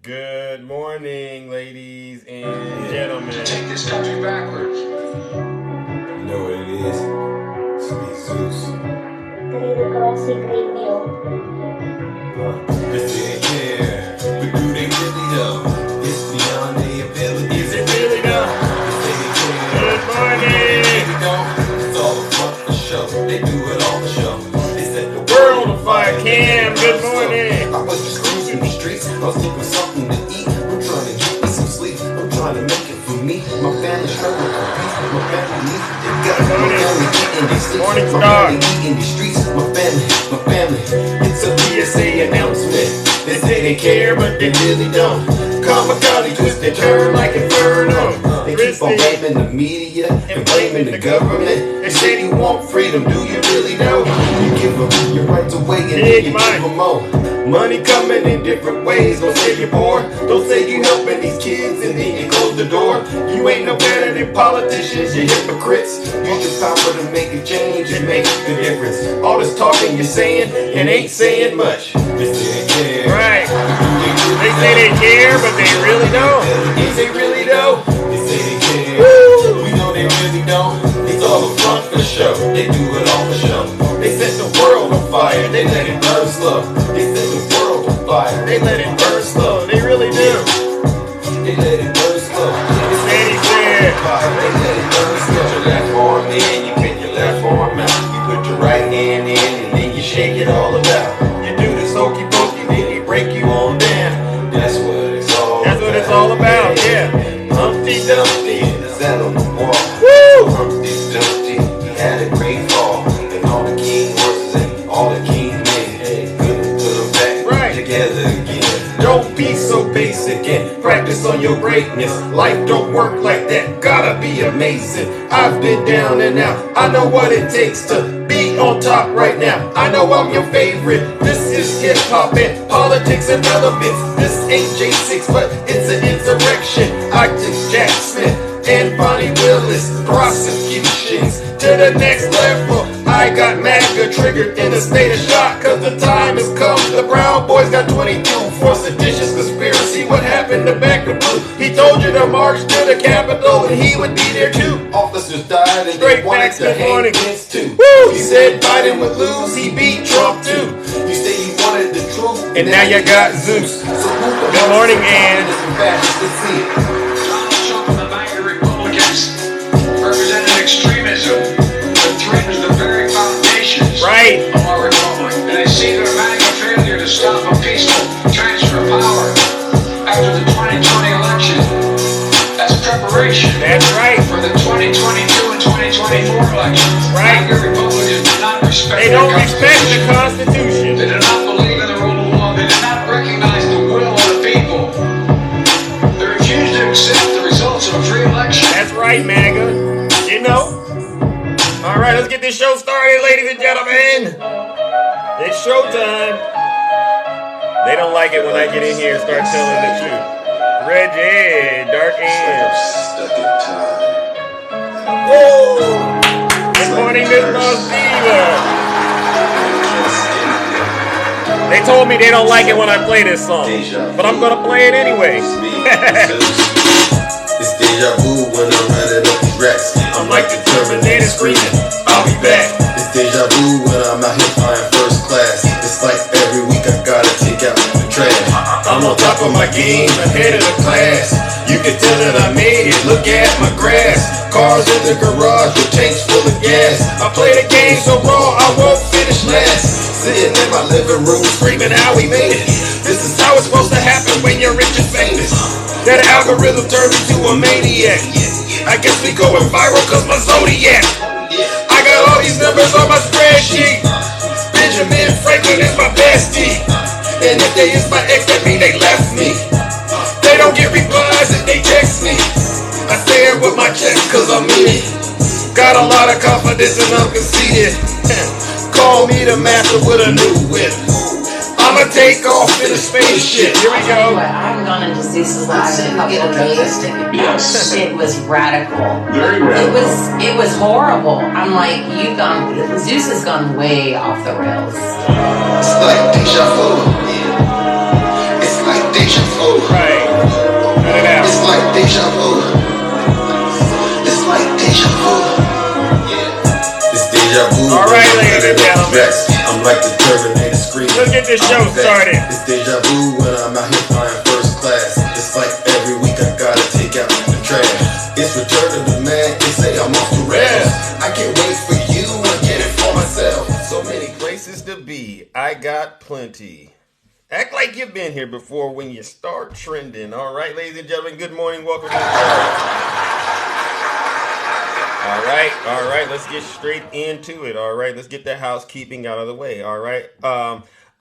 Good morning, ladies and gentlemen. Take this country backwards. You know what it is? Sweet Zeus. Querido crossing green meal. This ain't care, but do they really know? It's beyond their ability. Is it really done? This ain't care. Good morning. They don't. It's all a front for show. They do it all for show. They set the World of fire. Cam, good morning. I was just cruising the streets. I was looking for something to eat. I'm trying to get me some sleep. I'm trying to make it for me. My family's struggling for peace. My family needs it. They got my family eating these streets. Morning My star. family eating these streets. My family. It's a PSA announcement. They say they care, but they really don't. Kamikaze twist and turn like Inferno. They keep on blaming the media and blaming the government. They say you want freedom, do you really know? You give them your rights away and then you give them more. Money coming in different ways. Don't say you're poor. Don't say you helping these kids and then you close the door. You ain't no better than politicians, you hypocrites. Use your power to make a change and make the difference. All this talking you're saying and ain't saying much. They say they care. Right. They say they care, but they really don't. Is they really don't? They say they care. Woo! We know they really don't. It's all a front for show. They do it all for show. They set the world on fire. They let it burn slow. They set the world on fire. They let it burn slow. They really do. They let it burn slow. Sandy said. They let it burn slow. Put your left arm in, you put your left arm out. You put your right hand in, and then you shake it all about. You do this hokey pokey, then you break you on down. That's what it's all. That's what it's all about, yeah. Humpty Dumpty sat on the wall. Woo! Humpty Dumpty, he had a great fall, and all the king horses and all the king men couldn't put them back Right. together again. Don't be so basic and practice on your greatness. Life don't work like that. Gotta be amazing. I've been down and out. I know what it takes to be on top right now. I know I'm your favorite. This is hip hop and politics and relevance. This ain't J6, but it's an insurrection. I took Jack Smith and Bonnie Willis prosecutions to the next level. I got MAGA triggered in a state of shock, cause the time has come. The Brown Boys got 22 for seditious conspiracy. What happened to Back to Blue? He told you to march to the Capitol and he would be there too. Officers died and Straight they wanted facts, to good hang morning. against too. Woo! He said Biden would lose, he beat Trump too. You say you wanted the truth, And now you got Zeus. Good morning, Ann. Donald Trump and the MAGA Republicans represented extremism that threatens the very foundations Right. of our republic. And they see their MAGA failure to stop a peaceful transfer of power after the 2020 election as preparation That's right. for the 2022 and 2024 elections. Right. MAGA Republicans do not respect They the don't respect the Constitution. They Constitution. do not believe in the rule of law. They do not recognize the will of the people. They refuse to accept the results of a free election. That's right, MAGA. You know. All right, let's get this show started, ladies and gentlemen. It's showtime. They don't like it when I get in here and start telling the truth. Reggie, Dark Ends. Stuck in time. Woo! Good morning, Miss Boss Diva. They told me they don't like it when I play this song, but I'm gonna play it anyway. It's deja vu when I'm running up these racks. I'm like the Terminator screaming, I'll be back. It's deja vu when I'm out here flying first class. It's like every week I gotta take out the trash. I'm on top of my game, ahead of the class. You can tell that I made it, look at my grass. Cars in the garage with tanks full of gas. I play the game so raw I won't finish last. Sitting in my living room screaming how we made it. This is how it's supposed to happen when you're rich and famous. That algorithm turned me to a maniac. I guess we going viral cause my zodiac. I got all these numbers on my spreadsheet. Benjamin Franklin is my bestie. And if they is my ex, that mean they left me. They don't get replies if they text me. I stay here with my chest cause I'm in it. Got a lot of confidence and I'm conceited. Call me the master with a new whip. I'ma take off in a spaceship. Here we go. I've gone into Zeus's live in a couple of days. Yes. It was radical. Very radical. It was horrible. I'm like, Zeus has gone way off the rails. It's like deja vu. It's like deja vu. Right. best. I'm like the Terminator screaming. Let's get this show started. It's deja vu when I'm out here flying first class. It's like every week I gotta take out the trash. It's return to the man. They say I'm off the rails. I can't wait for you and get it for myself. So many places to be. I got plenty. Act like you've been here before when you start trending. All right, ladies and gentlemen, good morning. Welcome to the show. All right, let's get straight into it. All right, let's get the housekeeping out of the way. All right.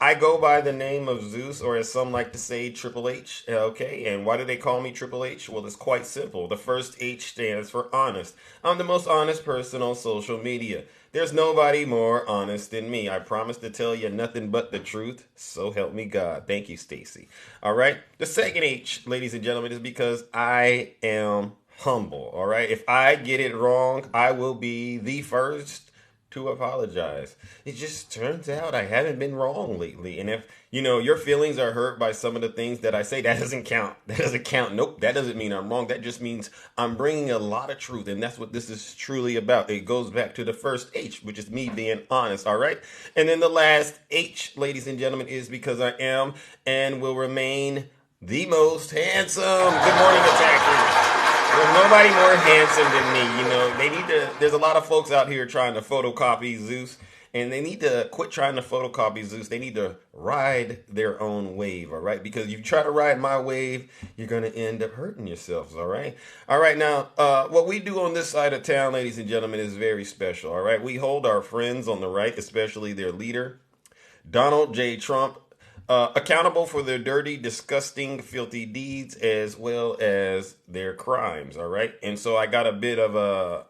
I go by the name of Zeus, or as some like to say, Triple H. Okay, and why do they call me Triple H? Well, it's quite simple. The first H stands for honest. I'm the most honest person on social media. There's nobody more honest than me. I promise to tell you nothing but the truth. So help me God. Thank you, Stacy. All right. The second H, ladies and gentlemen, is because I am humble. All right. If I get it wrong, I will be the first to apologize. It just turns out I haven't been wrong lately. And if, your feelings are hurt by some of the things that I say, that doesn't count. That doesn't count. Nope. That doesn't mean I'm wrong. That just means I'm bringing a lot of truth. And that's what this is truly about. It goes back to the first H, which is me being honest. All right. And then the last H, ladies and gentlemen, is because I am and will remain the most handsome. Good morning, attackers. There's nobody more handsome than me. There's a lot of folks out here trying to photocopy Zeus, and they need to quit trying to photocopy Zeus. They need to ride their own wave, all right? Because if you try to ride my wave, you're going to end up hurting yourselves, all right? All right, now, what we do on this side of town, ladies and gentlemen, is very special, all right? We hold our friends on the right, especially their leader, Donald J. Trump, accountable for their dirty, disgusting, filthy deeds as well as their crimes, all right? And so I got a bit of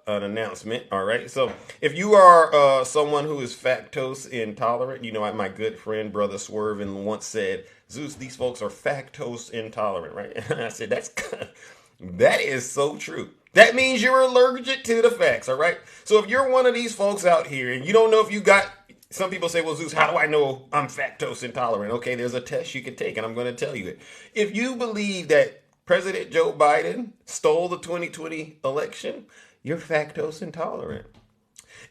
an announcement, all right? So if you are someone who is lactose intolerant, my good friend, Brother Swervin, once said, Zeus, these folks are lactose intolerant, right? And I said, that is so true. That means you're allergic to the facts, all right? So if you're one of these folks out here and you don't know if you got... Some people say, well, Zeus, how do I know I'm lactose intolerant? Okay, there's a test you can take, and I'm going to tell you it. If you believe that President Joe Biden stole the 2020 election, you're lactose intolerant.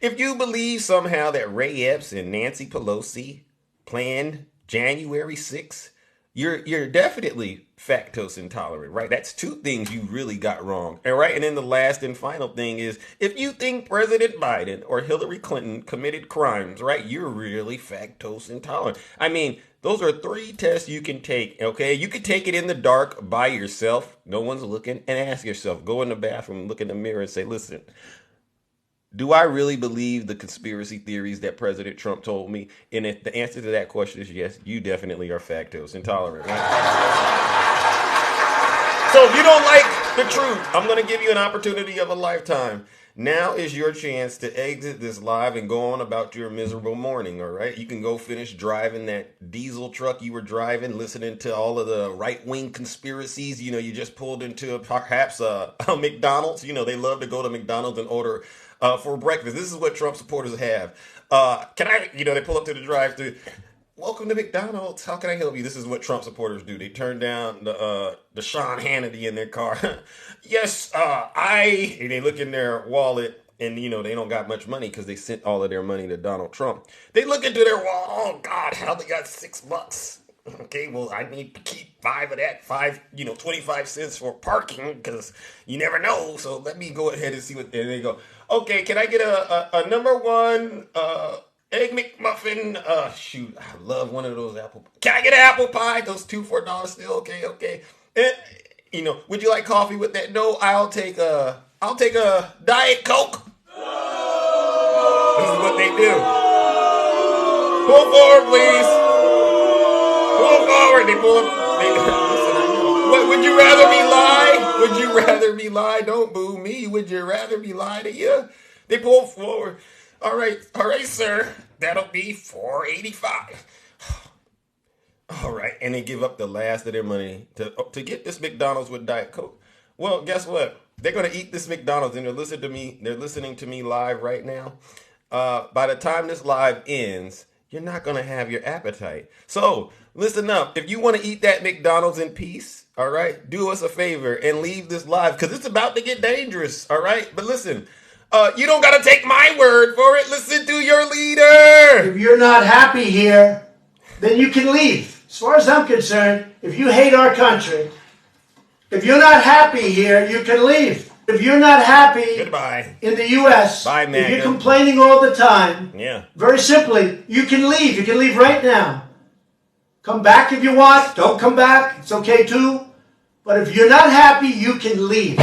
If you believe somehow that Ray Epps and Nancy Pelosi planned January 6th, you're definitely lactose intolerant, right? That's two things you really got wrong. All right. And then the last and final thing is if you think President Biden or Hillary Clinton committed crimes, right, you're really lactose intolerant. I mean, those are three tests you can take. OK, you could take it in the dark by yourself. No one's looking, and ask yourself, go in the bathroom, look in the mirror and say, listen, do I really believe the conspiracy theories that President Trump told me? And if the answer to that question is yes, you definitely are lactose intolerant, right? So if you don't like the truth, I'm going to give you an opportunity of a lifetime. Now is your chance to exit this live and go on about your miserable morning, all right? You can go finish driving that diesel truck you were driving, listening to all of the right-wing conspiracies. You just pulled into perhaps a McDonald's. They love to go to McDonald's and order for breakfast. This is what Trump supporters have. They pull up to the drive-thru. Welcome to McDonald's. How can I help you? This is what Trump supporters do. They turn down the Sean Hannity in their car. Yes, and they look in their wallet and, they don't got much money because they sent all of their money to Donald Trump. They look into their wallet. Oh, God, how they got $6. Okay, well, I need to keep 5 of that, 25 cents for parking because you never know. So let me go ahead and see what, and they go, okay, can I get a number one, Egg McMuffin? Shoot, I love one of those apple. Can I get an apple pie? Those 2 for $1 still okay. And, would you like coffee with that? No, I'll take a Diet Coke. This is what they do. Pull forward, please. Pull forward. They pull up. What, would you rather me lie? Would you rather me lie? Don't boo me. Would you rather me lie to you? They pull forward. All right, sir. That'll be $4.85. All right, and they give up the last of their money to get this McDonald's with Diet Coke. Well, guess what? They're gonna eat this McDonald's, and they're listening to me live right now. By the time this live ends, you're not gonna have your appetite. So listen up. If you want to eat that McDonald's in peace, all right, do us a favor and leave this live because it's about to get dangerous. All right, but listen. You don't got to take my word for it. Listen to your leader. If you're not happy here, then you can leave. As far as I'm concerned, if you hate our country, if you're not happy here, you can leave. If you're not happy Goodbye. in the U.S., Bye, if MAGA. you're complaining all the time, Yeah. very simply, you can leave. You can leave right now. Come back if you want. Don't come back. It's okay too. But if you're not happy, you can leave.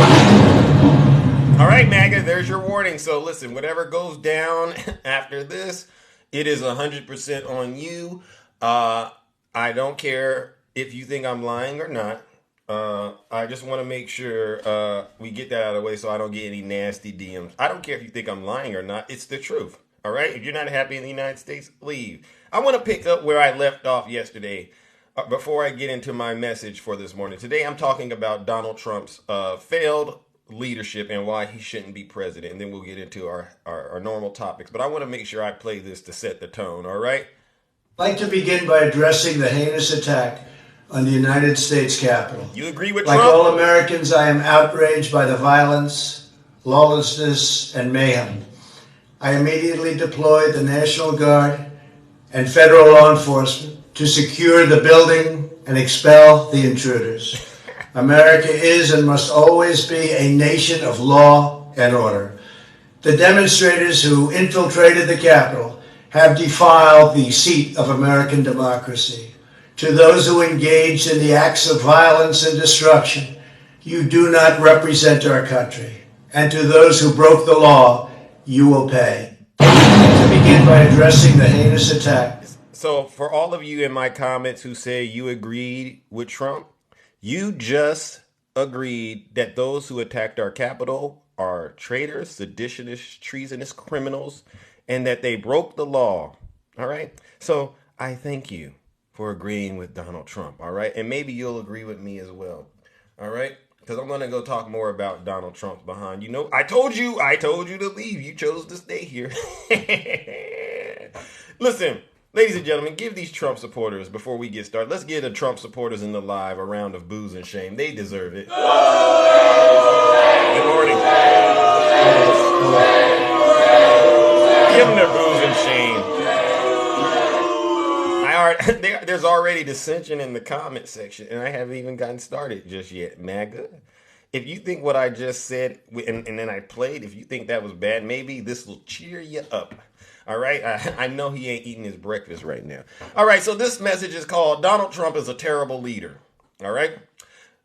All right, MAGA, there's your warning. So listen, whatever goes down after this, it is 100% on you. I don't care if you think I'm lying or not. I just want to make sure we get that out of the way so I don't get any nasty DMs. I don't care if you think I'm lying or not. It's the truth. All right? If you're not happy in the United States, leave. I want to pick up where I left off yesterday before I get into my message for this morning. Today I'm talking about Donald Trump's failed leadership and why he shouldn't be president. And then we'll get into our normal topics. But I want to make sure I play this to set the tone. All right? I'd like to begin by addressing the heinous attack on the United States Capitol. You agree with Like Trump? all Americans, I am outraged by the violence, lawlessness, and mayhem. I immediately deployed the National Guard and federal law enforcement to secure the building and expel the intruders. America is and must always be a nation of law and order. The demonstrators who infiltrated the Capitol have defiled the seat of American democracy. To those who engaged in the acts of violence and destruction, you do not represent our country. And to those who broke the law, you will pay. To begin by addressing the heinous attack. So for all of you in my comments who say you agreed with Trump, you just agreed that those who attacked our Capitol are traitors, seditionists, treasonous criminals, and that they broke the law. All right? So I thank you for agreeing with Donald Trump. All right? And maybe you'll agree with me as well. All right? Because I'm going to go talk more about Donald Trump's behind. You know, I told you to leave. You chose to stay here. Listen, ladies and gentlemen, give these Trump supporters, before we get started, let's give the Trump supporters in the live a round of boos and shame. They deserve it. Good morning. Give them their boos and shame. There's already dissension in the comment section, and I haven't even gotten started just yet. MAGA, if you think what I just said, and then I played, if you think that was bad, maybe this will cheer you up. All right? I know he ain't eating his breakfast right now. All right, so this message is called Donald Trump is a Terrible Leader. All right?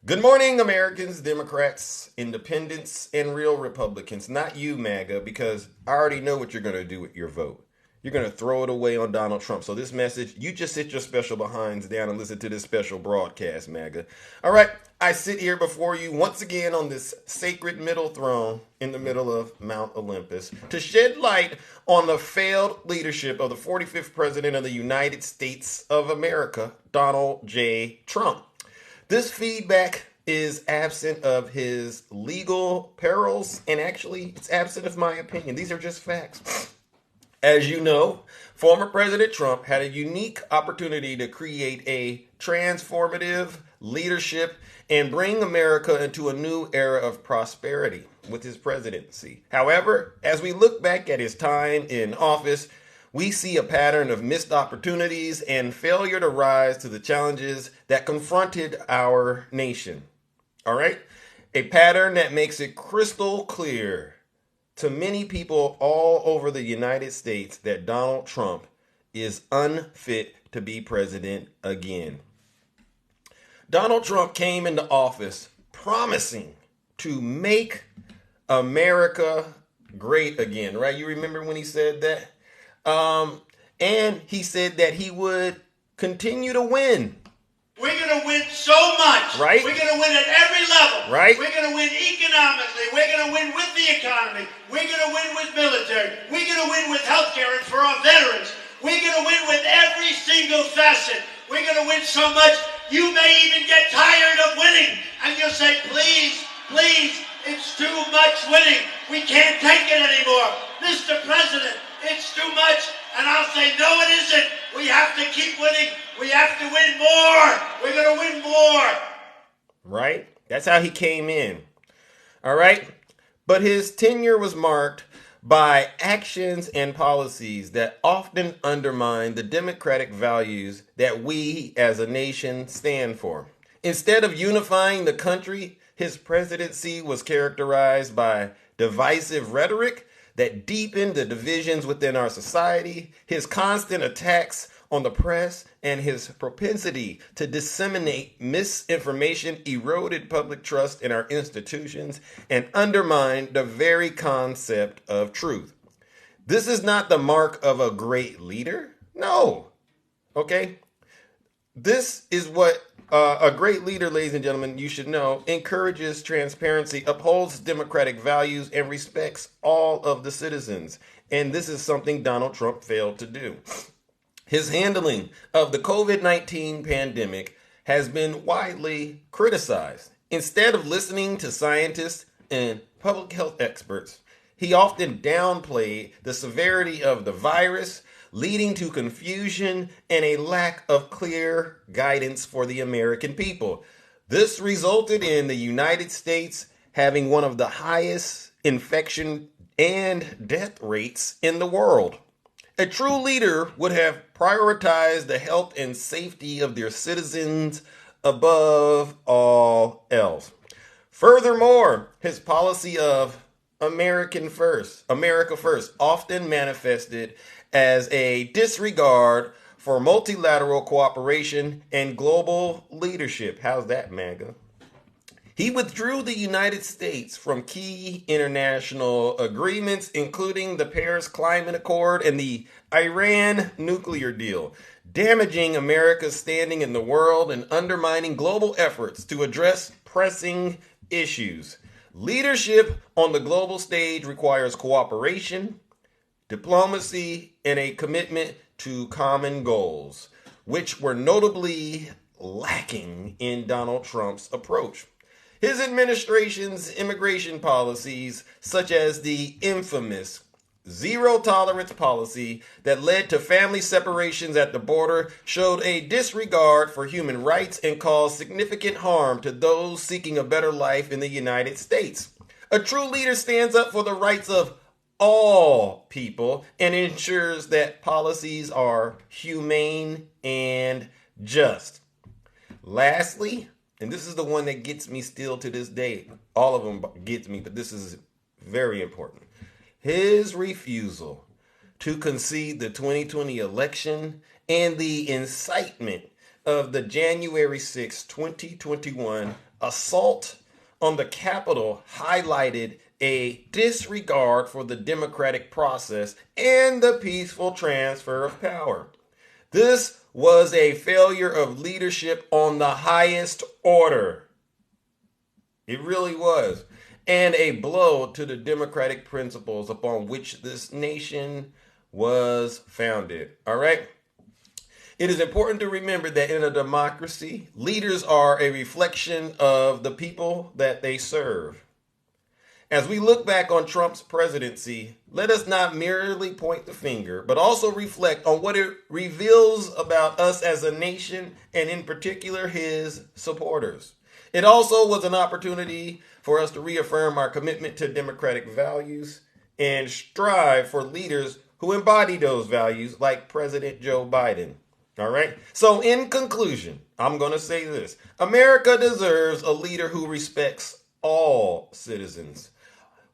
Good morning, Americans, Democrats, independents, and real Republicans. Not you, MAGA, because I already know what you're going to do with your vote. You're going to throw it away on Donald Trump. So this message, you just sit your special behinds down and listen to this special broadcast, MAGA. All right, I sit here before you once again on this sacred middle throne in the middle of Mount Olympus to shed light on the failed leadership of the 45th President of the United States of America, Donald J. Trump. This feedback is absent of his legal perils, and actually, it's absent of my opinion. These are just facts. As you know, former President Trump had a unique opportunity to create a transformative leadership and bring America into a new era of prosperity with his presidency. However, as we look back at his time in office, we see a pattern of missed opportunities and failure to rise to the challenges that confronted our nation. All right? A pattern that makes it crystal clear to many people all over the United States that Donald Trump is unfit to be president again. Donald Trump came into office promising to make America great again, right? You remember when he said that? And he said that he would continue to win. We're going to win so much. Right. We're going to win at every level. Right. We're going to win economically. We're going to win with the economy. We're going to win with military. We're going to win with health care and for our veterans. We're going to win with every single facet. We're going to win so much, you may even get tired of winning. And you'll say, please, please, it's too much winning. We can't take it anymore. Mr. President, it's too much. And I'll say, no, it isn't. We have to keep winning. We have to win more. We're going to win more. Right? That's how he came in. All right? but his tenure was marked by actions and policies that often undermine the democratic values that we as a nation stand for. Instead of unifying the country, his presidency was characterized by divisive rhetoric that deepened the divisions within our society, his constant attacks on the press, and his propensity to disseminate misinformation eroded public trust in our institutions and undermined the very concept of truth. This is not the mark of a great leader. No. Okay? This is what a great leader, ladies and gentlemen, you should know, encourages transparency, upholds democratic values, and respects all of the citizens. And this is something Donald Trump failed to do. His handling of the COVID-19 pandemic has been widely criticized. Instead of listening to scientists and public health experts, he often downplayed the severity of the virus, leading to confusion and a lack of clear guidance for the American people. This resulted in the United States having one of the highest infection and death rates in the world. A true leader would have prioritized the health and safety of their citizens above all else. Furthermore, his policy of America first, often manifested as a disregard for multilateral cooperation and global leadership. How's that, MAGA? He withdrew the United States from key international agreements, including the Paris Climate Accord and the Iran nuclear deal, damaging America's standing in the world and undermining global efforts to address pressing issues. Leadership on the global stage requires cooperation, diplomacy, and a commitment to common goals, which were notably lacking in Donald Trump's approach. His administration's immigration policies, such as the infamous zero tolerance policy that led to family separations at the border, showed a disregard for human rights and caused significant harm to those seeking a better life in the United States. A true leader stands up for the rights of all people and ensures that policies are humane and just. Lastly, and this is the one that gets me still to this day. All of them gets me, but this is very important. His refusal to concede the 2020 election and the incitement of the January 6, 2021 assault on the Capitol highlighted a disregard for the democratic process and the peaceful transfer of power. This was a failure of leadership on the highest order. It really was. And a blow to the democratic principles upon which this nation was founded. All right? It is important to remember that in a democracy, leaders are a reflection of the people that they serve. As we look back on Trump's presidency, let us not merely point the finger, but also reflect on what it reveals about us as a nation, and in particular, his supporters. It also was an opportunity for us to reaffirm our commitment to democratic values and strive for leaders who embody those values, like President Joe Biden. All right? So in conclusion, I'm going to say this. America deserves a leader who respects all citizens,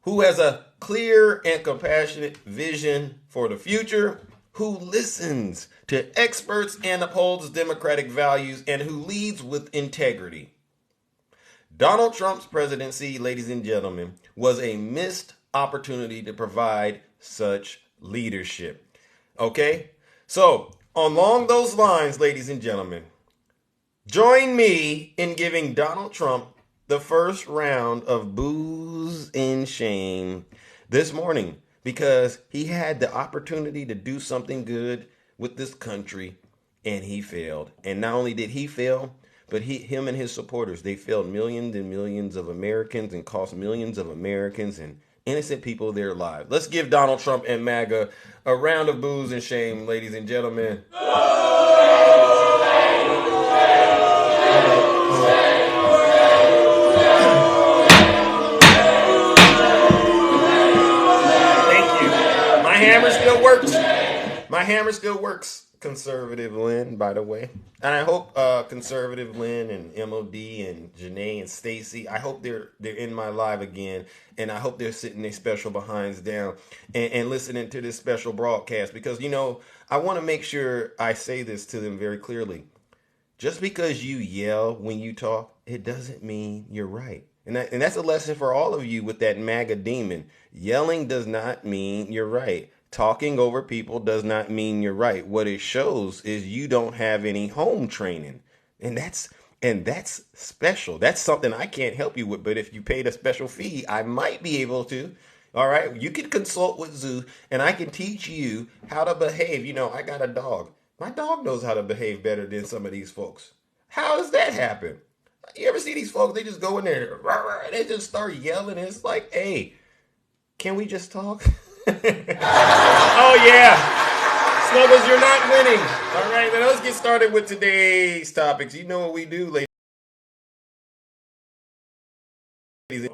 who has a clear and compassionate vision for the future, who listens to experts and upholds democratic values, and who leads with integrity. Donald Trump's presidency, ladies and gentlemen, was a missed opportunity to provide such leadership. Okay? So, along those lines, ladies and gentlemen, join me in giving Donald Trump the first round of boos and shame this morning, because he had the opportunity to do something good with this country and he failed. And not only did he fail, but him and his supporters, they failed millions and millions of Americans and cost millions of Americans and innocent people their lives. Let's give Donald Trump and MAGA a round of boos and shame, ladies and gentlemen. works. My hammer still works, Conservative Lynn, by the way. And I hope Conservative Lynn and MOD and Janae and Stacy, I hope they're in my live again. And I hope they're sitting their special behinds down and listening to this special broadcast. Because, you know, I want to make sure I say this to them very clearly. Just because you yell when you talk, it doesn't mean you're right. And that's a lesson for all of you with that MAGA demon. Yelling does not mean you're right. Talking over people does not mean you're right. What it shows is you don't have any home training. And that's special. That's something I can't help you with. But if you paid a special fee, I might be able to. All right. You can consult with Zoo and I can teach you how to behave. You know, I got a dog. My dog knows how to behave better than some of these folks. How does that happen? You ever see these folks? They just go in there, and they just start yelling. And it's like, hey, can we just talk? Oh, yeah. Snuggles, you're not winning. All right, now let's get started with today's topics. You know what we do, ladies.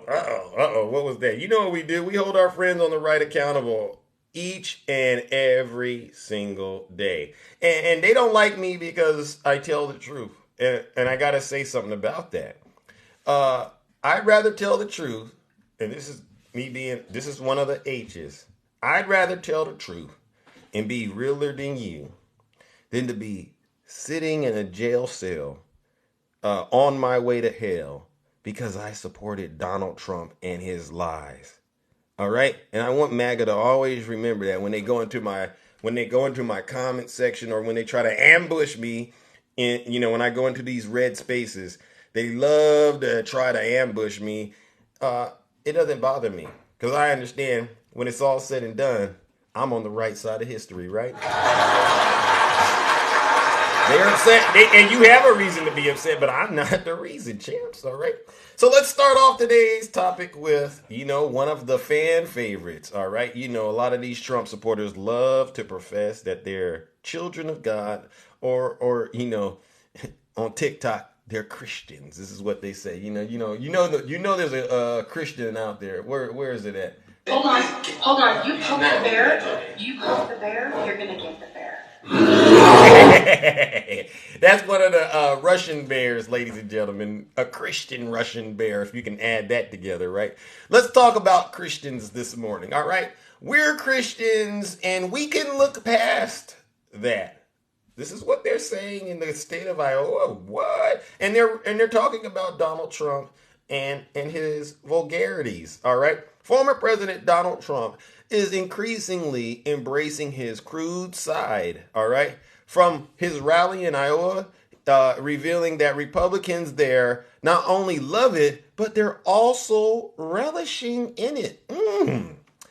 Uh-oh, what was that? You know what we do? We hold our friends on the right accountable each and every single day. And they don't like me because I tell the truth. And I got to say something about that. I'd rather tell the truth, and this is one of the H's. I'd rather tell the truth and be realer than you than to be sitting in a jail cell on my way to hell because I supported Donald Trump and his lies. All right? And I want MAGA to always remember that when they go into my comment section or when they try to ambush me, when I go into these red spaces, they love to try to ambush me. It doesn't bother me because I understand when it's all said and done, I'm on the right side of history, right? They're upset, and you have a reason to be upset, but I'm not the reason, champs, all right? So let's start off today's topic with, one of the fan favorites, all right? A lot of these Trump supporters love to profess that they're children of God or on TikTok, they're Christians. This is what they say. There's a Christian out there. Where is it at? Hold on. You poke the bear, you're going to get the bear. That's one of the Russian bears, ladies and gentlemen. A Christian Russian bear, if you can add that together, right? Let's talk about Christians this morning, all right? We're Christians, and we can look past that. This is what they're saying in the state of Iowa. What? And they're talking about Donald Trump and his vulgarities, all right? Former President Donald Trump is increasingly embracing his crude side, all right? From his rally in Iowa, revealing that Republicans there not only love it, but they're also relishing in it.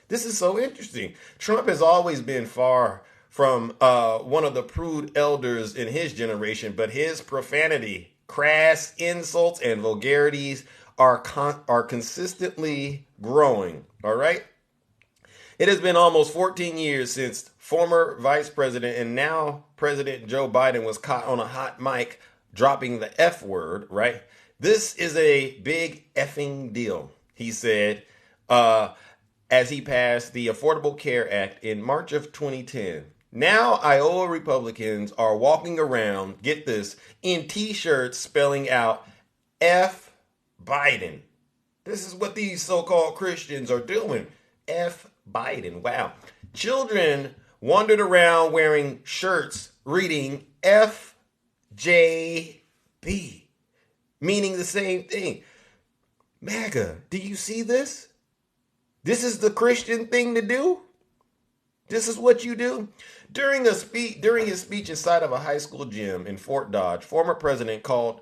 This is so interesting. Trump has always been far from one of the prude elders in his generation, but his profanity, crass insults, and vulgarities are consistently growing, all right? It has been almost 14 years since former Vice President and now President Joe Biden was caught on a hot mic dropping the F word, right? This is a big effing deal, he said, as he passed the Affordable Care Act in March of 2010. Now, Iowa Republicans are walking around, get this, in T-shirts spelling out F Biden. This is what these so-called Christians are doing. F Biden. Wow. Children wandered around wearing shirts reading FJB, meaning the same thing. MAGA, do you see this? This is the Christian thing to do? This is what you do? During his speech inside of a high school gym in Fort Dodge, former President Trump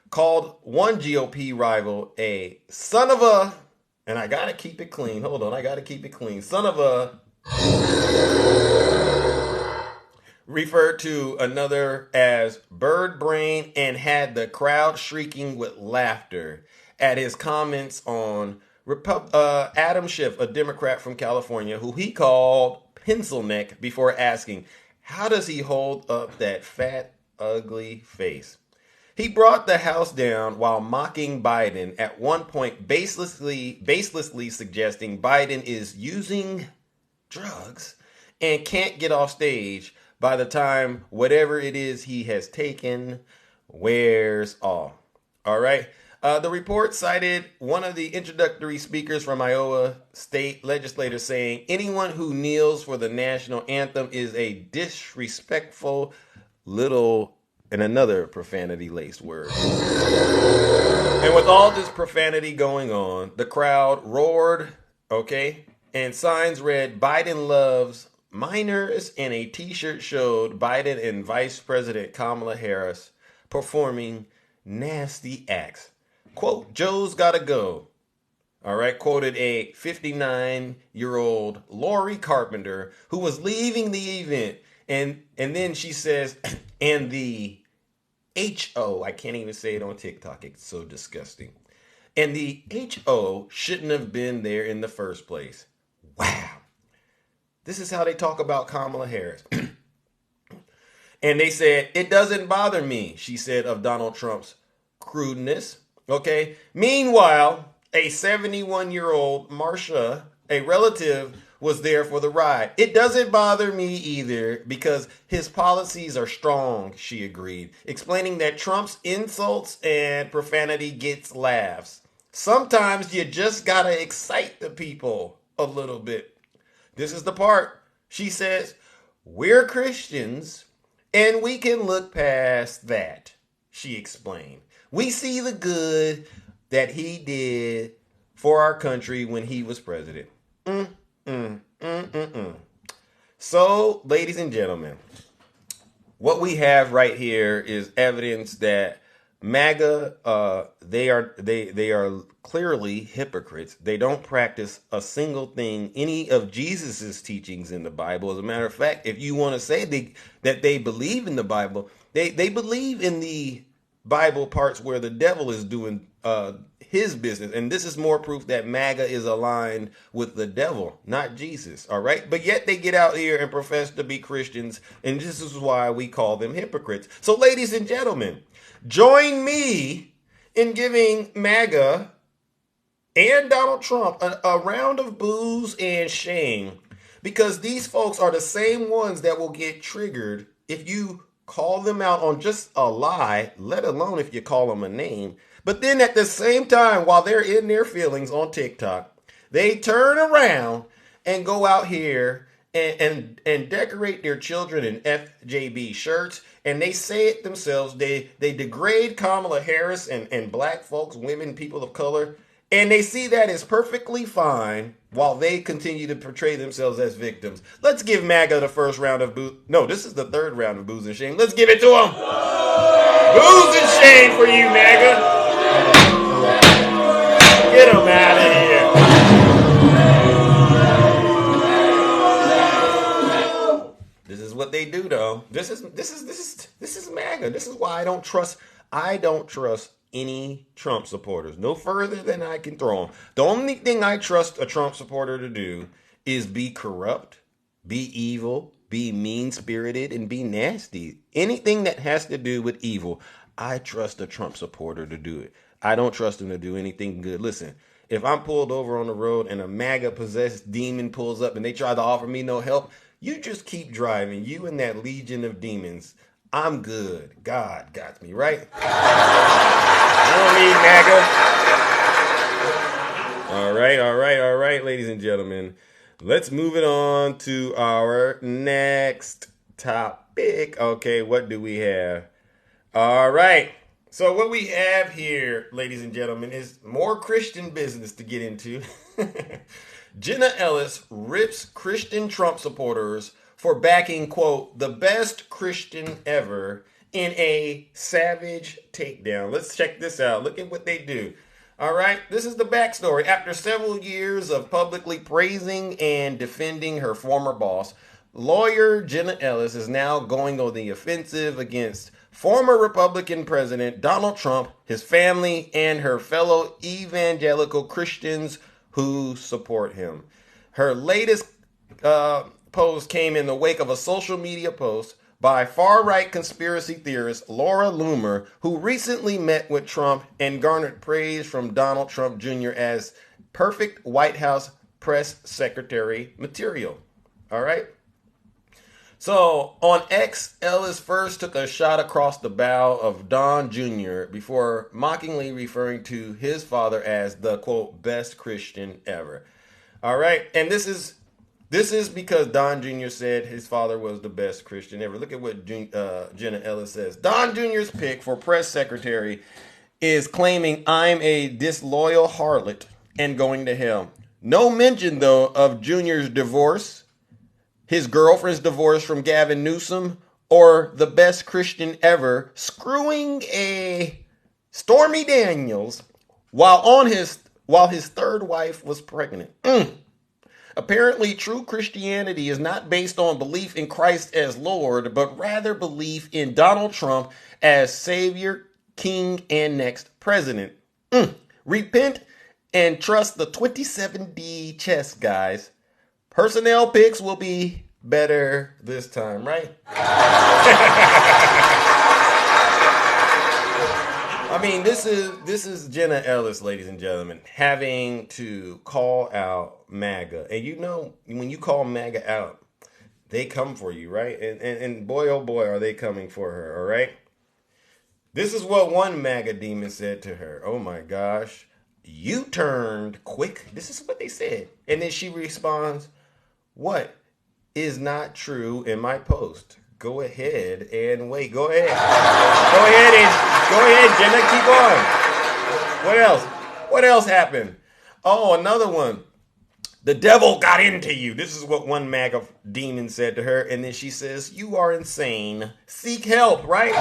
called one GOP rival a son of a, and I gotta keep it clean. Hold on, I gotta keep it clean. Son of a, referred to another as bird brain, and had the crowd shrieking with laughter at his comments on Adam Schiff, a Democrat from California, who he called pencil neck, before asking, how does he hold up that fat, ugly face? He brought the house down while mocking Biden, at one point baselessly suggesting Biden is using drugs, and can't get off stage by the time whatever it is he has taken wears off. All right. The report cited one of the introductory speakers from Iowa state legislators saying anyone who kneels for the national anthem is a disrespectful little, and another profanity-laced word. And with all this profanity going on, the crowd roared, okay? And signs read, Biden loves minors, and a t-shirt showed Biden and Vice President Kamala Harris performing nasty acts. Quote, Joe's gotta go. All right, quoted a 59-year-old Lori Carpenter who was leaving the event. And then she says, and the HO, I can't even say it on TikTok, it's so disgusting. And the HO shouldn't have been there in the first place. Wow. This is how they talk about Kamala Harris. And they said, it doesn't bother me, she said of Donald Trump's crudeness. Okay. Meanwhile, a 71-year-old Marsha, a relative, was there for the ride. It doesn't bother me either because his policies are strong, she agreed, explaining that Trump's insults and profanity gets laughs. Sometimes you just gotta excite the people a little bit. This is the part. She says, we're Christians and we can look past that, she explained. We see the good that he did for our country when he was president. So, ladies and gentlemen, what we have right here is evidence that MAGA, they are clearly hypocrites. They don't practice a single thing, any of Jesus's teachings in the Bible. As a matter of fact, if you want to say that they believe in the Bible, they believe in the Bible parts where the devil is doing his business. And this is more proof that MAGA is aligned with the devil, not Jesus. All right. But yet they get out here and profess to be Christians. And this is why we call them hypocrites. So, ladies and gentlemen, join me in giving MAGA and Donald Trump a round of boos and shame, because these folks are the same ones that will get triggered if you call them out on just a lie, let alone if you call them a name. But then at the same time, while they're in their feelings on TikTok, they turn around and go out here and decorate their children in FJB shirts. And they say it themselves. They degrade Kamala Harris and black folks, women, people of color. And they see that as perfectly fine while they continue to portray themselves as victims. Let's give MAGA the first round of booze. No, this is the third round of booze and shame. Let's give it to them. Booze and shame for you, MAGA. Get them out of here. This is what they do, though. This is MAGA. This is why I don't trust any Trump supporters. No further than I can throw them. The only thing I trust a Trump supporter to do is be corrupt, be evil, be mean-spirited, and be nasty. Anything that has to do with evil, I trust a Trump supporter to do it. I don't trust him to do anything good. Listen, if I'm pulled over on the road and a MAGA-possessed demon pulls up and they try to offer me no help, you just keep driving. You and that legion of demons. I'm good. God got me, right? I don't need MAGA. All right, ladies and gentlemen. Let's move it on to our next topic. Okay, what do we have? All right. So what we have here, ladies and gentlemen, is more Christian business to get into. Jenna Ellis rips Christian Trump supporters for backing, quote, the best Christian ever in a savage takedown. Let's check this out. Look at what they do. All right, this is the backstory. After several years of publicly praising and defending her former boss, lawyer Jenna Ellis is now going on the offensive against former Republican President Donald Trump, his family, and her fellow evangelical Christians who support him. Her latest post came in the wake of a social media post by far-right conspiracy theorist Laura Loomer, who recently met with Trump and garnered praise from Donald Trump Jr. as perfect White House press secretary material. All right. So on X, Ellis first took a shot across the bow of Don Jr. before mockingly referring to his father as the, quote, best Christian ever. All right. And this is because Don Jr. said his father was the best Christian ever. Look at what Jenna Ellis says. Don Jr.'s pick for press secretary is claiming I'm a disloyal harlot and going to hell. No mention, though, of Jr.'s divorce, his girlfriend's divorce from Gavin Newsom, or the best Christian ever screwing a Stormy Daniels while his third wife was pregnant. Apparently, true Christianity is not based on belief in Christ as Lord, but rather belief in Donald Trump as Savior, King, and next president. Repent and trust the 27D chess, guys. Personnel picks will be better this time, right? I mean, this is Jenna Ellis, ladies and gentlemen, having to call out MAGA. And you know, when you call MAGA out, they come for you, right? And boy, oh boy, are they coming for her, all right? This is what one MAGA demon said to her. Oh my gosh, you turned quick. This is what they said. And then she responds, what is not true in my post? Go ahead and wait. Go ahead. Go ahead, Jenna. Keep on. What else? What else happened? Oh, another one. The devil got into you. This is what one MAGA demon said to her. And then she says, you are insane. Seek help, right?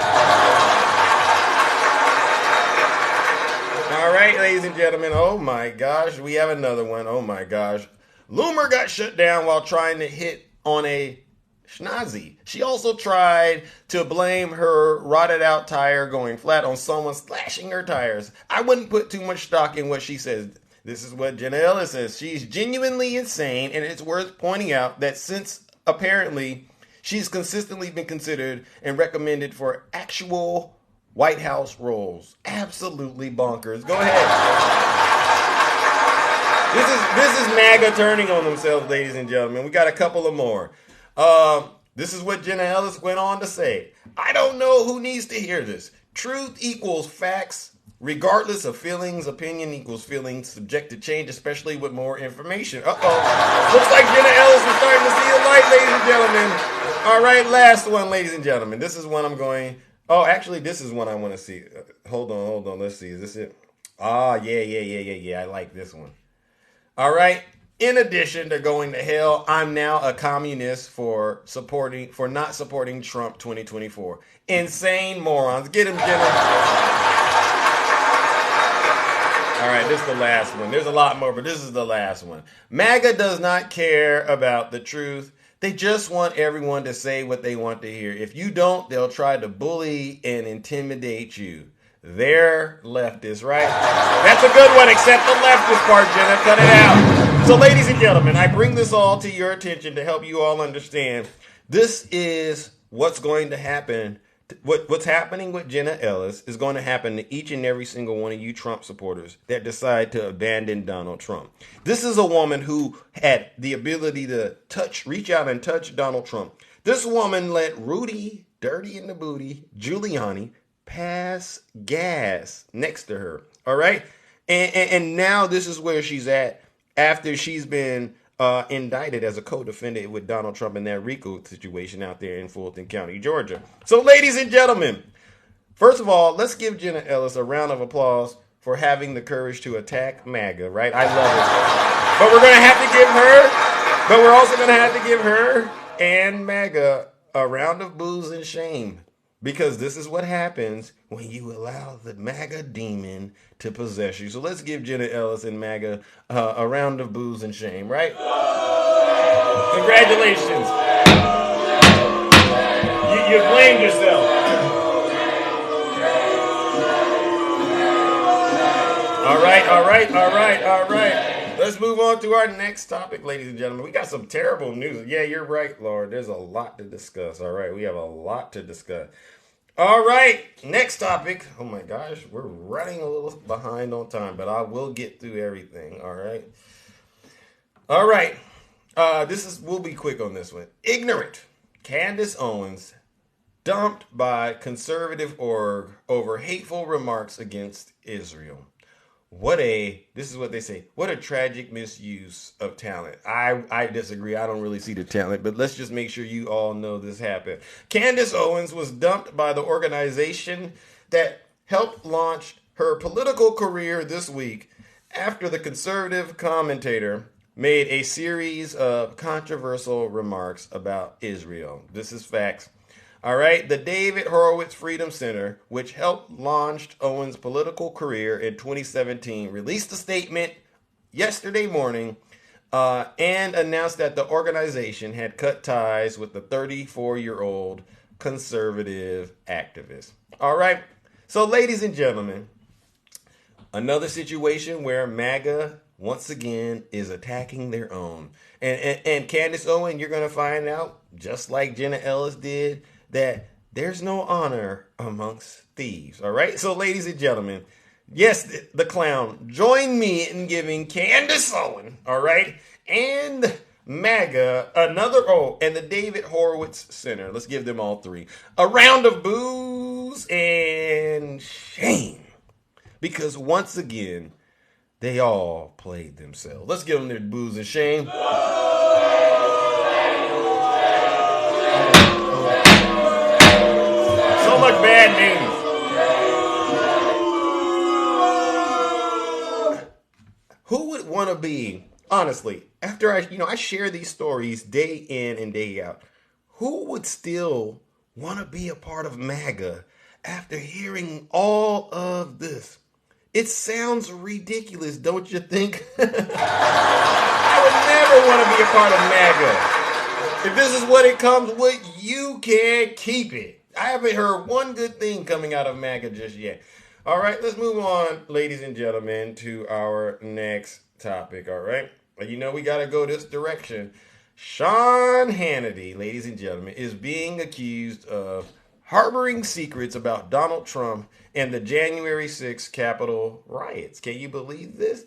All right, ladies and gentlemen. Oh my gosh. We have another one. Oh my gosh. Loomer got shut down while trying to hit on a schnozzy. She also tried to blame her rotted out tire going flat on someone slashing her tires. I wouldn't put too much stock in what she says. This is what Jenna Ellis says. She's genuinely insane, and it's worth pointing out that since apparently she's consistently been considered and recommended for actual White House roles. Absolutely bonkers. Go ahead. This is MAGA turning on themselves, ladies and gentlemen. We got a couple of more. This is what Jenna Ellis went on to say. I don't know who needs to hear this. Truth equals facts, regardless of feelings. Opinion equals feelings, subject to change, especially with more information. Looks like Jenna Ellis is starting to see the light, ladies and gentlemen. All right, last one, ladies and gentlemen. This is one I'm going... Oh, actually, this is one I want to see. Hold on. Let's see. Is this it? Yeah. I like this one. All right. In addition to going to hell, I'm now a communist for not supporting Trump 2024. Insane morons. Get him, Jenna. All right, this is the last one. There's a lot more, but this is the last one. MAGA does not care about the truth. They just want everyone to say what they want to hear. If you don't, they'll try to bully and intimidate you. They're leftist, right? That's a good one, except the leftist part, Jenna. Cut it out. So, ladies and gentlemen, I bring this all to your attention to help you all understand. This is what's going to happen. What's happening with Jenna Ellis is going to happen to each and every single one of you Trump supporters that decide to abandon Donald Trump. This is a woman who had the ability to reach out and touch Donald Trump. This woman let Rudy, Dirty in the Booty, Giuliani, pass gas next to her. All right. And now this is where she's at after she's been indicted as a co-defendant with Donald Trump in that RICO situation out there in Fulton County, Georgia. So, ladies and gentlemen, first of all, let's give Jenna Ellis a round of applause for having the courage to attack MAGA, right? I love it. But we're also going to have to give her and MAGA a round of booze and shame. Because this is what happens when you allow the MAGA demon to possess you. So let's give Jenna Ellis and MAGA a round of booze and shame, right? Congratulations. You blamed yourself. All right. Let's move on to our next topic, ladies and gentlemen. We got some terrible news. Yeah, you're right, Lord. There's a lot to discuss. All right, we have a lot to discuss. All right, next topic. Oh my gosh, we're running a little behind on time, but I will get through everything. All right. We'll be quick on this one. Ignorant. Candace Owens dumped by conservative org over hateful remarks against Israel. This is what they say. What a tragic misuse of talent. I disagree. I don't really see the talent, but let's just make sure you all know this happened. Candace Owens was dumped by the organization that helped launch her political career this week after the conservative commentator made a series of controversial remarks about Israel. This is facts. All right, the David Horowitz Freedom Center, which helped launch Owens' political career in 2017, released a statement yesterday morning and announced that the organization had cut ties with the 34-year-old conservative activist. All right, so ladies and gentlemen, another situation where MAGA once again is attacking their own. And Candace Owens, you're going to find out, just like Jenna Ellis did, that there's no honor amongst thieves. All right. So, ladies and gentlemen, yes, the clown, join me in giving Candace Owens, all right, and MAGA and the David Horowitz Center. Let's give them all three a round of boos and shame, because once again, they all played themselves. Let's give them their boos and shame. So much bad news. Who would want to be, honestly, after I share these stories day in and day out, who would still want to be a part of MAGA after hearing all of this? It sounds ridiculous, don't you think? I would never want to be a part of MAGA. If this is what it comes with, you can't keep it. I haven't heard one good thing coming out of MAGA just yet. All right, let's move on, ladies and gentlemen, to our next topic, all right? We got to go this direction. Sean Hannity, ladies and gentlemen, is being accused of harboring secrets about Donald Trump and the January 6th Capitol riots. Can you believe this?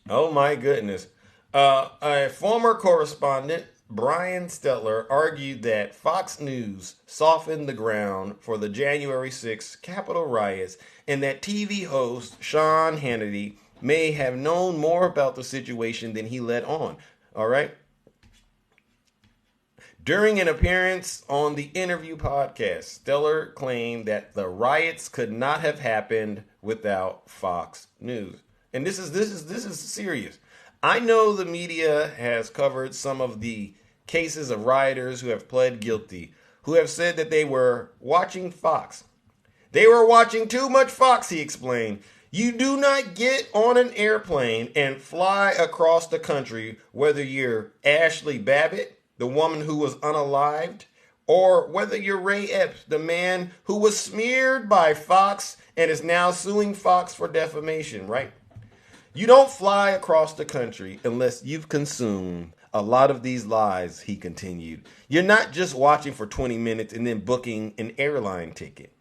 Oh, my goodness. A former correspondent, Brian Stelter, argued that Fox News softened the ground for the January 6th Capitol riots and that TV host Sean Hannity may have known more about the situation than he let on. All right? During an appearance on the Interview podcast, Stelter claimed that the riots could not have happened without Fox News. And this is serious. I know the media has covered some of the cases of rioters who have pled guilty, who have said that they were watching Fox. They were watching too much Fox, he explained. You do not get on an airplane and fly across the country, whether you're Ashley Babbitt, the woman who was unalived, or whether you're Ray Epps, the man who was smeared by Fox and is now suing Fox for defamation, right? You don't fly across the country unless you've consumed a lot of these lies, he continued. You're not just watching for 20 minutes and then booking an airline ticket.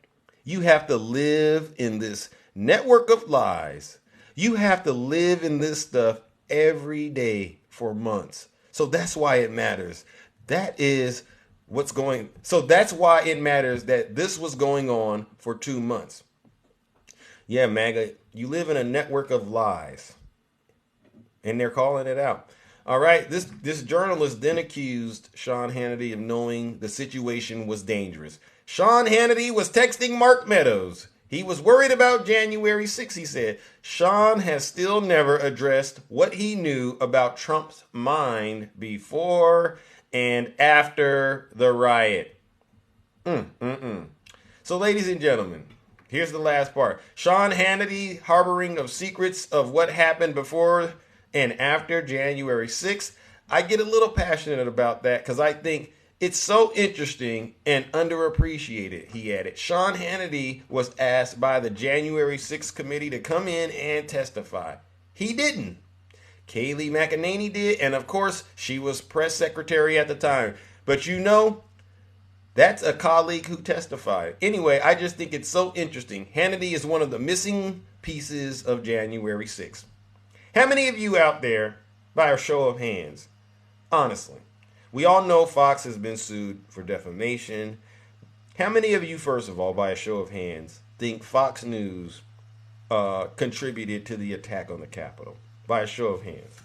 You have to live in this network of lies. You have to live in this stuff every day for months. So that's why it matters. That's why it matters that this was going on for 2 months. Yeah, MAGA, you live in a network of lies. And they're calling it out. All right, this journalist then accused Sean Hannity of knowing the situation was dangerous. Sean Hannity was texting Mark Meadows. He was worried about January 6th, he said. Sean has still never addressed what he knew about Trump's mind before and after the riot. So, ladies and gentlemen, here's the last part. Sean Hannity harboring of secrets of what happened before and after January 6th. I get a little passionate about that because I think it's so interesting and underappreciated, he added. Sean Hannity was asked by the January 6th committee to come in and testify. He didn't. Kayleigh McEnany did, and of course, she was press secretary at the time. But that's a colleague who testified. Anyway, I just think it's so interesting. Hannity is one of the missing pieces of January 6th. How many of you out there, by a show of hands, Honestly. We all know Fox has been sued for defamation. How many of you, first of all, by a show of hands, think Fox News contributed to the attack on the Capitol? By a show of hands.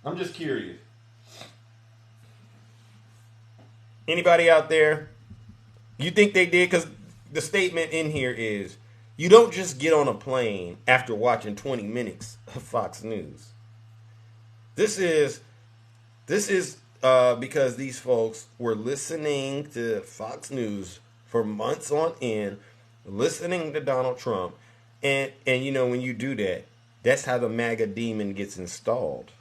I'm just curious. Anybody out there? You think they did? Because the statement in here is, you don't just get on a plane after watching 20 minutes of Fox News. This is because these folks were listening to Fox News for months on end, listening to Donald Trump, and you know, when you do that, that's how the MAGA demon gets installed.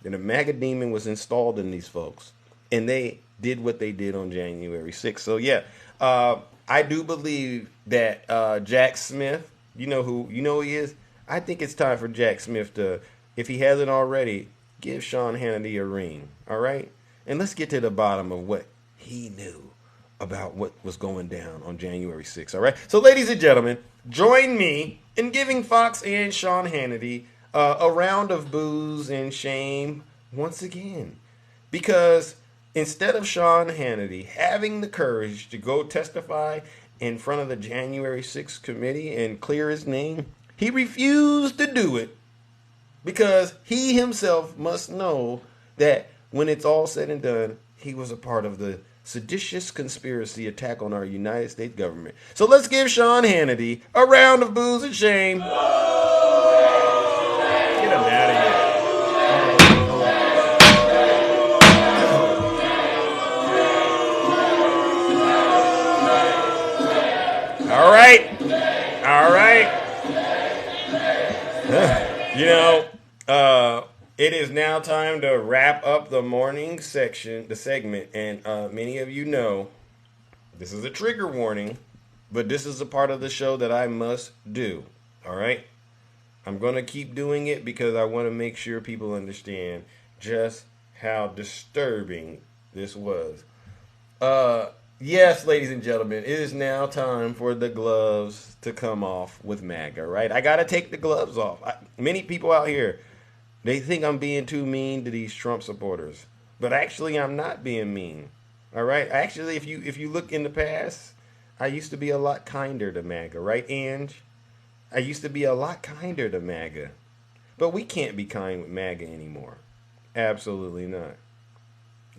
And the MAGA demon was installed in these folks, and they did what they did on January 6th. So yeah, I do believe that Jack Smith, you know who he is? I think it's time for Jack Smith to, if he hasn't already, give Sean Hannity a ring, all right? And let's get to the bottom of what he knew about what was going down on January 6th, all right? So ladies and gentlemen, join me in giving Fox and Sean Hannity a round of boos and shame once again. Because instead of Sean Hannity having the courage to go testify in front of the January 6th committee and clear his name, he refused to do it because he himself must know that when it's all said and done, he was a part of the seditious conspiracy attack on our United States government. So let's give Sean Hannity a round of boos and shame. Get him out of here. All right. You know, it is now time to wrap up the morning section, the segment, and many of you know this is a trigger warning, but this is a part of the show that I must do. All right? I'm going to keep doing it because I want to make sure people understand just how disturbing this was. Yes, ladies and gentlemen, it is now time for the gloves to come off with MAGA, right? I got to take the gloves off. Many people out here, they think I'm being too mean to these Trump supporters. But actually, I'm not being mean, all right? Actually, if you look in the past, I used to be a lot kinder to MAGA, right, Ange? I used to be a lot kinder to MAGA. But we can't be kind with MAGA anymore. Absolutely not.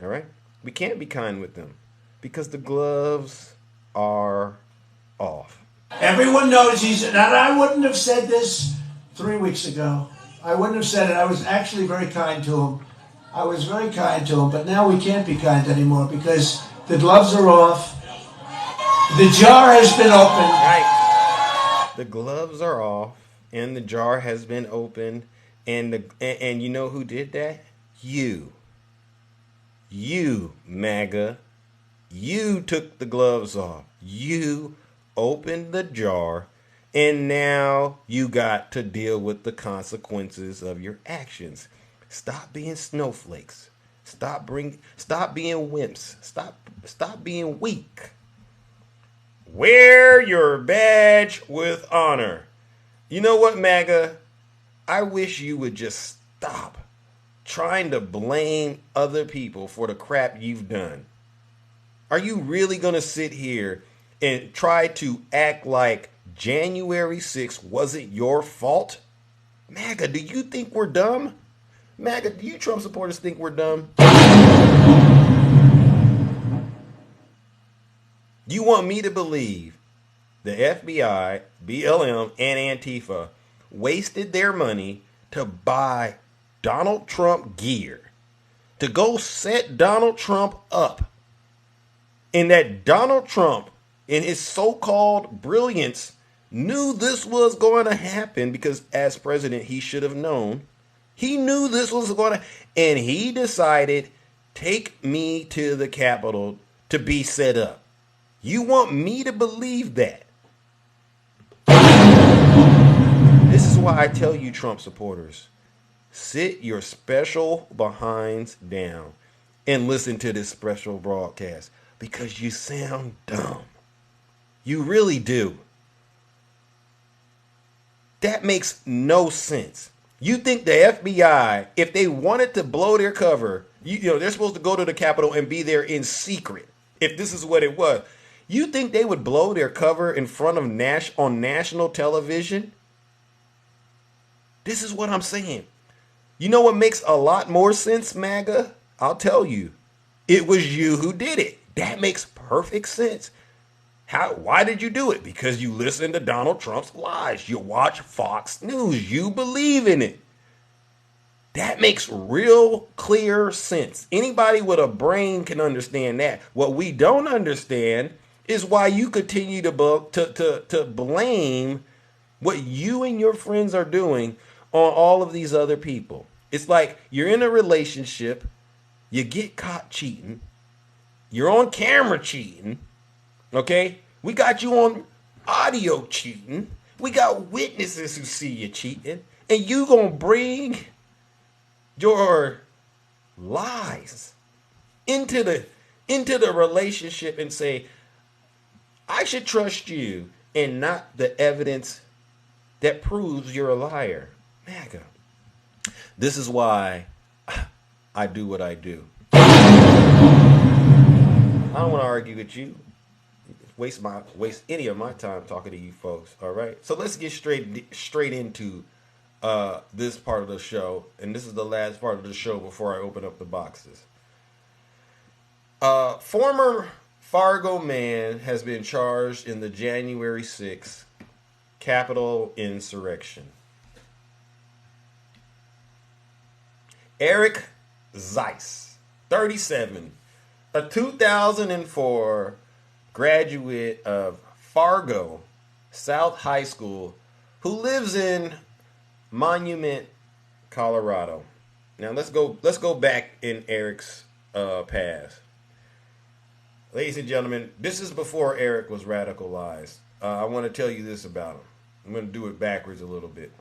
All right? We can't be kind with them. Because the gloves are off. Everyone knows and I wouldn't have said this 3 weeks ago. I wouldn't have said it. I was actually very kind to him. But now we can't be kind anymore because the gloves are off. The jar has been opened. Right. The gloves are off and the jar has been opened. And you know who did that? You, MAGA. You took the gloves off. You opened the jar, and now you got to deal with the consequences of your actions. Stop being snowflakes. Stop being wimps. Stop being weak. Wear your badge with honor. You know what, MAGA? I wish you would just stop trying to blame other people for the crap you've done. Are you really going to sit here and try to act like January 6th wasn't your fault? MAGA, do you think we're dumb? MAGA, do you Trump supporters think we're dumb? You want me to believe the FBI, BLM, and Antifa wasted their money to buy Donald Trump gear, to go set Donald Trump up, and that Donald Trump, in his so-called brilliance, knew this was going to happen because as president, he should have known. He knew this was going to, and he decided, take me to the Capitol to be set up. You want me to believe that? This is why I tell you, Trump supporters, sit your special behinds down and listen to this special broadcast. Because you sound dumb. You really do. That makes no sense. You think the FBI, if they wanted to blow their cover, you know, they're supposed to go to the Capitol and be there in secret. If this is what it was, you think they would blow their cover in front of on national television? This is what I'm saying. You know what makes a lot more sense, MAGA? I'll tell you. It was you who did it. That makes perfect sense. Why did you do it? Because you listen to Donald Trump's lies. You watch Fox News. You believe in it. That makes real clear sense. Anybody with a brain can understand that. What we don't understand is why you continue to blame what you and your friends are doing on all of these other people. It's like you're in a relationship, you get caught cheating, you're on camera cheating, okay? We got you on audio cheating. We got witnesses who see you cheating, and you gonna bring your lies into the relationship and say, I should trust you and not the evidence that proves you're a liar. MAGA. This is why I do what I do. I don't want to argue with you. Waste any of my time talking to you folks. All right. So let's get straight into this part of the show, and this is the last part of the show before I open up the boxes. Former Fargo man has been charged in the January 6th Capitol insurrection. Eric Zeiss, 37, a 2004 graduate of Fargo South High School who lives in Monument, Colorado. Now let's go back in Eric's past. Ladies and gentlemen, this is before Eric was radicalized. I want to tell you this about him. I'm going to do it backwards a little bit.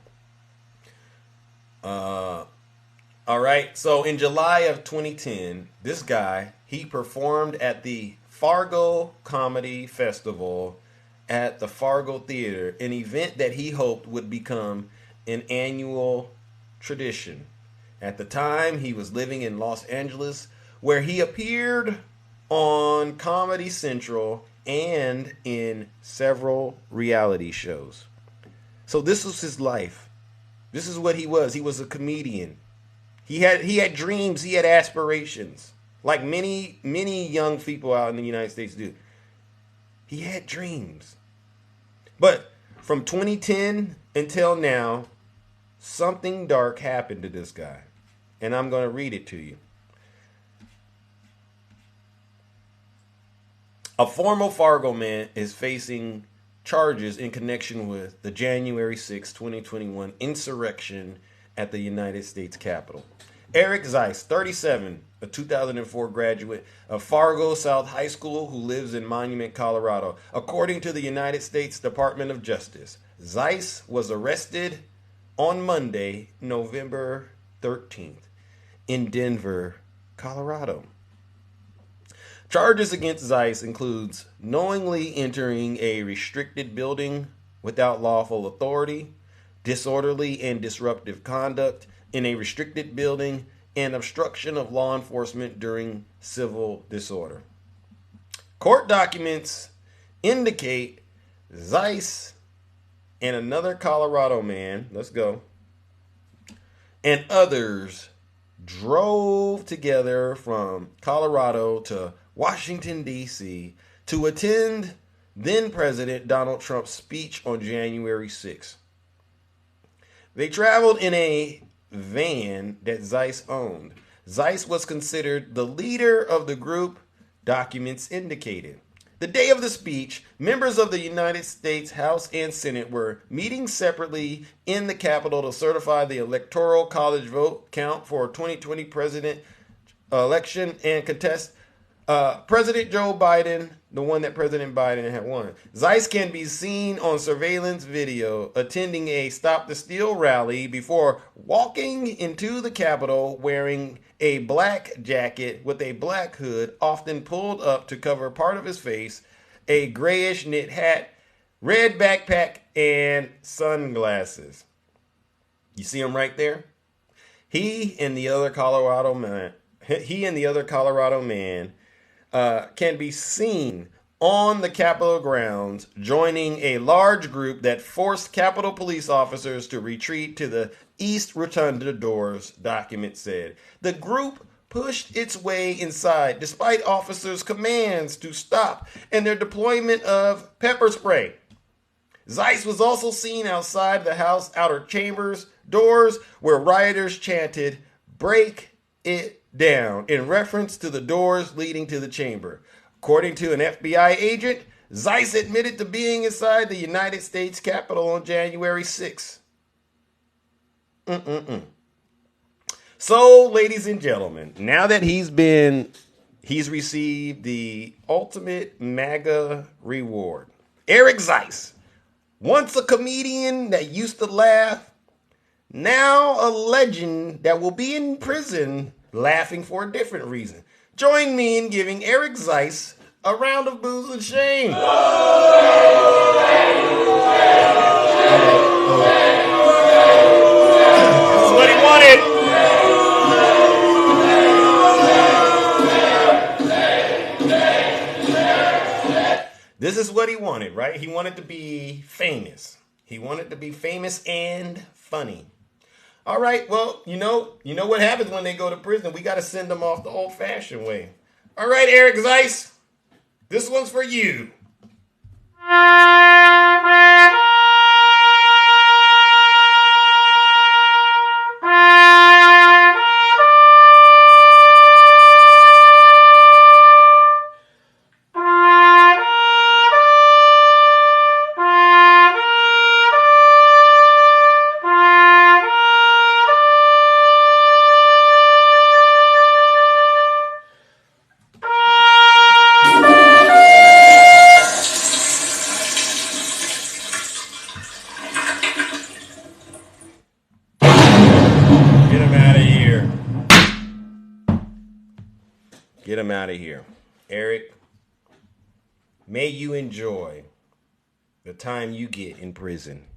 All right. So in July of 2010, this guy, he performed at the Fargo Comedy Festival at the Fargo Theater, an event that he hoped would become an annual tradition. At the time, he was living in Los Angeles, where he appeared on Comedy Central and in several reality shows. So this was his life. This is what he was. He was a comedian. He had dreams. He had aspirations, like many young people out in the United States do. He had dreams. But from 2010 until now, something dark happened to this guy. And I'm going to read it to you. A former Fargo man is facing charges in connection with the January 6, 2021 insurrection at the United States Capitol. Eric Zeiss, 37, a 2004 graduate of Fargo South High School who lives in Monument, Colorado. According to the United States Department of Justice, Zeiss was arrested on Monday, November 13th, in Denver, Colorado. Charges against Zeiss includes knowingly entering a restricted building without lawful authority, disorderly and disruptive conduct in a restricted building, and obstruction of law enforcement during civil disorder. Court documents indicate Zeiss and another Colorado man, and others drove together from Colorado to Washington, D.C. to attend then President Donald Trump's speech on January 6th. They traveled in a van that Zeiss owned. Zeiss was considered the leader of the group, documents indicated. The day of the speech, members of the United States House and Senate were meeting separately in the Capitol to certify the Electoral College vote count for 2020 president election and contest President Joe Biden, the one that President Biden had won. Zeiss can be seen on surveillance video attending a Stop the Steal rally before walking into the Capitol wearing a black jacket with a black hood often pulled up to cover part of his face, a grayish knit hat, red backpack, and sunglasses. You see him right there? He and the other Colorado man can be seen on the Capitol grounds joining a large group that forced Capitol police officers to retreat to the East Rotunda doors, document said. The group pushed its way inside despite officers' commands to stop and their deployment of pepper spray. Zeiss was also seen outside the House outer chambers doors where rioters chanted, "Break it down," in reference to the doors leading to the chamber. According to an FBI agent, Zeiss admitted to being inside the United States Capitol on January 6th. So, ladies and gentlemen, now that he's received the ultimate MAGA reward. Eric Zeiss, once a comedian that used to laugh, now a legend that will be in prison laughing for a different reason. Join me in giving Eric Zeiss a round of booze and shame. This is what he wanted. This is what he wanted, right? He wanted to be famous. He wanted to be famous and funny. All right, well, you know what happens when they go to prison. We got to send them off the old-fashioned way. All right, Eric Zeiss, this one's for you. Get him out of here. Eric, may you enjoy the time you get in prison.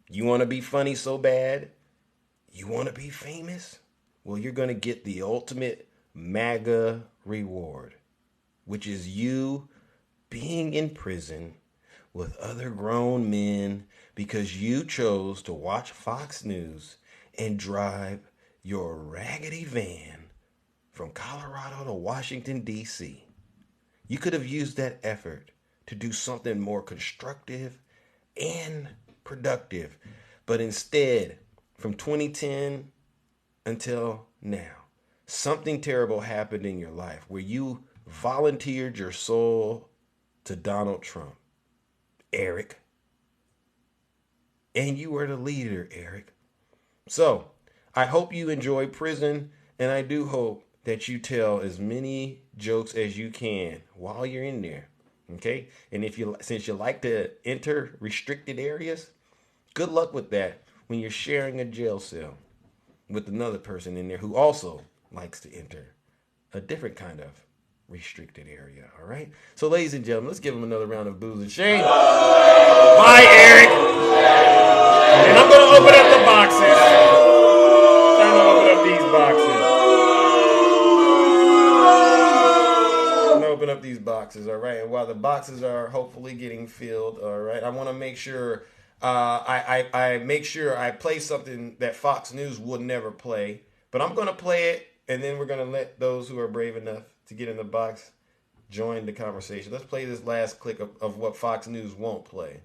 You want to be funny so bad? You want to be famous? Well, you're going to get the ultimate MAGA reward, which is you being in prison with other grown men because you chose to watch Fox News and drive your raggedy van from Colorado to Washington, D.C. You could have used that effort to do something more constructive and productive. But instead, from 2010 until now, something terrible happened in your life where you volunteered your soul to Donald Trump. Eric. And you were the leader, Eric. So, I hope you enjoy prison, and I do hope that you tell as many jokes as you can while you're in there, okay? And since you like to enter restricted areas, good luck with that when you're sharing a jail cell with another person in there who also likes to enter a different kind of restricted area, all right? So, ladies and gentlemen, let's give him another round of booze and shame. Bye, Eric. And I'm going to open up the boxes. Time to open up these boxes. Open up these boxes, all right? And while the boxes are hopefully getting filled, all right, I want to make sure I make sure I play something that Fox News would never play, but I'm going to play it, and then we're going to let those who are brave enough to get in the box join the conversation. Let's play this last clip of what Fox News won't play.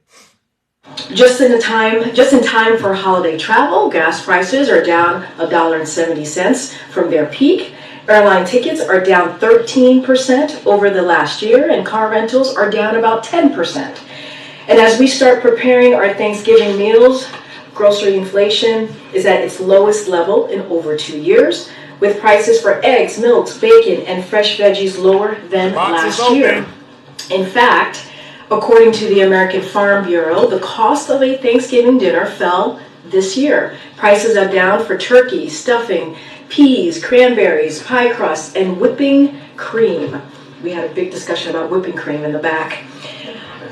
Just in time for holiday travel, gas prices are down $1.70 from their peak. Airline tickets are down 13% over the last year, and car rentals are down about 10%. And as we start preparing our Thanksgiving meals, grocery inflation is at its lowest level in over 2 years, with prices for eggs, milks, bacon, and fresh veggies lower than last year. In fact, according to the American Farm Bureau, the cost of a Thanksgiving dinner fell this year. Prices are down for turkey, stuffing, peas, cranberries, pie crust, and whipping cream. We had a big discussion about whipping cream in the back.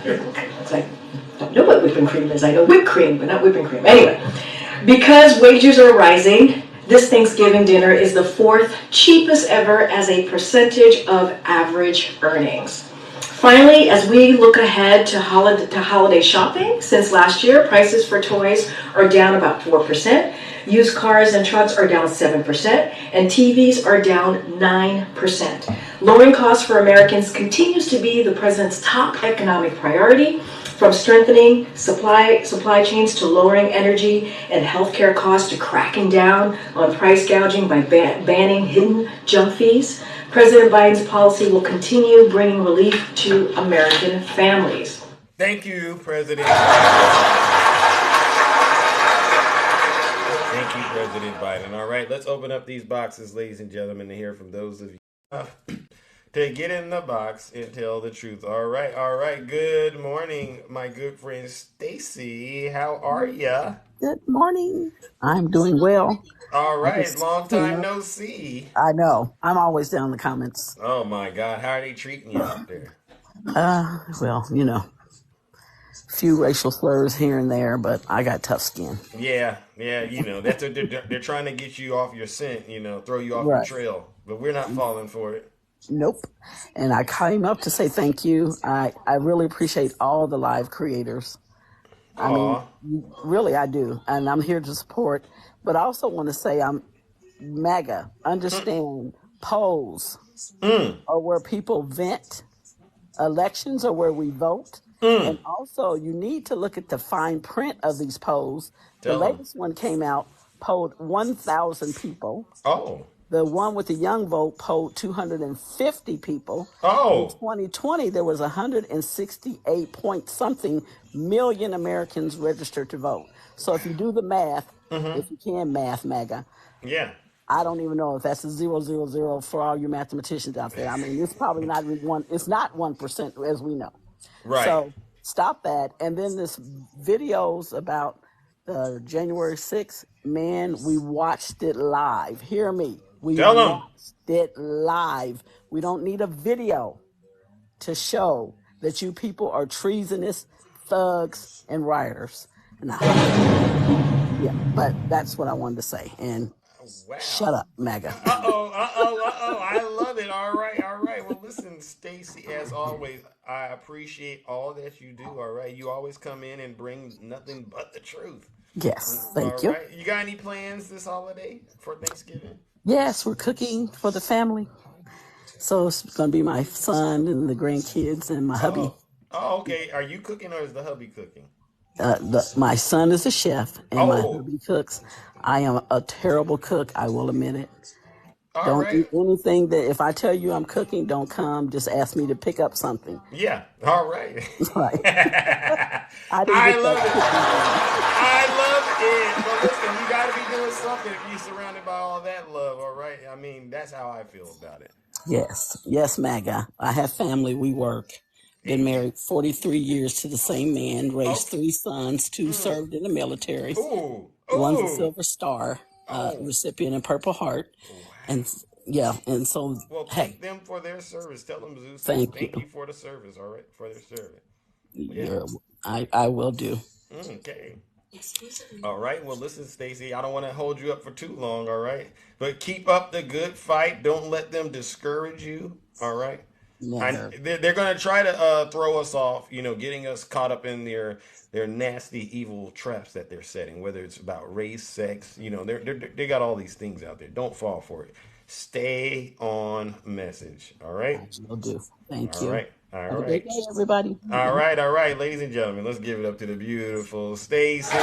It's like, I don't know what whipping cream is. I know whipped cream, but not whipping cream. Anyway, Because wages are rising, this Thanksgiving dinner is the fourth cheapest ever as a percentage of average earnings. Finally, as we look ahead to holiday shopping, since last year, prices for toys are down about 4%, used cars and trucks are down 7%, and TVs are down 9%. Lowering costs for Americans continues to be the president's top economic priority, from strengthening supply chains to lowering energy and healthcare costs to cracking down on price gouging by banning hidden junk fees. President Biden's policy will continue bringing relief to American families. Thank you, President. Thank you, President Biden. All right, let's open up these boxes, ladies and gentlemen, to hear from those of you to get in the box and tell the truth. All right. Good morning, my good friend Stacy. How are ya? Good morning. I'm doing well. All right, long time no see. I know. I'm always down in the comments. Oh my God, how are they treating you out there? Well, few racial slurs here and there, but I got tough skin. Yeah, that's what they're trying to get you off your scent, throw you off your trail. But we're not falling for it. Nope. And I came up to say thank you. I really appreciate all the live creators. I mean, really, I do. And I'm here to support. But I also want to say I'm MAGA. Understand polls are where people vent. Elections are where we vote. And also, you need to look at the fine print of these polls. The latest one came out, polled 1,000 people. Oh. The one with the young vote polled 250 people. Oh. In 2020, there was 168 point something million Americans registered to vote. So if you do the math, if you can math, MAGA. Yeah. I don't even know if that's a 000 for all you mathematicians out there. I mean, it's probably not it's not 1% as we know. Right. So stop that. And then this videos about January 6th, man, we watched it live. Hear me. We watched it live. We don't need a video to show that you people are treasonous thugs and rioters. Yeah, but that's what I wanted to say. And shut up, MAGA. I love it. All right. Well, listen, Stacy, as always, I appreciate all that you do. All right. You always come in and bring nothing but the truth. Yes, thank you. All right. You got any plans this holiday for Thanksgiving? Yes, we're cooking for the family. So it's going to be my son and the grandkids and my hubby. Oh, okay. Are you cooking or is the hubby cooking? My son is a chef and my hubby cooks. I am a terrible cook. I will admit it. Don't eat anything that if I tell you I'm cooking, don't come. Just ask me to pick up something. Yeah. All right. Right. I love it. But listen, you got to be doing something if you're surrounded by all that love. All right. I mean, that's how I feel about it. Yes, MAGA. I have family. We work. Been married 43 years to the same man. Raised 3 sons. 2 served in the military. One's a Silver Star recipient and Purple Heart. And so thank them for their service. Tell them, Zeus. Thank you for the service. All right, for their service. Yeah, I will do. Okay. All right. Well, listen, Stacy, I don't want to hold you up for too long. All right, but keep up the good fight. Don't let them discourage you. All right. They're going to try to throw us off, getting us caught up in their nasty, evil traps that they're setting, whether it's about race, sex, they got all these things out there. Don't fall for it. Stay on message. All right. I will do. Thank you. All right. Have a great day, everybody. All right, ladies and gentlemen, let's give it up to the beautiful Stacy. No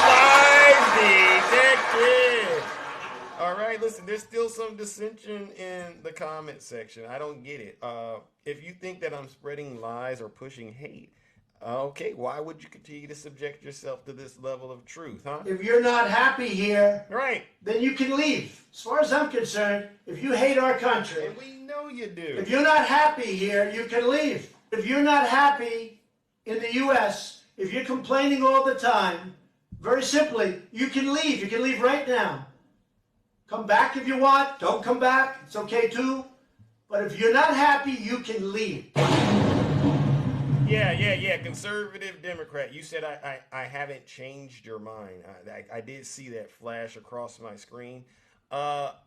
lies detected. All right, listen, there's still some dissension in the comment section. I don't get it. If you think that I'm spreading lies or pushing hate, okay, why would you continue to subject yourself to this level of truth, huh? If you're not happy here, right, then you can leave. As far as I'm concerned, if you hate our country, and we know you do. If you're not happy here, you can leave. If you're not happy in the U.S., if you're complaining all the time, very simply, you can leave. You can leave right now. Come back if you want. Don't come back. It's okay too. But if you're not happy, you can leave. Yeah. Conservative Democrat. You said I haven't changed your mind. I did see that flash across my screen.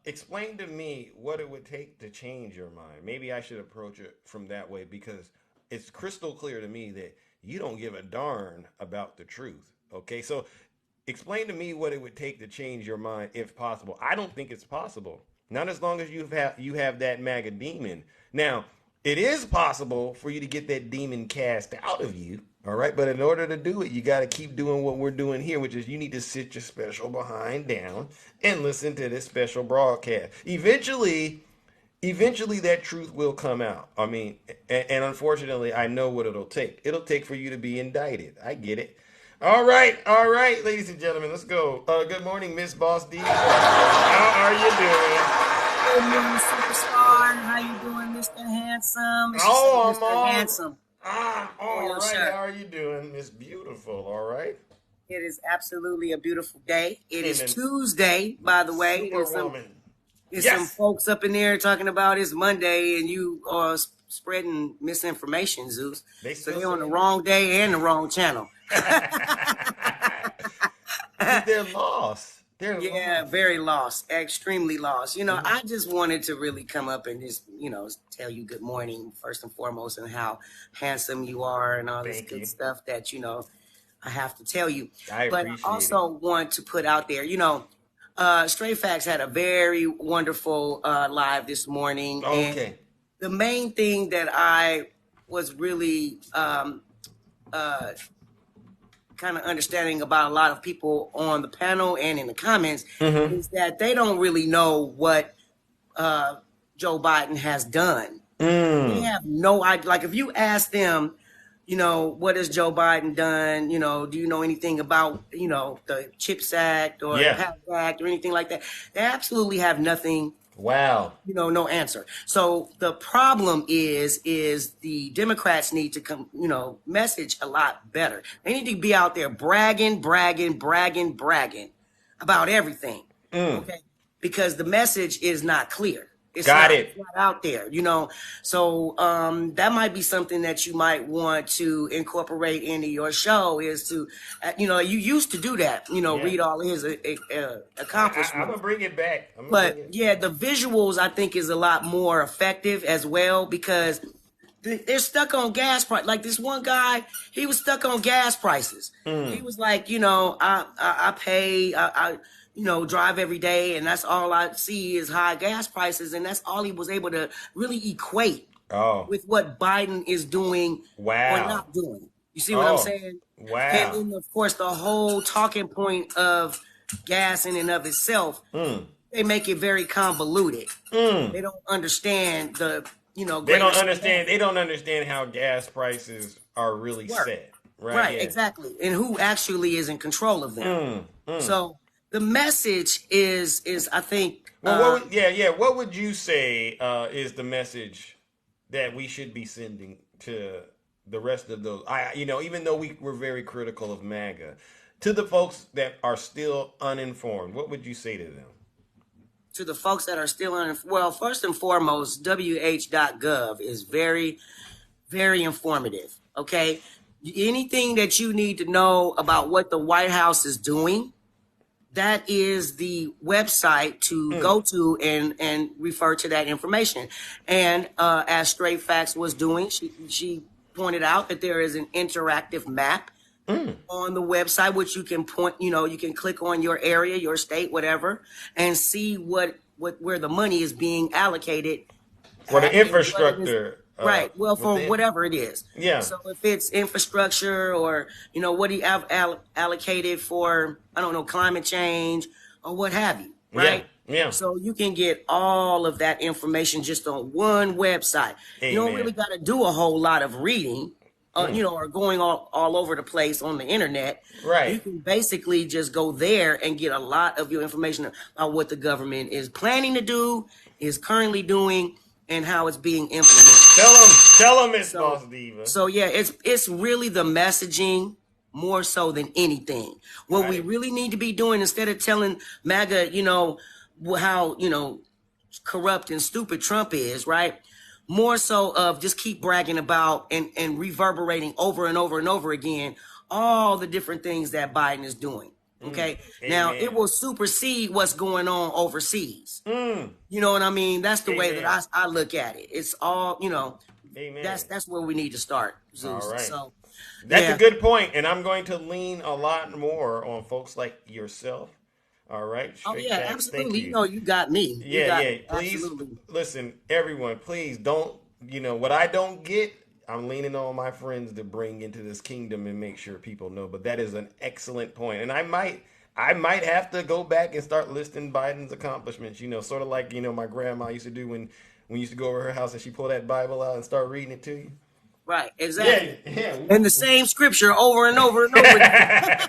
Explain to me what it would take to change your mind. Maybe I should approach it from that way because it's crystal clear to me that you don't give a darn about the truth. Okay, so explain to me what it would take to change your mind if possible. I don't think it's possible. Not as long as you have that MAGA demon. Now, it is possible for you to get that demon cast out of you. All right, but in order to do it, you got to keep doing what we're doing here, which is you need to sit your special behind down and listen to this special broadcast. Eventually that truth will come out. I mean, and unfortunately, I know what it'll take. It'll take for you to be indicted. I get it. All right, ladies and gentlemen, let's go. Good morning, Miss Boss D. How are you doing? Good morning, superstar. How you doing, Mr. Handsome? I'm Mr. on. Handsome. All right. How are you doing, Miss Beautiful? All right. It is absolutely a beautiful day. It is Tuesday, by the way. There's some folks up in there talking about it's Monday, and you are spreading misinformation, Zeus. So they're on the wrong day and the wrong channel. They're lost. Very lost, extremely lost. I just wanted to really come up and just, tell you good morning, first and foremost, and how handsome you are and all this good stuff that, I have to tell you. But I also want to put out there, Straight Facts had a very wonderful live this morning. Okay. And the main thing that I was really kind of understanding about a lot of people on the panel and in the comments is that they don't really know what Joe Biden has done. They have no idea. Like if you ask them, what has Joe Biden done? Do you know anything about, the CHIPS Act or the PACT Act or anything like that? They absolutely have nothing. Wow. No answer. So the problem is the Democrats need to come, message a lot better. They need to be out there bragging about everything. Okay. Because the message is not clear. It's not out there, So that might be something that you might want to incorporate into your show is to, you used to do that, read all his accomplishments. I'm going to bring it back. The visuals I think is a lot more effective as well because they're stuck on gas price. Like this one guy, he was stuck on gas prices. He was like, I pay, drive every day, and that's all I see is high gas prices, and that's all he was able to really equate with what Biden is doing or not doing. You see what I'm saying? Wow. And then, of course, the whole talking point of gas in and of itself, they make it very convoluted. They don't understand the, They don't understand how gas prices are really set. Right, exactly. And who actually is in control of them. So the message is I think. What would you say is the message that we should be sending to the rest of those? Even though we're very critical of MAGA, to the folks that are still uninformed, what would you say to them? To the folks that are still uninformed, well, first and foremost, wh.gov is very, very informative. Okay, anything that you need to know about what the White House is doing. That is the website to go to and refer to that information. And as Straight Facts was doing, she pointed out that there is an interactive map on the website, which you can point, you can click on your area, your state, whatever, and see where the money is being allocated. For the infrastructure. Right. Well, for whatever it is. Yeah. So if it's infrastructure or, what do you have allocated for, I don't know, climate change or what have you. Right. Yeah. So you can get all of that information just on one website. Amen. You don't really got to do a whole lot of reading, or going all over the place on the internet. Right. You can basically just go there and get a lot of your information about what the government is planning to do, is currently doing, and how it's being implemented. Tell them, Miss Boss Diva. So it's really the messaging more so than anything. What we really need to be doing instead of telling MAGA, how corrupt and stupid Trump is, right? more so of just keep bragging about and reverberating over and over and over again all the different things that Biden is doing. Okay. Now it will supersede what's going on overseas. You know what I mean? That's the way that I look at it. It's all, you know, that's where we need to start, Zeus. All right. So that's a good point, and I'm going to lean a lot more on folks like yourself. All right. Straight back. Absolutely. You know, you got me. Please listen, everyone. Please don't. You know what I don't get. I'm leaning on my friends to bring into this kingdom and make sure people know. But that is an excellent point, and I might have to go back and start listing Biden's accomplishments. You know, sort of like my grandma used to do when you used to go over her house and she pulled that Bible out and start reading it to you. Right, exactly. Yeah. And the same scripture over and over and over again.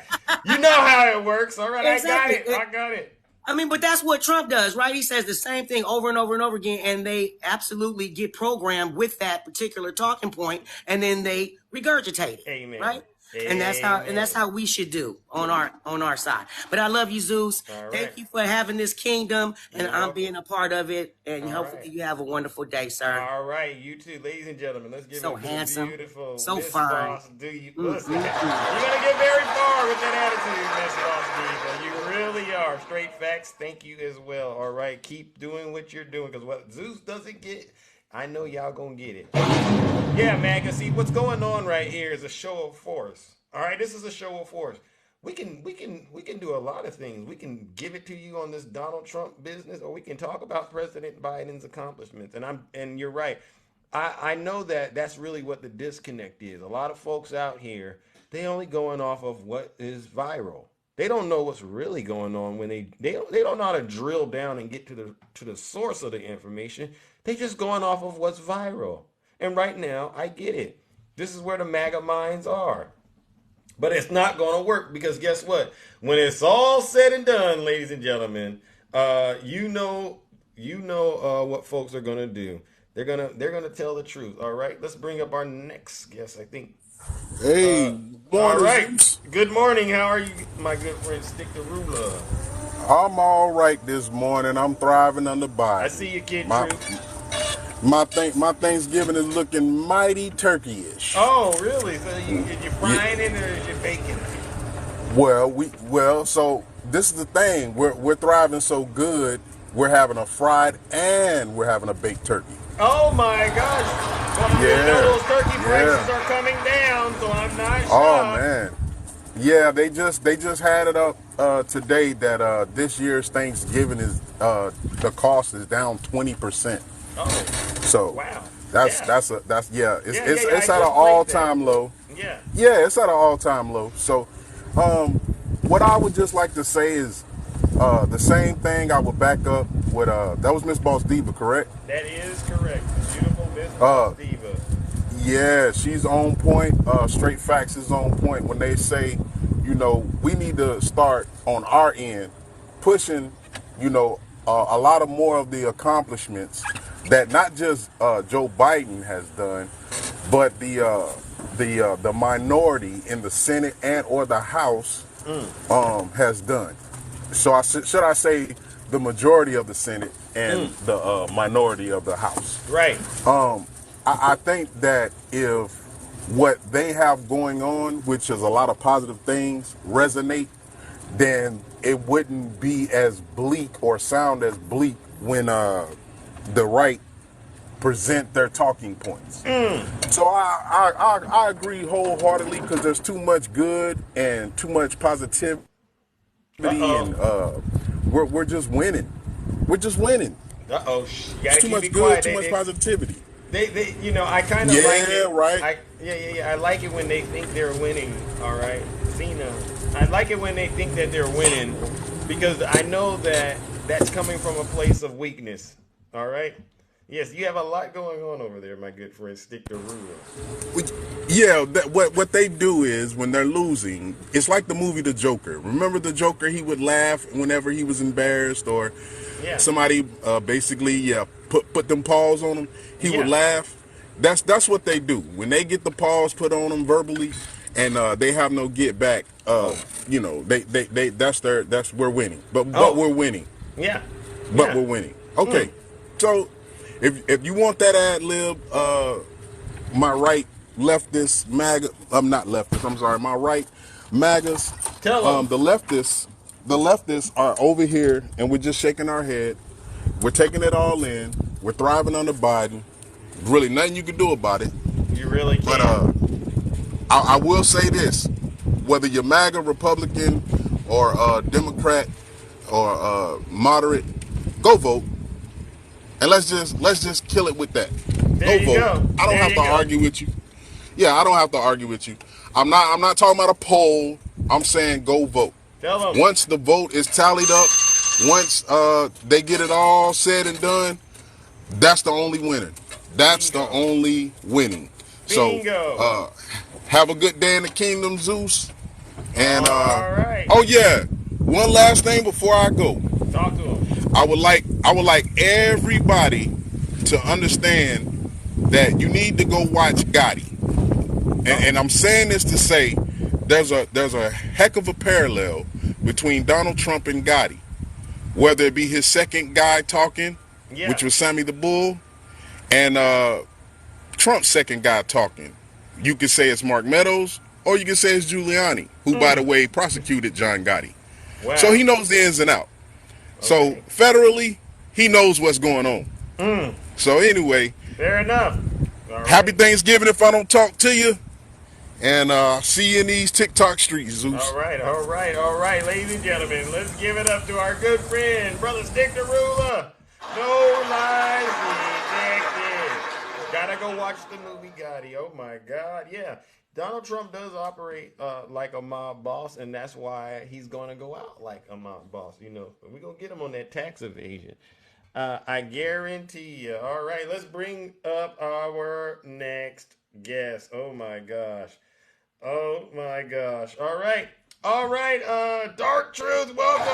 You know how it works. All right, exactly. I got it. I mean, but that's what Trump does, right? He says the same thing over and over and over again, and they absolutely get programmed with that particular talking point, and then they regurgitate it. Amen. Right? And that's how we should do on our side. But I love you, Zeus. Right. Thank you for having this kingdom, and I'm being a part of it. And hopefully you have a wonderful day, sir. All right, you too, ladies and gentlemen. Let's give so it handsome, beautiful, so Miss fine. Boss, do you listen? You're gonna get very far with that attitude, Miss Boss Diva. You really are. Straight facts. Thank you as well. All right, keep doing what you're doing, because what Zeus doesn't get, I know y'all gonna get it. Yeah, man, cause see what's going on right here is a show of force. All right, this is a show of force. We can do a lot of things. We can give it to you on this Donald Trump business, or we can talk about President Biden's accomplishments. And you're right. I know that's really what the disconnect is. A lot of folks out here, they only going off of what is viral. They don't know what's really going on when they don't know how to drill down and get to the source of the information. They just going off of what's viral. And right now, I get it. This is where the MAGA minds are. But it's not going to work, because guess what? When it's all said and done, ladies and gentlemen, you know what folks are going to do. They're gonna tell the truth. All right, let's bring up our next guest. I think. Hey, all right. Good morning. How are you, my good friend? Stick the ruler. I'm all right this morning. I'm thriving under Biden. I see you, kid. My Thanksgiving is looking mighty turkey-ish. Oh, really? So you frying it, or is you baking? So this is the thing. We're thriving so good. We're having a fried and we're having a baked turkey. Oh my gosh! Well, I know those turkey prices are coming down, so I'm not shocked. Oh man, yeah, they just had it up today that this year's Thanksgiving is the cost is down 20%. Oh, so wow. It's at an all-time low. Yeah, it's at an all-time low. So, what I would just like to say is the same thing. I would back up with that was Miss Boss Diva, correct? That is correct. Beautiful Miss Boss Diva. Yeah, she's on point. Straight Facts is on point when they say, we need to start on our end pushing, a lot of more of the accomplishments that not just Joe Biden has done, but the minority in the Senate and or the House has done. So should I say the majority of the Senate and the minority of the House? Right. I think that if what they have going on, which is a lot of positive things, resonate, then it wouldn't be as bleak or sound as bleak when the right present their talking points. So I agree wholeheartedly, because there's too much good and too much positivity, and we're just winning. We're just winning. There's too much good, too much positivity. They I kind of like it. Right. I like it when they think they're winning. All right, Cena. I like it when they think that they're winning, because I know that that's coming from a place of weakness. All right. Yes, you have a lot going on over there, my good friend. Stick the ruler. Yeah, what they do is when they're losing, it's like the movie The Joker. Remember The Joker? He would laugh whenever he was embarrassed, or somebody basically put them paws on him. He would laugh. That's what they do when they get the paws put on them verbally, and they have no get back. That's we're winning, but we're winning. Yeah, but we're winning. Okay, so If you want that ad lib, my right leftist MAGA, I'm not leftist, I'm sorry, my right MAGAs, Tell them. the leftists are over here and we're just shaking our head. We're taking it all in. We're thriving under Biden. Really nothing you can do about it. You really But can. I will say this: whether you're MAGA, Republican, or Democrat, or moderate, go vote, and let's just kill it with that. There Go you vote. go. I don't There have you to go. argue with you. Yeah, I don't have to argue with you. I'm not talking about a poll. I'm saying go vote. Tell them. Once the vote is tallied up, once they get it all said and done, that's the only winner. That's Bingo. the only winning. Bingo. So have a good day in the kingdom, Zeus. And all right. oh yeah, one last thing before I go. Talk to him. I would like everybody to understand that you need to go watch Gotti. And I'm saying this to say there's a heck of a parallel between Donald Trump and Gotti. Whether it be his second guy talking, which was Sammy the Bull, and Trump's second guy talking. You could say it's Mark Meadows, or you could say it's Giuliani, who, by the way, prosecuted John Gotti. Wow. So he knows the ins and outs. So federally, he knows what's going on. So anyway, fair enough. Happy Thanksgiving if I don't talk to you. And see you in these TikTok streets, Zeus. All right, ladies and gentlemen, let's give it up to our good friend, Brother Stick the Ruler. No lies detected. Gotta go watch the movie Gotti. Oh my God, yeah. Donald Trump does operate like a mob boss, and that's why he's gonna go out like a mob boss. You know, we're gonna get him on that tax evasion. I guarantee you. All right, let's bring up our next guest. Oh my gosh. Oh my gosh. All right. Dark Truth, welcome.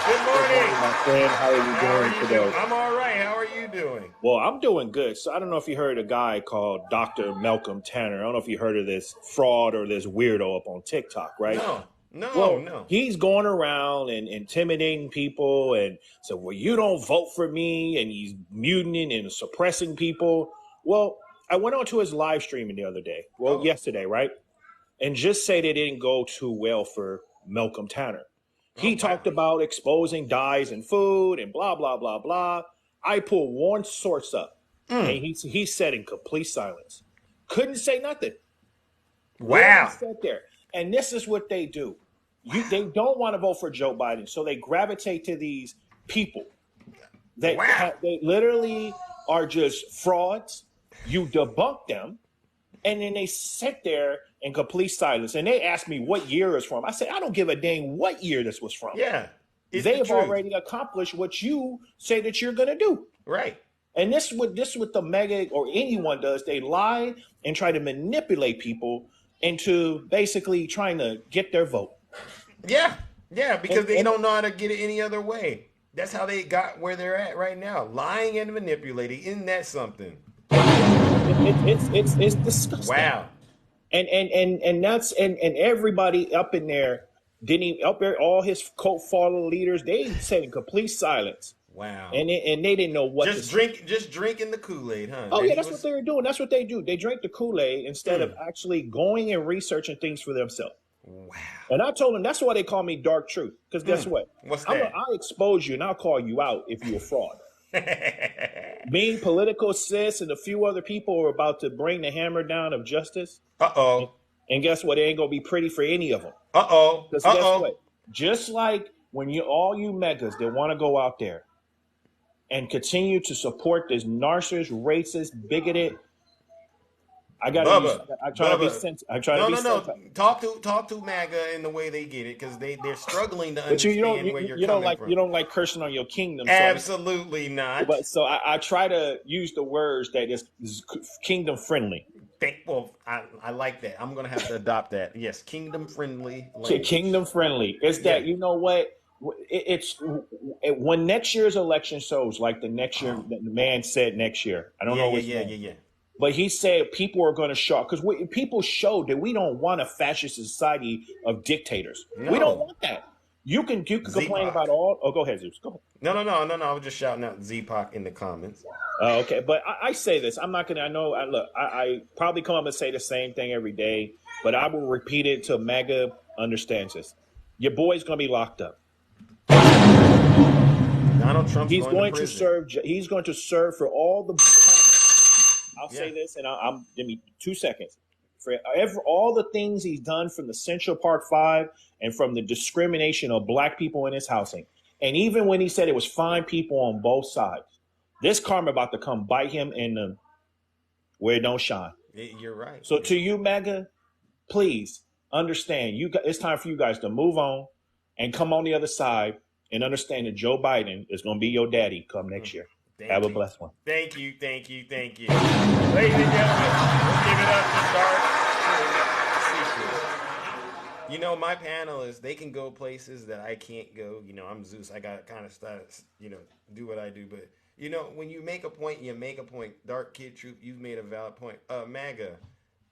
Good morning. My friend, how are you doing today? I'm all right. How are you doing? Well, I'm doing good. So I don't know if you heard a guy called Dr. Malcolm Tanner. I don't know if you heard of this fraud or this weirdo up on TikTok, right? No. He's going around and intimidating people and so, well, you don't vote for me, and he's mutinying and suppressing people. Well, I went on to his live streaming the other day. Well, yesterday, right? And just say they didn't go too well for Malcolm Tanner. He talked about exposing dyes in food and blah, blah, blah, blah. I pulled one source up, and he said in complete silence. Couldn't say nothing. Wow. Sat there. And this is what they do. They don't want to vote for Joe Biden, so they gravitate to these people. They literally are just frauds. You debunk them, and then they sit there in complete silence. And they asked me what year it's from. I said, I don't give a dang what year this was from. Yeah. They've already accomplished what you say that you're going to do. Right. And this is what the mega or anyone does. They lie and try to manipulate people into basically trying to get their vote. Yeah, because they don't know how to get it any other way. That's how they got where they're at right now. Lying and manipulating. Isn't that something? It's disgusting. Wow. And that's and everybody up in there up there, all his cult follower leaders, they said in complete silence. Wow. And they didn't know what just drinking the Kool-Aid, huh? Oh, yeah, that's what they were doing. That's what they do. They drink the Kool-Aid instead of actually going and researching things for themselves. Wow. And I told them that's why they call me Dark Truth. Because guess what? What's that? I'll expose you and I'll call you out if you're a fraud. Me, Political Sis, and a few other people are about to bring the hammer down of justice. Uh-oh. And guess what? It ain't going to be pretty for any of them. Uh-oh. Because guess what? Just like when all you megas that want to go out there and continue to support this narcissist, racist, bibigoted. I try to be sensitive. Talk to MAGA in the way they get it, because they're struggling to understand where you're coming from. You don't like cursing on your kingdom. Absolutely not. But so I try to use the words that is kingdom friendly. Well, I like that. I'm gonna have to adopt that. Yes, kingdom friendly. Kingdom friendly. It's that you know what. It's when next year's election shows, like the next year, the man said next year. I don't know what. Yeah. But he said people are going to show, because people showed that we don't want a fascist society of dictators. No. We don't want that. You can complain Z-Pac. about all. Oh, go ahead, Zeus. Go ahead. No. I was just shouting out Z-Pac in the comments. Okay, but I say this. I'm not gonna. I know. I probably come up and say the same thing every day, but I will repeat it till Mega understands this. Your boy's gonna be locked up. Donald Trump's He's going to to serve. He's going to serve for all the. I'll say this, and I'm give me 2 seconds. For all the things he's done from the Central Park 5 and from the discrimination of black people in his housing, and even when he said it was fine people on both sides, this karma about to come bite him in the where it don't shine. You're right. So to you, Mega, please understand. It's time for you guys to move on and come on the other side and understand that Joe Biden is going to be your daddy come next year. Have a blessed one. Thank you. Ladies and gentlemen, let's give it up to Dark Secret. You know, my panelists, they can go places that I can't go. You know, I'm Zeus. I got kind of status, do what I do. But, when you make a point, you make a point. Dark Kid Troop, you've made a valid point. MAGA,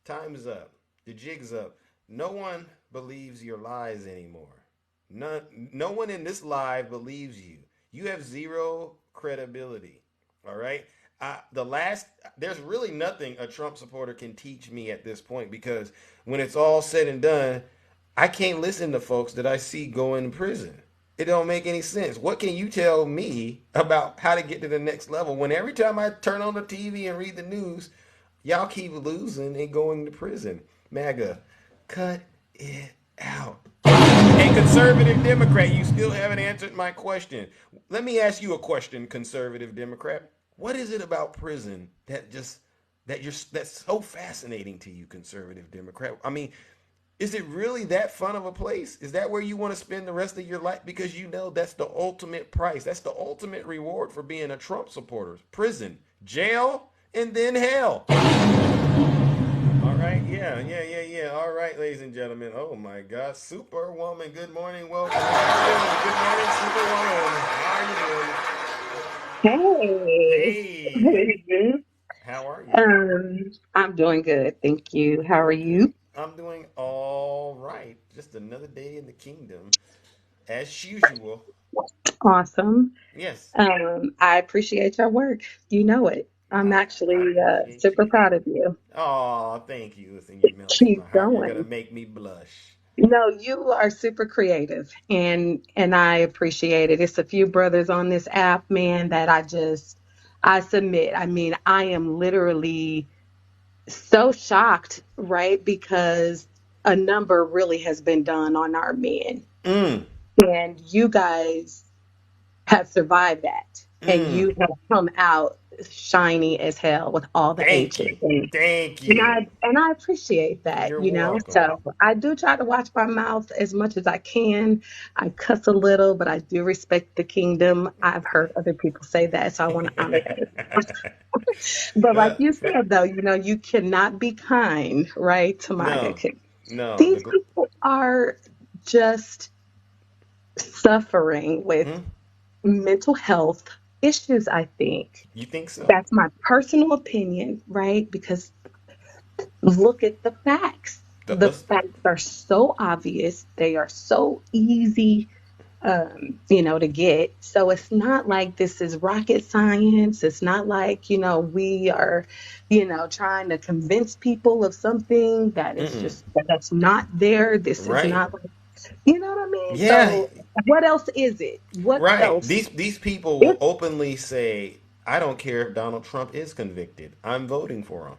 time's up. The jig's up. No one believes your lies anymore. No one in this live believes you. You have zero credibility. All right. There's really nothing a Trump supporter can teach me at this point, because when it's all said and done, I can't listen to folks that I see going to prison. It don't make any sense. What can you tell me about how to get to the next level when every time I turn on the TV and read the news, y'all keep losing and going to prison? MAGA, cut it out. And conservative Democrat, you still haven't answered my question. Let me ask you a question, conservative Democrat. What is it about prison that's so fascinating to you, conservative Democrat? I mean, is it really that fun of a place? Is that where you want to spend the rest of your life? Because that's the ultimate price. That's the ultimate reward for being a Trump supporter. Prison, jail, and then hell. All right, yeah. All right, ladies and gentlemen. Oh my God, Superwoman. Good morning, welcome. Good morning, Superwoman. How are you doing? Hey. How are you? I'm doing good, thank you. How are you? I'm doing all right. Just another day in the kingdom, as usual. Awesome. Yes. I appreciate your work. You know it. I'm actually super proud of you. Oh, thank you. Listen, you melted my Keep heart. You're gonna going. make me blush. No, you are super creative, and I appreciate it. It's a few brothers on this app, man, that I submit. I mean, I am literally so shocked, right? Because a number really has been done on our men. And you guys have survived that. And you have come out shiny as hell with all the H's. Thank you. And I appreciate that, You're welcome. So I do try to watch my mouth as much as I can. I cuss a little, but I do respect the kingdom. I've heard other people say that, so I want to honor that. But like you said, though, you cannot be kind, right, to MAGA kids. No. These people are just suffering with mental health issues, I think. You think so? That's my personal opinion, right? Because look at the facts. The facts are so obvious. They are so easy, to get. So it's not like this is rocket science. It's not like, we are, trying to convince people of something that is just, that's not there. This is not like, you know what I mean? Yeah. So what else is it? What else? These people will openly say, I don't care if Donald Trump is convicted. I'm voting for him.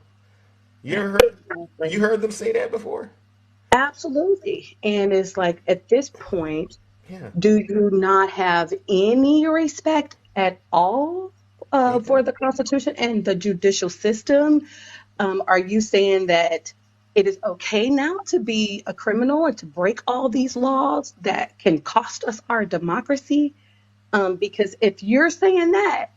You heard them say that before? Absolutely. And it's like, at this point, do you not have any respect at all for the Constitution and the judicial system? Are you saying that it is okay now to be a criminal and to break all these laws that can cost us our democracy? Because if you're saying that,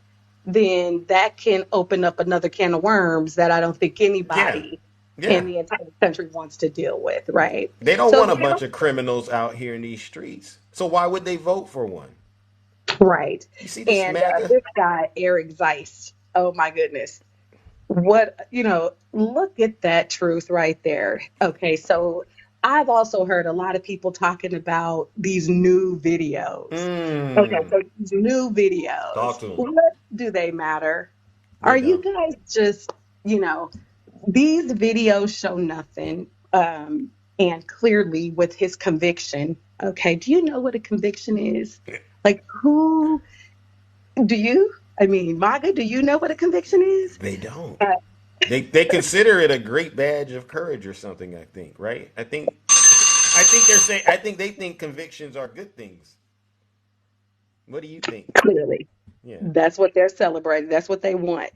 then that can open up another can of worms that I don't think anybody in the entire country wants to deal with, right? They don't want a bunch of criminals out here in these streets. So why would they vote for one? Right. You see this This guy, Eric Zeiss, oh my goodness. What, look at that truth right there. Okay, so I've also heard a lot of people talking about these new videos. Okay, Mm. so these new videos, Talk to him. what do they matter? They Are you don't. guys just, these videos show nothing. And clearly with his conviction, okay, do you know what a conviction is? Like, who do you? I mean, Maga, do you know what a conviction is? They don't. Uh, They consider it a great badge of courage or something. I think, right? I think they're saying. I think they think convictions are good things. What do you think? Clearly. Yeah. That's what they're celebrating. That's what they want,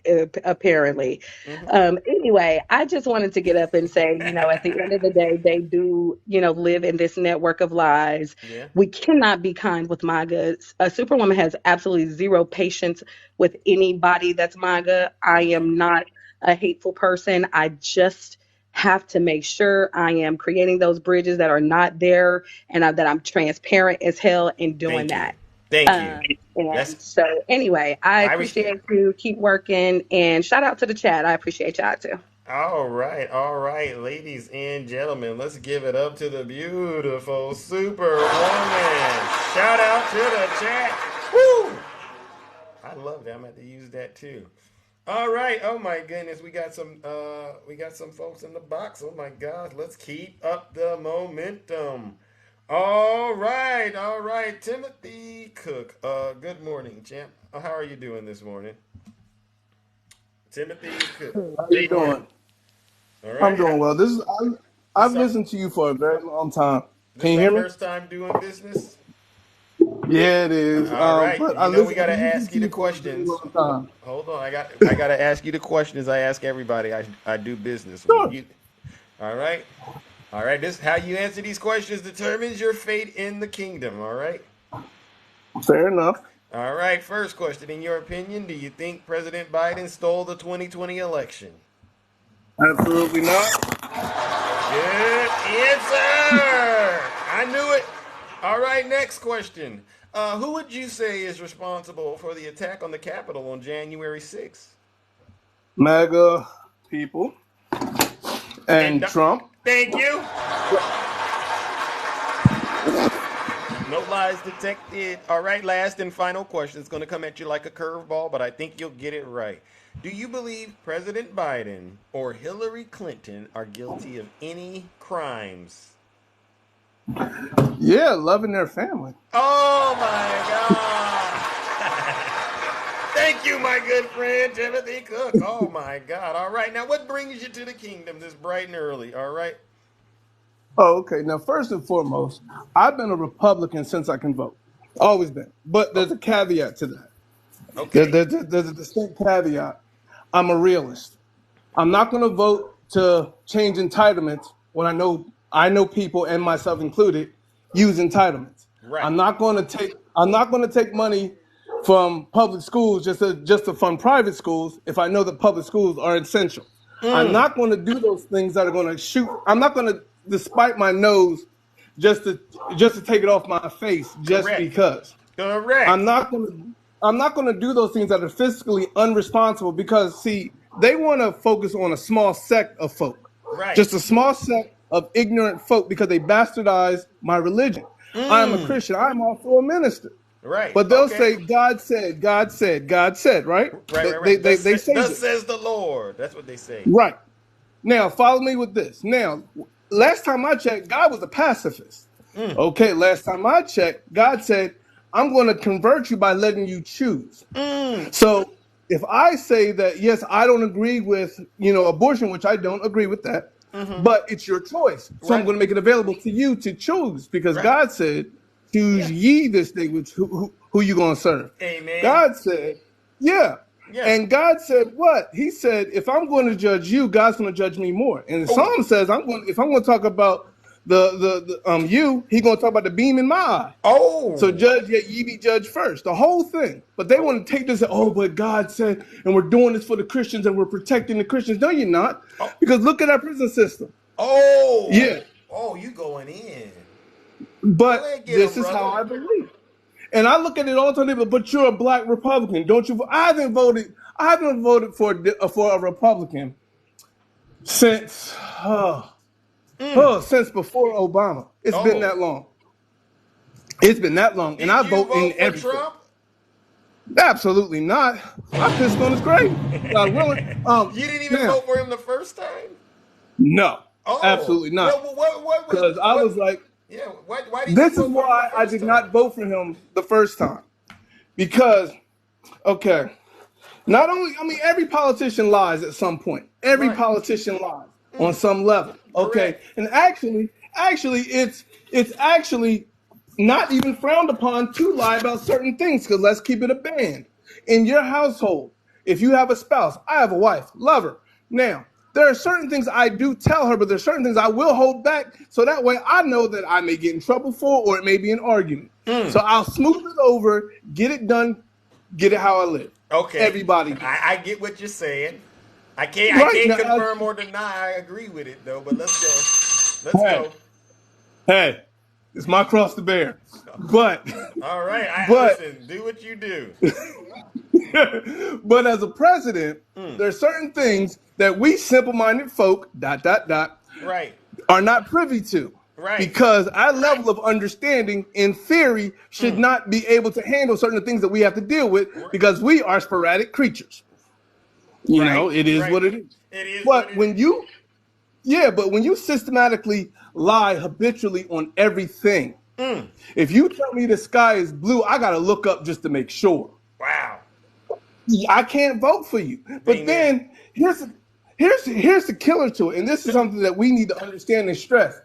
apparently. Hmm. Anyway, I just wanted to get up and say, at the end of the day, they do, live in this network of lies. Yeah. We cannot be kind with MAGA. Superwoman has absolutely zero patience with anybody that's MAGA. I am not a hateful person. I just have to make sure I am creating those bridges that are not there, and that I'm transparent as hell in doing Thank you. that. Thank you. That's And so, anyway, I I res- appreciate you. Keep working, and shout out to the chat. I appreciate y'all too. all right, ladies and gentlemen. Let's give it up to the beautiful Superwoman. Shout out to the chat. Woo! I love that. I'm going to use that too. All right. Oh my goodness, we got some folks in the box. Oh my gosh, let's keep up the momentum. All right. Timothy Cook. Good morning, champ. How are you doing this morning? Timothy Cook. How you Good morning. doing? All I'm right. doing well. This I've our, listened to you for a very long time. Can this you our hear me? first time doing business. Yeah, it is. All right. But You know we I've gotta been listening ask to you the you for a very questions. long time. Hold on. I gotta ask you the questions I ask everybody I do business with. Sure. You all right? All right, this how you answer these questions determines your fate in the kingdom, all right? Fair enough. All right, first question. In your opinion, do you think President Biden stole the 2020 election? Absolutely not. Good answer. I knew it. All right, next question. Who would you say is responsible for the attack on the Capitol on January 6th? MAGA people And and Trump. thank you. No lies detected. All right, last and final question. It's going to come at you like a curveball, but I think you'll get it right. Do you believe President Biden or Hillary Clinton are guilty of any crimes? Yeah, loving their family. Oh my God. Thank you, my good friend, Timothy Cook. Oh my God. All right, now what brings you to the kingdom this bright and early? All right. Oh, okay. Now, first and foremost, I've been a Republican since I can vote. Always been. But Oh, there's a caveat to that. okay. There's a distinct caveat. I'm a realist. I'm not going to vote to change entitlements when I know people and myself included use entitlements. Right. I'm not going to take money from public schools just to fund private schools if I know that public schools are essential. I'm Mm, not going to do those things that are going to shoot. I'm not going to, despite my nose, just to take it off my face just correct. because. I'm Correct. not going to I'm not going to do those things that are fiscally unresponsible because see, they want to focus on a small sect of folk. Right. Just a small sect of ignorant folk because they bastardize my religion. I am a Mm, Christian. I am also a minister. right. But they'll Okay. say God said, God said, God said, right? Right. They say Thus this. says the Lord. That's what they say. Right. Now, follow me with this. Now, last time I checked, God was a pacifist. Mm, Okay, last time I checked, God said, I'm going to convert you by letting you choose. mm, So if I say that, yes, I don't agree with, abortion, which I don't agree with that, mm-hmm. but it's your choice. So I'm Right. going to make it available to you to choose because Right. God said, choose Yeah. ye this day which who you going to serve. Amen. God said, yeah. Yeah. And God said what? He said, if I'm going to judge you, God's going to judge me more. And the Oh. Psalm says, if I'm going to talk about you, He's going to talk about the beam in my eye. So Oh. judge, yet ye be judged first. The whole thing. But they want to take this, but God said, and we're doing this for the Christians and we're protecting the Christians. No, you're not. Oh. Because look at our prison system. Oh. Yeah. Oh, you going in. Go But ahead, get this him, is how brother. I believe. And I look at it all the time, but you're a black Republican. Don't you? I haven't voted for a Republican since Since before Obama. It's been that long. It's been that long. And I vote in everything. Trump? Absolutely not. I pissed on his grave. God willing. You didn't even vote for him the first time? No. Absolutely not. Because I was like, yeah, why did this is why I did not vote for him the first time. Because, okay, not only, I mean, every politician lies at some point. Every politician lies on some level. Okay. And actually, it's actually not even frowned upon to lie about certain things, because let's keep it a band. In your household, if you have a spouse, I have a wife, love her. Now, there are certain things I do tell her, but there's certain things I will hold back, so that way I know that I may get in trouble for, or it may be an argument. So I'll smooth it over, get it done, get it how I live. Okay. Everybody. I get what you're saying. I can't confirm or deny I agree with it, though, but let's go. Let's go. Hey. It's my cross to bear. But all right, listen, do what you do. But as a president, there are certain things that we simple-minded folk, ... right, are not privy to. Right. Because our level of understanding, in theory, should not be able to handle certain things that we have to deal with, because we are sporadic creatures. You know, it is what it is. It is. But when you systematically lie habitually on everything, if you tell me the sky is blue, I got to look up just to make sure. Wow. I can't vote for you. But then here's the killer to it, and this is something that we need to understand and stress.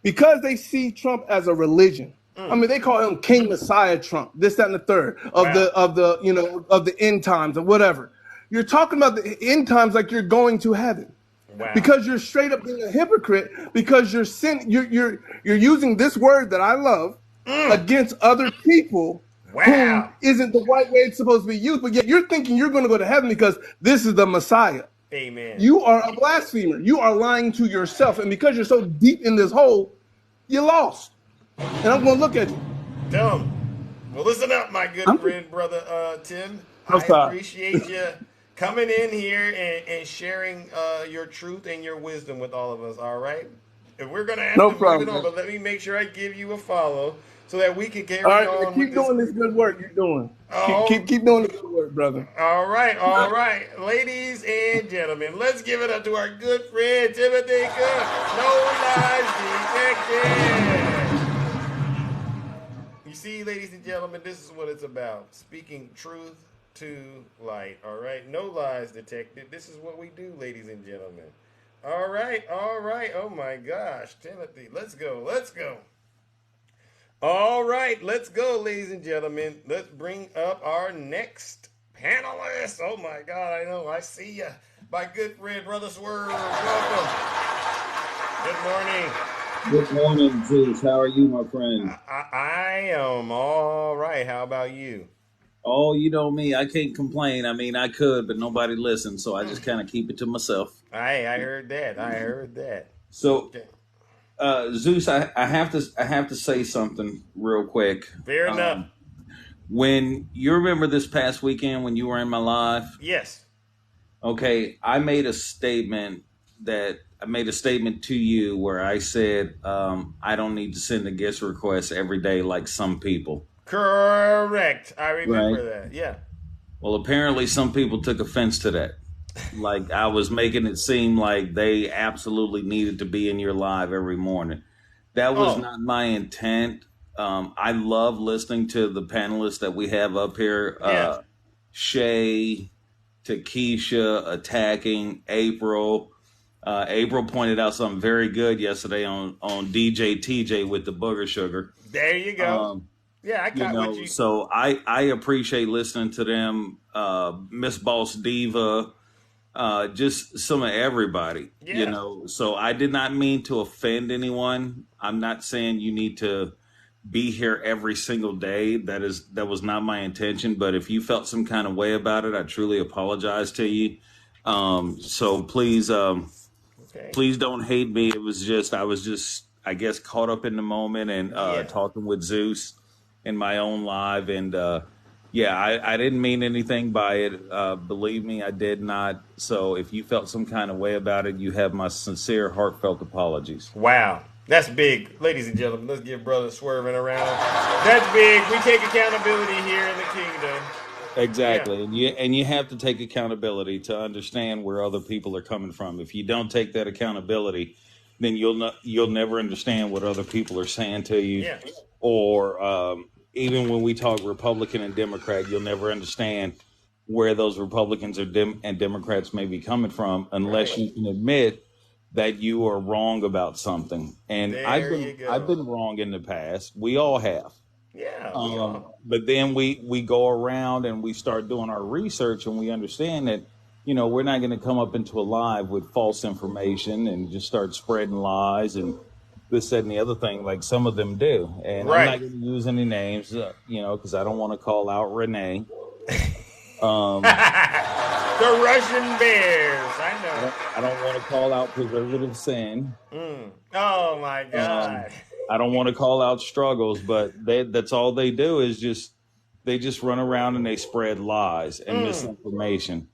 Because they see Trump as a religion. I mean, they call him King Messiah Trump, this, that, and the third of the end times or whatever. You're talking about the end times like you're going to heaven. Wow. Because you're straight up being a hypocrite, because you're using this word that I love against other people who isn't the right way it's supposed to be used, but yet you're thinking you're going to go to heaven because this is the Messiah. Amen. You are a blasphemer. You are lying to yourself, and because you're so deep in this hole, you lost. And I'm going to look at you. Tell him. Well, listen up, my good friend, brother Tim. I appreciate you coming in here and sharing your truth and your wisdom with all of us, all right? If we're going to have to move it on, but let me make sure I give you a follow so that we can carry on. Keep doing this good work you're doing. Keep doing the good work, brother. All right. Ladies and gentlemen, let's give it up to our good friend, Timothy Cook. No lies detected. You see, ladies and gentlemen, this is what it's about. Speaking truth to light, all right? No lies detected. This is what we do, ladies and gentlemen. All right. Oh, my gosh. Timothy, let's go. All right, let's go, ladies and gentlemen. Let's bring up our next panelist. Oh, my God, I know. I see you. My good friend, Brother Swerve. Welcome. Good morning. Good morning, Zeus. How are you, my friend? I am all right. How about you? Oh, you know me. I can't complain. I mean, I could, but nobody listens, so I just kind of keep it to myself. I heard that. So, Zeus, I have to say something real quick. Fair enough. When you remember this past weekend when you were in my live? Yes. Okay, I made a statement to you where I said I don't need to send a guest request every day like some people. Correct. I remember that. Yeah. Well, apparently some people took offense to that. Like I was making it seem like they absolutely needed to be in your live every morning. That was not my intent. I love listening to the panelists that we have up here. Shay, Takesha, Attacking, April. April pointed out something very good yesterday on DJ TJ with the booger sugar. There you go. Yeah, I got what you. So I appreciate listening to them. Miss Boss Diva, just some of everybody. Yeah. So I did not mean to offend anyone. I'm not saying you need to be here every single day. That was not my intention. But if you felt some kind of way about it, I truly apologize to you. So please, please don't hate me. I was just, I guess, caught up in the moment and talking with Zeus in my own live, and Yeah, I didn't mean anything by it. Believe me, I did not. So if you felt some kind of way about it, you have my sincere, heartfelt apologies. Wow. That's big. Ladies and gentlemen, let's give Brother Swerving around. That's big. We take accountability here in the kingdom. Yeah. Exactly, and you have to take accountability to understand where other people are coming from. If you don't take that accountability, then you'll never understand what other people are saying to you, Yeah. or even when we talk Republican and Democrat, you'll never understand where those Republicans and Democrats may be coming from unless you can admit that you are wrong about something. And There you I've go. been wrong in the past. We all have. Yeah, we all. But then we go around and we start doing our research and we understand that, we're not going to come up into a live with false information and just start spreading lies and this, that, and the other thing like some of them do. And I'm not Right. going to use any names, because I don't want to call out Renee. The Russian Bears. I know. I don't want to call out preservative sin. Oh my God. I don't want to call out struggles, but that's all they do is they just run around and they spread lies and misinformation.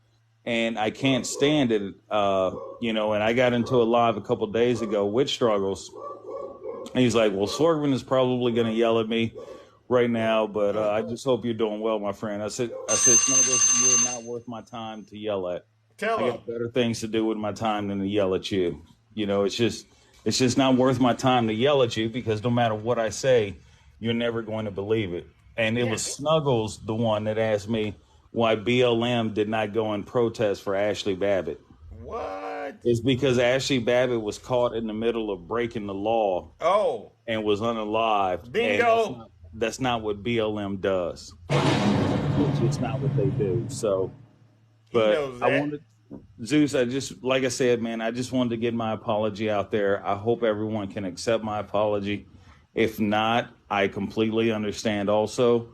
And I can't stand it, and I got into a live a couple days ago with struggles. And he's like, well, Swervin is probably going to yell at me right now, but I just hope you're doing well, my friend. I said, Snuggles, you're not worth my time to yell at. Tell I him. got better things to do with my time than to yell at you. It's just not worth my time to yell at you because no matter what I say, you're never going to believe it. And it was Snuggles, the one that asked me why BLM did not go and protest for Ashley Babbitt. What? It's because Ashley Babbitt was caught in the middle of breaking the law. Oh. And was unalived. Bingo. And that's not what BLM does. It's just not what they do. So, but I wanted, Zeus, like I said, man, I just wanted to get my apology out there. I hope everyone can accept my apology. If not, I completely understand also.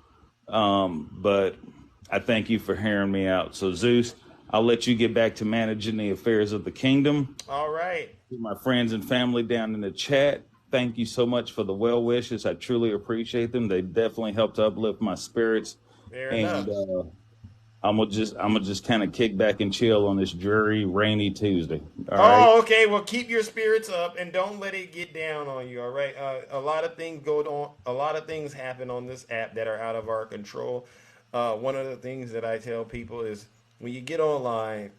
But I thank you for hearing me out. So, Zeus, I'll let you get back to managing the affairs of the kingdom. All right. To my friends and family down in the chat, thank you so much for the well wishes. I truly appreciate them. They definitely helped uplift my spirits. Fair enough. I'm gonna just kind of kick back and chill on this dreary, rainy Tuesday. All right. right. Okay. Well, keep your spirits up and don't let it get down on you. All right. A lot of things go on. A lot of things happen on this app that are out of our control. One of the things that I tell people is when you get online,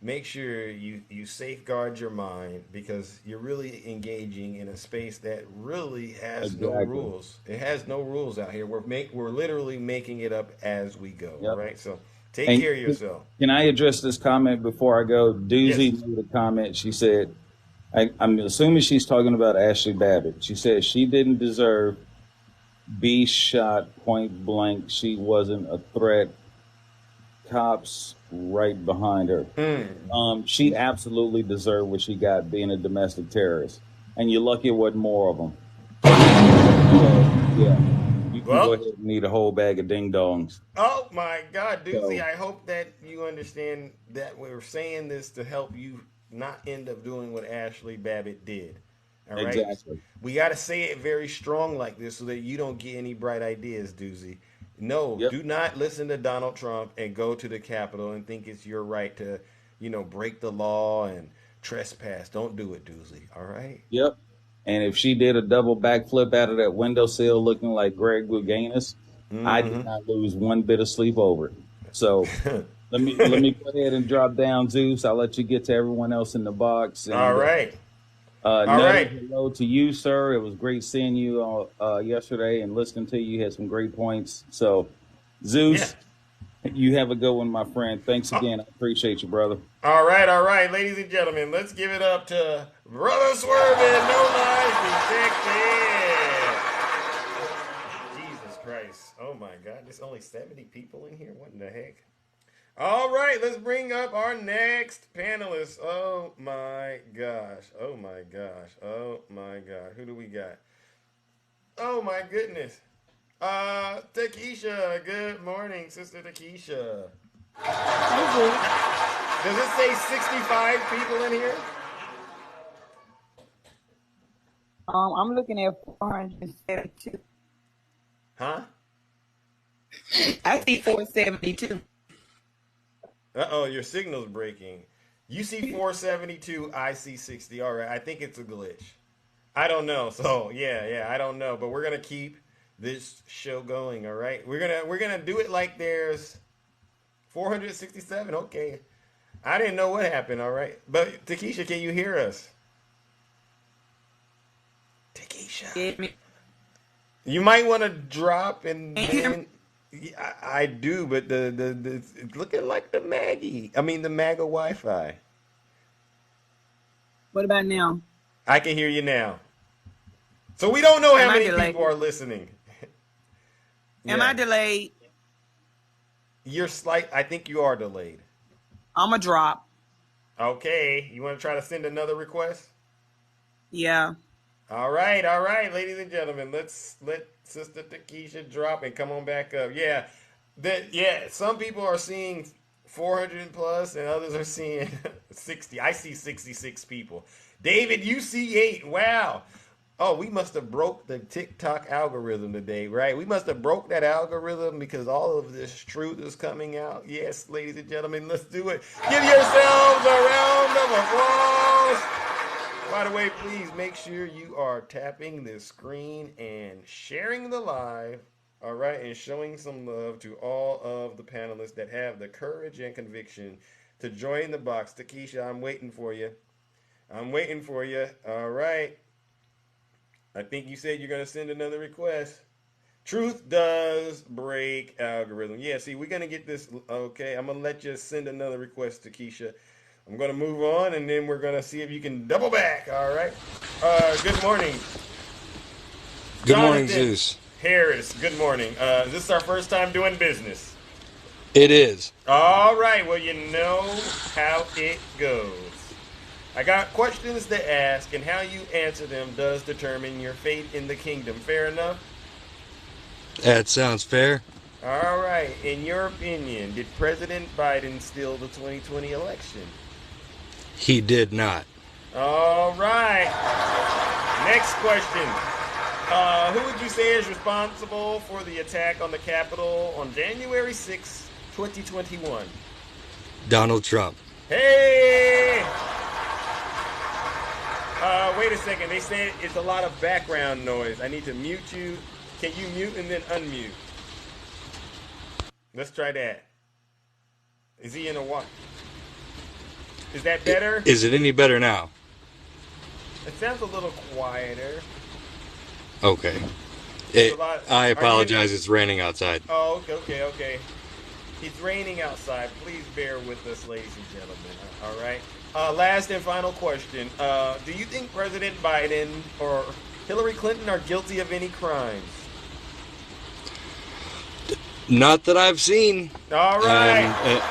make sure you safeguard your mind because you're really engaging in a space that really has no rules. It has no rules out here. We're literally making it up as we go. Yep. Right. So take care of yourself. Can I address this comment before I go? Doozy made a comment. She said, I'm assuming she's talking about Ashley Babbitt. She said she didn't deserve be shot point blank. She wasn't a threat. Cops right behind her. She absolutely deserved what she got being a domestic terrorist. And you're lucky it wasn't more of them. So, yeah. You can go ahead and eat a whole bag of ding-dongs. Oh, my God, Doozy. I hope that you understand that we're saying this to help you not end up doing what Ashley Babbitt did. All right? Exactly. We got to say it very strong like this so that you don't get any bright ideas, Doozy. No, do not listen to Donald Trump and go to the Capitol and think it's your right to, break the law and trespass. Don't do it, Doozy. All right? Yep. And if she did a double backflip out of that windowsill looking like Greg Louganis, I did not lose one bit of sleep over it. So let me go ahead and drop down, Zeus. I'll let you get to everyone else in the box. And, all right. All right. Hello to you, sir. It was great seeing you yesterday and listening to you. You had some great points. So, Zeus, you have a good one, my friend. Thanks again. I appreciate you, brother. All right. Ladies and gentlemen, let's give it up to Brother Swervin. No lies detected. Jesus Christ. Oh, my God. There's only 70 people in here? What in the heck? All right, let's bring up our next panelist. Oh my gosh. Who do we got? Oh my goodness. Takesha. Good morning, Sister Takesha. Does it say 65 people in here? I'm looking at 472. Huh? I see 472. Uh-oh, your signal's breaking. You see 472, I see 60. All right, I think it's a glitch. I don't know. So, yeah, I don't know, but we're going to keep this show going, all right? We're going to do it like there's 467. Okay. I didn't know what happened, all right? But Takesha, can you hear us? Takesha. You might want to drop and then I do, but the it's looking like the MAGA Wi-Fi. What about now? I can hear you now. So we don't know how Am I many delayed? people are listening. Am I delayed? I think you are delayed. I'm a drop. Okay, you want to try to send another request? Yeah. All right, ladies and gentlemen, let Sister Takesha drop and come on back up. Yeah, some people are seeing 400 plus, and others are seeing 60. I see 66 people. David, you see 8. Wow. Oh, we must have broke the TikTok algorithm today, right? We must have broke that algorithm because all of this truth is coming out. Yes, ladies and gentlemen, let's do it. Give yourselves a round of applause. By the way, please make sure you are tapping the screen and sharing the live, all right, and showing some love to all of the panelists that have the courage and conviction to join the box. Takesha, I'm waiting for you. All right. I think you said you're going to send another request. Truth does break algorithm. Yeah, see, we're going to get this. Okay, I'm going to let you send another request, Takesha. I'm going to move on, and then we're going to see if you can double back, all right? Good morning. Good morning, Zeus. Harris, good morning. Is this our first time doing business? It is. All right, well, you know how it goes. I got questions to ask, and how you answer them does determine your fate in the kingdom. Fair enough? That sounds fair. All right. In your opinion, did President Biden steal the 2020 election? He did not. All right. Next question. Who would you say is responsible for the attack on the Capitol on January 6, 2021? Donald Trump. Hey! Wait a second. They said it's a lot of background noise. I need to mute you. Can you mute and then unmute? Let's try that. Is he in a what? Is that better? Is it any better now? It sounds a little quieter. Okay. I apologize. It's raining outside. Oh, okay. It's raining outside. Please bear with us, ladies and gentlemen. All right. Last and final question. Do you think President Biden or Hillary Clinton are guilty of any crimes? Not that I've seen. All right. And,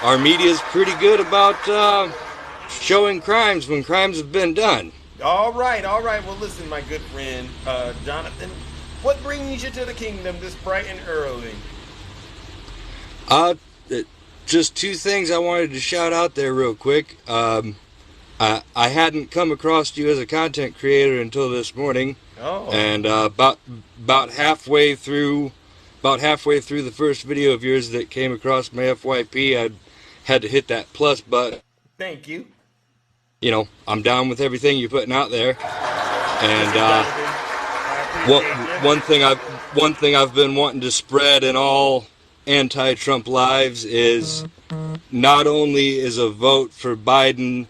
our media is pretty good about showing crimes when crimes have been done. All right. Well, listen, my good friend, Jonathan, what brings you to the kingdom this bright and early? Just two things I wanted to shout out there real quick. I hadn't come across you as a content creator until this morning. Oh. And about halfway through the first video of yours that came across my FYP, I had to hit that plus button. Thank you. I'm down with everything you're putting out there. And one thing I've been wanting to spread in all anti-Trump lives is not only is a vote for Biden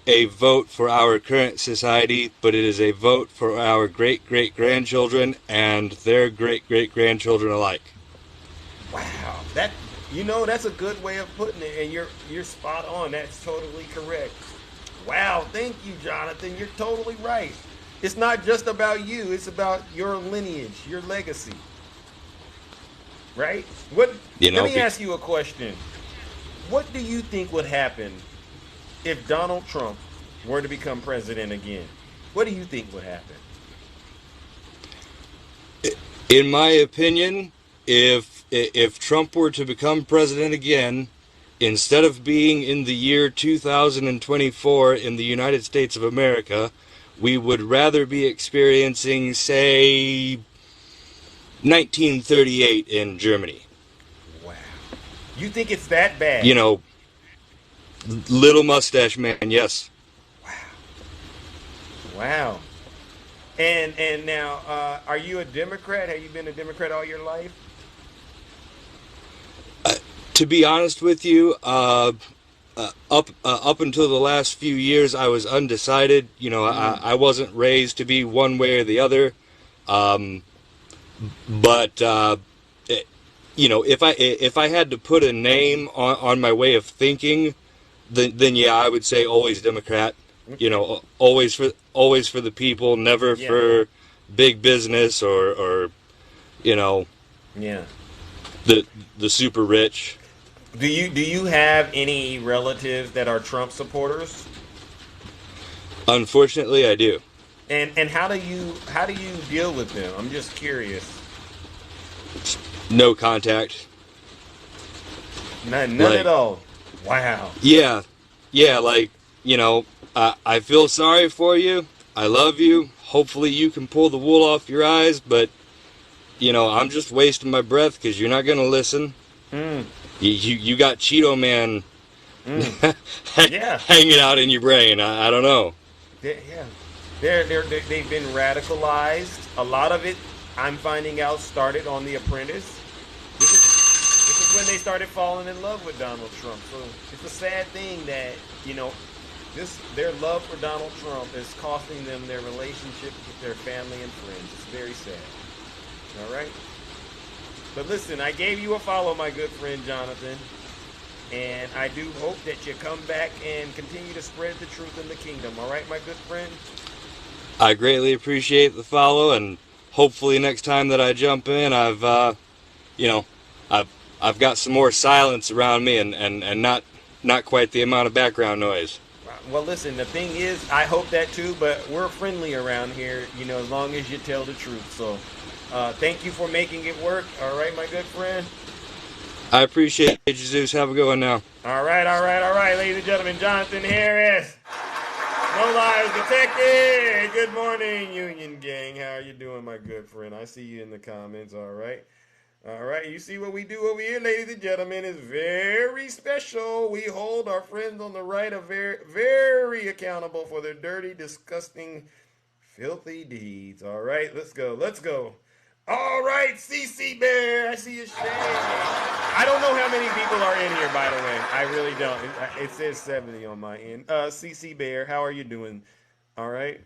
a vote for our current society, but it is a vote for our great-great-grandchildren and their great-great-grandchildren alike. Wow, that's a good way of putting it, and you're spot on. That's totally correct. Wow, thank you, Jonathan. You're totally right. It's not just about you. It's about your lineage, your legacy. Right? Let me ask you a question. What do you think would happen if Donald Trump were to become president again? What do you think would happen? In my opinion, if Trump were to become president again, instead of being in the year 2024 in the United States of America, we would rather be experiencing, say, 1938 in Germany. Wow. You think it's that bad? You know, little mustache man, yes. Wow. And now, are you a Democrat? Have you been a Democrat all your life? To be honest with you, up until the last few years, I was undecided. You know, I wasn't raised to be one way or the other. But you know, if I had to put a name on my way of thinking, then yeah, I would say always Democrat. You know, always for the people, never for big business or you know, the super rich. Do you have any relatives that are Trump supporters? Unfortunately, I do. And how do you deal with them? I'm just curious. No contact. None at all. Wow. Yeah, like, you know, I feel sorry for you. I love you. Hopefully you can pull the wool off your eyes, but, you know, I'm just wasting my breath because you're not going to listen. You got Cheeto Man hanging out in your brain. I don't know. They've been radicalized. A lot of it, I'm finding out, started on The Apprentice. This is when they started falling in love with Donald Trump. So it's a sad thing that, you know, their love for Donald Trump is costing them their relationships with their family and friends. It's very sad. All right? But listen, I gave you a follow, my good friend Jonathan. And I do hope that you come back and continue to spread the truth in the kingdom. All right, my good friend? I greatly appreciate the follow, and hopefully next time that I jump in, you know, I've got some more silence around me and not quite the amount of background noise. Well, listen, the thing is, I hope that too, but we're friendly around here, you know, as long as you tell the truth. So thank you for making it work. All right, my good friend? I appreciate you, Jesus. Have a good one now. All right, ladies and gentlemen, Jonathan Harris. No lies detected. Good morning, Union Gang. How are you doing, my good friend? I see you in the comments. All right, you see what we do over here, ladies and gentlemen, is very special. We hold our friends on the right of very, very accountable for their dirty, disgusting, filthy deeds. All right, let's go. All right, CC Bear, I see you shaking. I don't know how many people are in here, by the way. I really don't. It says 70 on my end. CC Bear, how are you doing? All right?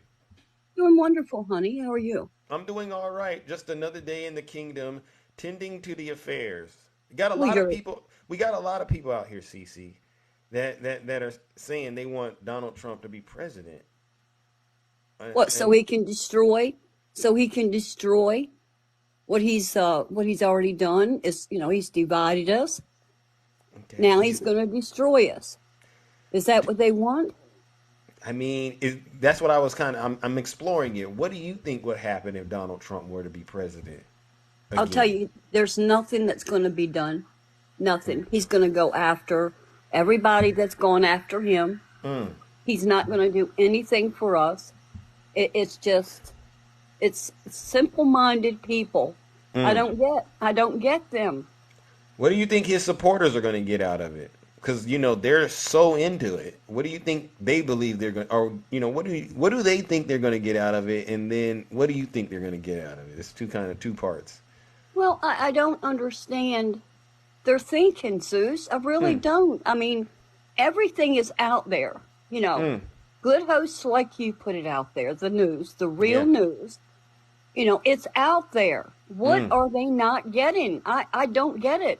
Doing wonderful, honey. How are you? I'm doing all right. Just another day in the kingdom, tending to the affairs. We got a lot of people. We got a lot of people out here, CC, that are saying they want Donald Trump to be president. What? So he can destroy? So he can destroy? What he's already done is, you know, he's divided us. Okay. Now he's going to destroy us. Is that what they want? I mean, that's what I was I'm exploring it. What do you think would happen if Donald Trump were to be president? Again? I'll tell you, there's nothing that's going to be done. Nothing. He's going to go after everybody that's going after him. He's not going to do anything for us. It's simple-minded people. I don't get them. What do you think his supporters are going to get out of it? Because, you know, they're so into it. What do you think they believe they're going to, or, you know, what do they think they're going to get out of it? And then what do you think they're going to get out of it? It's two parts. Well, I don't understand their thinking, Zeus. I really don't. I mean, everything is out there, you know. Good hosts like you put it out there, the news, the real news. You know, it's out there. What are they not getting? I don't get it.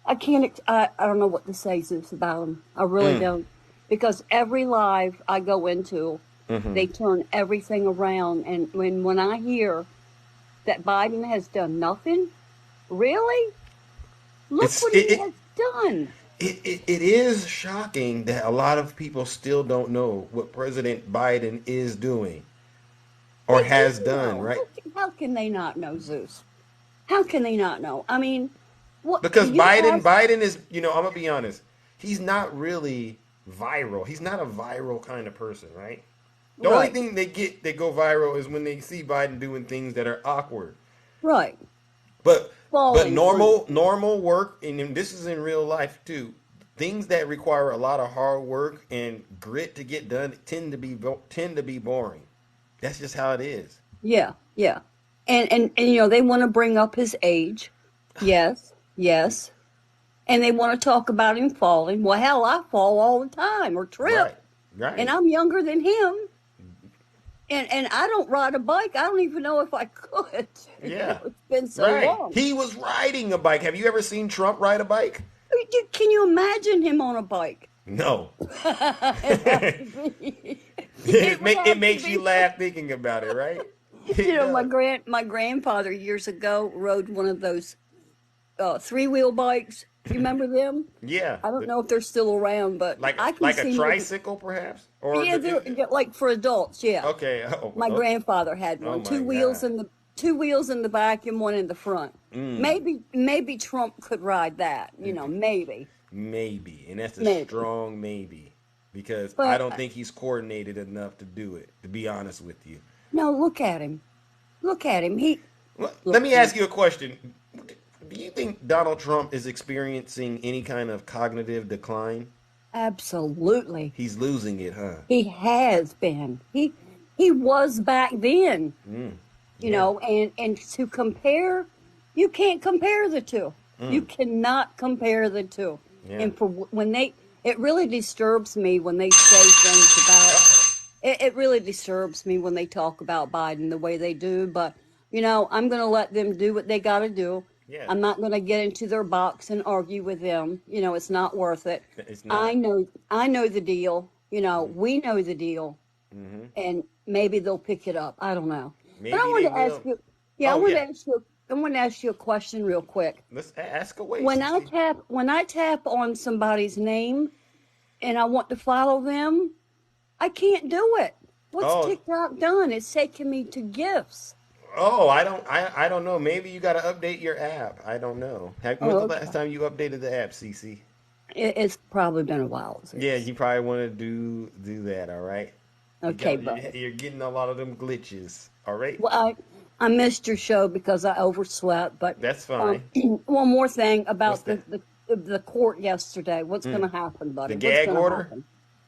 I don't know what to say, Zeus, about them. I really don't. Because every live I go into, they turn everything around. And when I hear that Biden has done nothing, really? Look what he has done. It is shocking that a lot of people still don't know what President Biden is doing. Or has done, right? How can they not know, Zeus? How can they not know? I mean, what? Because Biden is, you know, I'm going to be honest. He's not really viral. He's not a viral kind of person, right? The only thing they go viral is when they see Biden doing things that are awkward. Right. But Falling normal work, and this is in real life too. Things that require a lot of hard work and grit to get done tend to be boring. That's just how it is. Yeah, yeah. And you know, they want to bring up his age. Yes, yes. And they want to talk about him falling. Well, hell, I fall all the time or trip. Right. And I'm younger than him. And I don't ride a bike. I don't even know if I could. Yeah. You know, it's been so long. He was riding a bike. Have you ever seen Trump ride a bike? Can you imagine him on a bike? No. It makes you laugh thinking about it, right? You know, my grandfather years ago rode one of those 3-wheel bikes. You remember them? Yeah. I don't know if they're still around, but I can like see a tricycle, perhaps. Or yeah, they're like for adults. Yeah. Okay. My grandfather had one. Two wheels in the back and one in the front. Maybe Trump could ride that. You know, maybe. Maybe, and that's a strong maybe, because I don't think he's coordinated enough to do it. To be honest with you. No, look at him. Look at him. Let me ask you a question. Do you think Donald Trump is experiencing any kind of cognitive decline? Absolutely. He's losing it, huh? He has been. He was back then. You know, and to compare, you can't compare the two. You cannot compare the two. Yeah. And it really disturbs me when they say things about. It really disturbs me when they talk about Biden the way they do. But you know, I'm going to let them do what they got to do. Yeah. I'm not going to get into their box and argue with them. You know, it's not worth it. It's not. I know the deal. You know, we know the deal, and maybe they'll pick it up. I don't know. Maybe but I want to ask you. Yeah, I want to ask you a question real quick. Let's ask away. When I tap on somebody's name, and I want to follow them, I can't do it. What's TikTok done? It's taking me to gifts. Oh, I don't know. Maybe you got to update your app. I don't know. When's the last time you updated the app, Cece? It's probably been a while. Yeah, you probably want to do that. All right. Okay, you're getting a lot of them glitches. All right. Well, I missed your show because I overslept. But that's fine. One more thing about the court yesterday. What's going to happen, buddy? The gag order.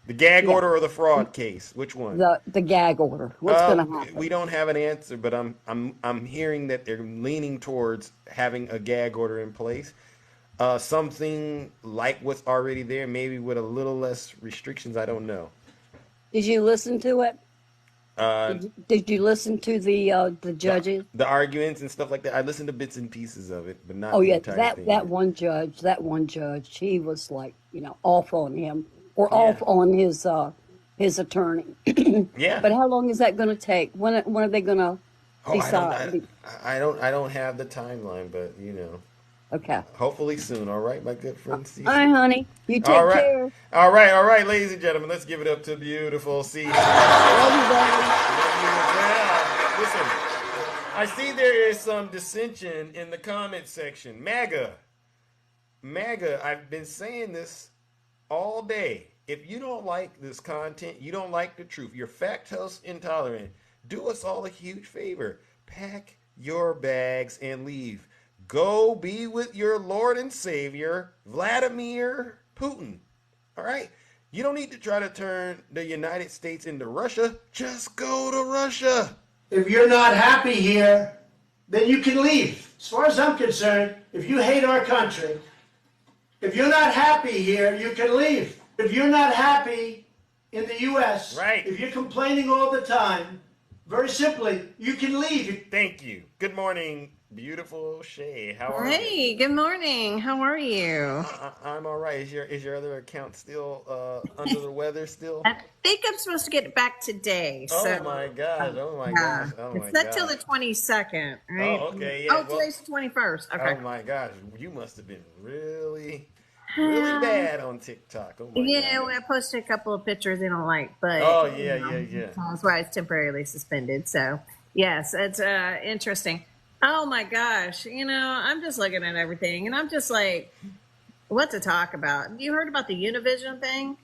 The gag order or the fraud case? Which one? The gag order. What's going to happen? We don't have an answer, but I'm hearing that they're leaning towards having a gag order in place. Something like what's already there, maybe with a little less restrictions. I don't know. Did you listen to it? Did you listen to the judges? The arguments and stuff like that. I listened to bits and pieces of it, but not. Oh the yeah, entire thing. that one judge. He was like, off on him. Or off on his attorney. Yeah. But how long is that going to take? When are they going to decide? I don't have the timeline, but Okay. Hopefully soon. All right, my good friend. Cece. All right, honey. You take care. All right, ladies and gentlemen. Let's give it up to beautiful Cece. Love you, baby. Listen, I see there is some dissension in the comment section. MAGA, I've been saying this all day. If you don't like this content, you don't like the truth, you're lactose intolerant, do us all a huge favor. Pack your bags and leave. Go be with your Lord and Savior, Vladimir Putin. All right? You don't need to try to turn the United States into Russia. Just go to Russia. If you're not happy here, then you can leave. As far as I'm concerned, if you hate our country, if you're not happy here, you can leave. If you're not happy in the U.S., if you're complaining all the time, very simply, you can leave. Thank you. Good morning, beautiful Shay. How are you? Hey, good morning. How are you? I'm all right. Is your other account still under the weather still? I think I'm supposed to get it back today. Oh my gosh. It's not till the 22nd, right? Oh, okay. Yeah. Today's the 21st. Okay. Oh my gosh. You must have been really bad on TikTok. Oh my God. Well, I posted a couple of pictures they don't like, but that's why it's temporarily suspended. So yes, it's interesting. Oh my gosh, I'm just looking at everything, and I'm just like, what to talk about? You heard about the Univision thing?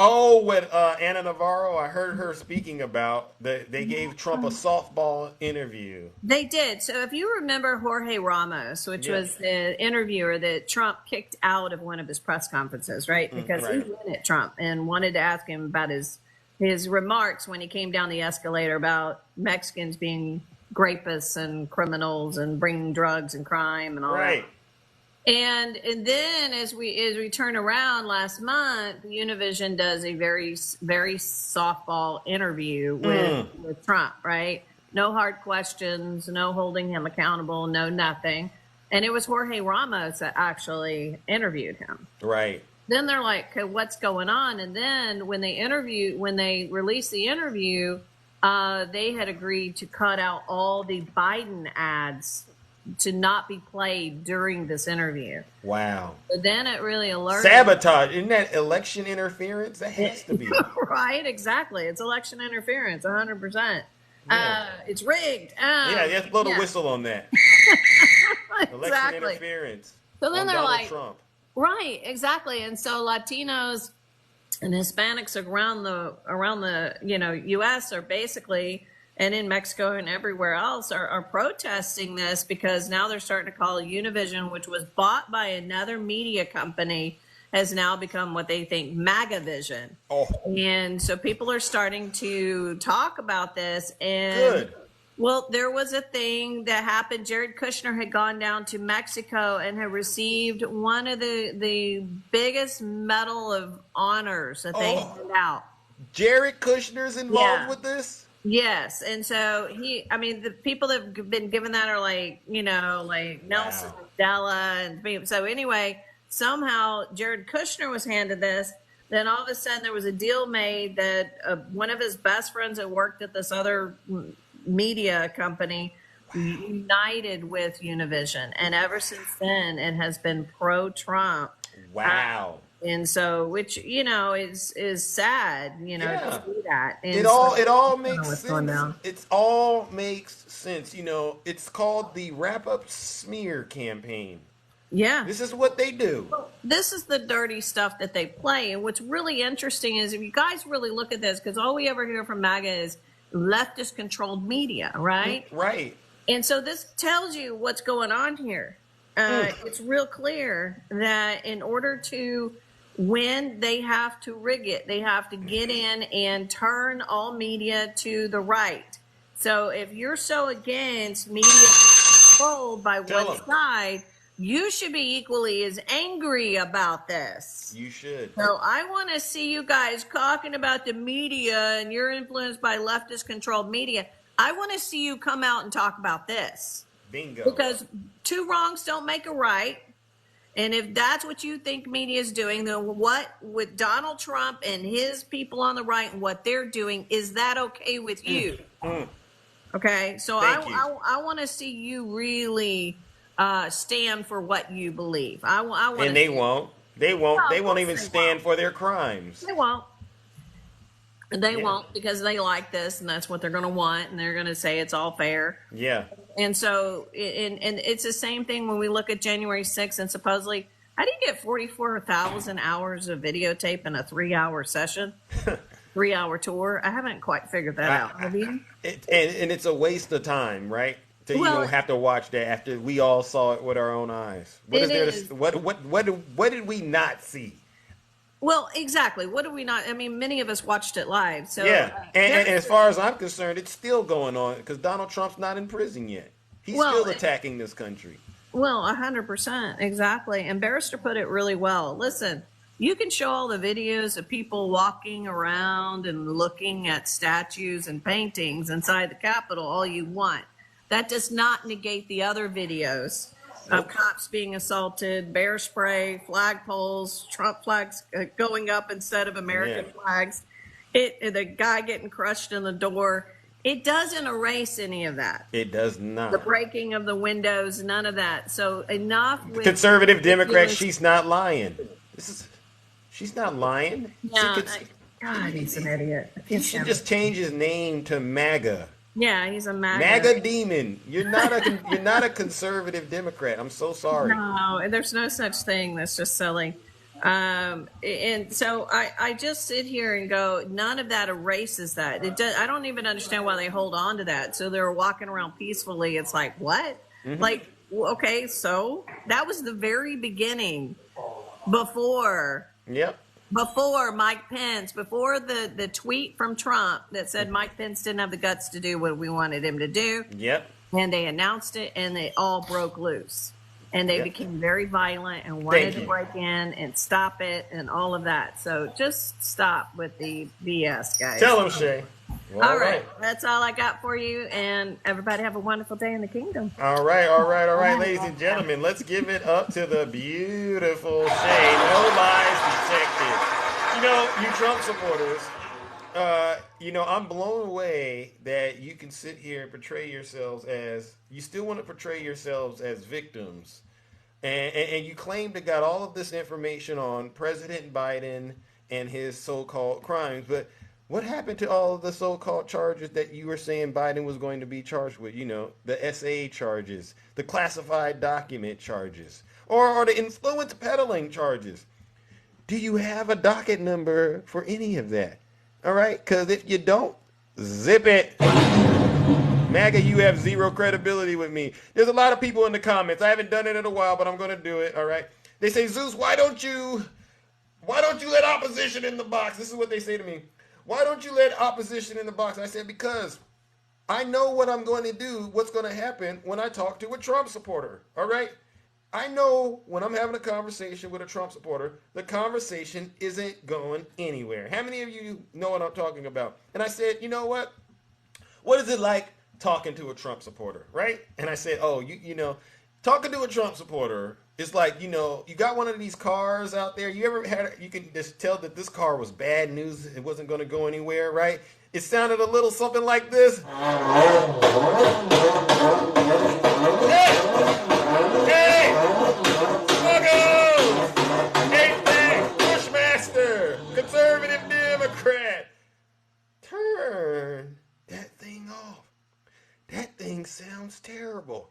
Oh, with Anna Navarro, I heard her speaking about they gave Trump a softball interview. They did. So if you remember Jorge Ramos, which was the interviewer that Trump kicked out of one of his press conferences, right? Because he went at Trump and wanted to ask him about his remarks when he came down the escalator about Mexicans being rapists and criminals and bringing drugs and crime and all that. And then as we turn around last month, Univision does a very softball interview with Trump, right? No hard questions, no holding him accountable, no nothing. And it was Jorge Ramos that actually interviewed him. Right. Then they're like, okay, what's going on? And then when they released the interview, they had agreed to cut out all the Biden ads to not be played during this interview. Wow. But then it really alerted. Sabotage. Isn't that election interference? That has to be. Right, exactly. It's election interference, 100%. It's rigged. Let's blow the whistle on that. Election interference. So then they're Donald like, Trump. Right, exactly. And so Latinos and Hispanics around the U.S. are basically, and in Mexico and everywhere else, are protesting this because now they're starting to call Univision, which was bought by another media company, has now become what they think MAGA Vision. Oh. And so people are starting to talk about this. And good. Well, there was a thing that happened. Jared Kushner had gone down to Mexico and had received one of the biggest medal of honors that they hand out. Jared Kushner's involved with this? Yes. And so the people that have been given that are like Nelson Mandela. And so anyway, somehow Jared Kushner was handed this. Then all of a sudden there was a deal made that one of his best friends that worked at this other media company united with Univision, and ever since then it has been pro-Trump. Wow. And so, which is sad, to see that. And it all makes sense. It all makes sense. It's called the wrap-up smear campaign. Yeah. This is what they do. This is the dirty stuff that they play. And what's really interesting is if you guys really look at this, because all we ever hear from MAGA is leftist controlled media, right? Right. And so this tells you what's going on here. It's real clear that in order to win, they have to rig it. They have to get in and turn all media to the right. So if you're so against media controlled by one side, you should be equally as angry about this. You should. So I want to see you guys talking about the media and you're influenced by leftist controlled media. I want to see you come out and talk about this. Bingo. Because two wrongs don't make a right. And if that's what you think media is doing, then what with Donald Trump and his people on the right and what they're doing, is that okay with you? Okay. So I want to see you really stand for what you believe. I want. And they won't. They won't even stand for their crimes. They won't. They won't, because they like this and that's what they're going to want. And they're going to say it's all fair. Yeah. And so, and it's the same thing when we look at January 6th and supposedly, how do you get 44,000 hours of videotape in a 3-hour session, 3-hour tour? I haven't quite figured that out. Have you? And it's a waste of time, right? So you don't have to watch that after we all saw it with our own eyes. What is there? What did we not see? Well, exactly. What do we not? I mean, many of us watched it live. So yeah, and as far as I'm concerned, it's still going on because Donald Trump's not in prison yet. He's still attacking this country. Well, 100%, exactly. And Barrister put it really well. Listen, you can show all the videos of people walking around and looking at statues and paintings inside the Capitol all you want. That does not negate the other videos of cops being assaulted, bear spray, flagpoles, Trump flags going up instead of American flags, the guy getting crushed in the door. It doesn't erase any of that. It does not. The breaking of the windows, none of that. So enough with conservative Democrat. She's not lying. She's not lying. No, God, he's an idiot. He should just change his name to MAGA. Yeah, he's a MAGA demon. You're not a conservative Democrat. I'm so sorry. No, there's no such thing. That's just silly. And so I just sit here and go, none of that erases that. I don't even understand why they hold on to that. So they're walking around peacefully. It's like, what? Like, okay, so that was the very beginning before Mike Pence, before the tweet from Trump that said Mike Pence didn't have the guts to do what we wanted him to do. And they announced it, and they all broke loose. And they became very violent and wanted to break in and stop it and all of that. So just stop with the BS, guys. Tell them, Shay. All right. That's all I got for you. And everybody have a wonderful day in the kingdom. All right, ladies and gentlemen. Let's give it up to the beautiful Shay. No lies detected. You know, you Trump supporters, I'm blown away that you can sit here and portray yourselves as, you still want to portray yourselves as victims. And you claim to got all of this information on President Biden and his so-called crimes. But what happened to all of the so-called charges that you were saying Biden was going to be charged with? You know, the SA charges, the classified document charges, or the influence peddling charges. Do you have a docket number for any of that? All right, because if you don't, zip it. MAGA, you have zero credibility with me. There's a lot of people in the comments. I haven't done it in a while, but I'm going to do it, all right? They say, Zeus, why don't you let opposition in the box? This is what they say to me. Why don't you let opposition in the box? I said, because I know what I'm going to do, what's going to happen when I talk to a Trump supporter, all right? I know when I'm having a conversation with a Trump supporter, the conversation isn't going anywhere. How many of you know what I'm talking about? And I said, you know what? What is it like talking to a Trump supporter, right? And I said, oh, you know, talking to a Trump supporter is like, you got one of these cars out there. You can just tell that this car was bad news. It wasn't going to go anywhere, right? It sounded a little something like this. Hey, Buggles! Hey, Bushmaster, conservative Democrat. Turn that thing off. That thing sounds terrible.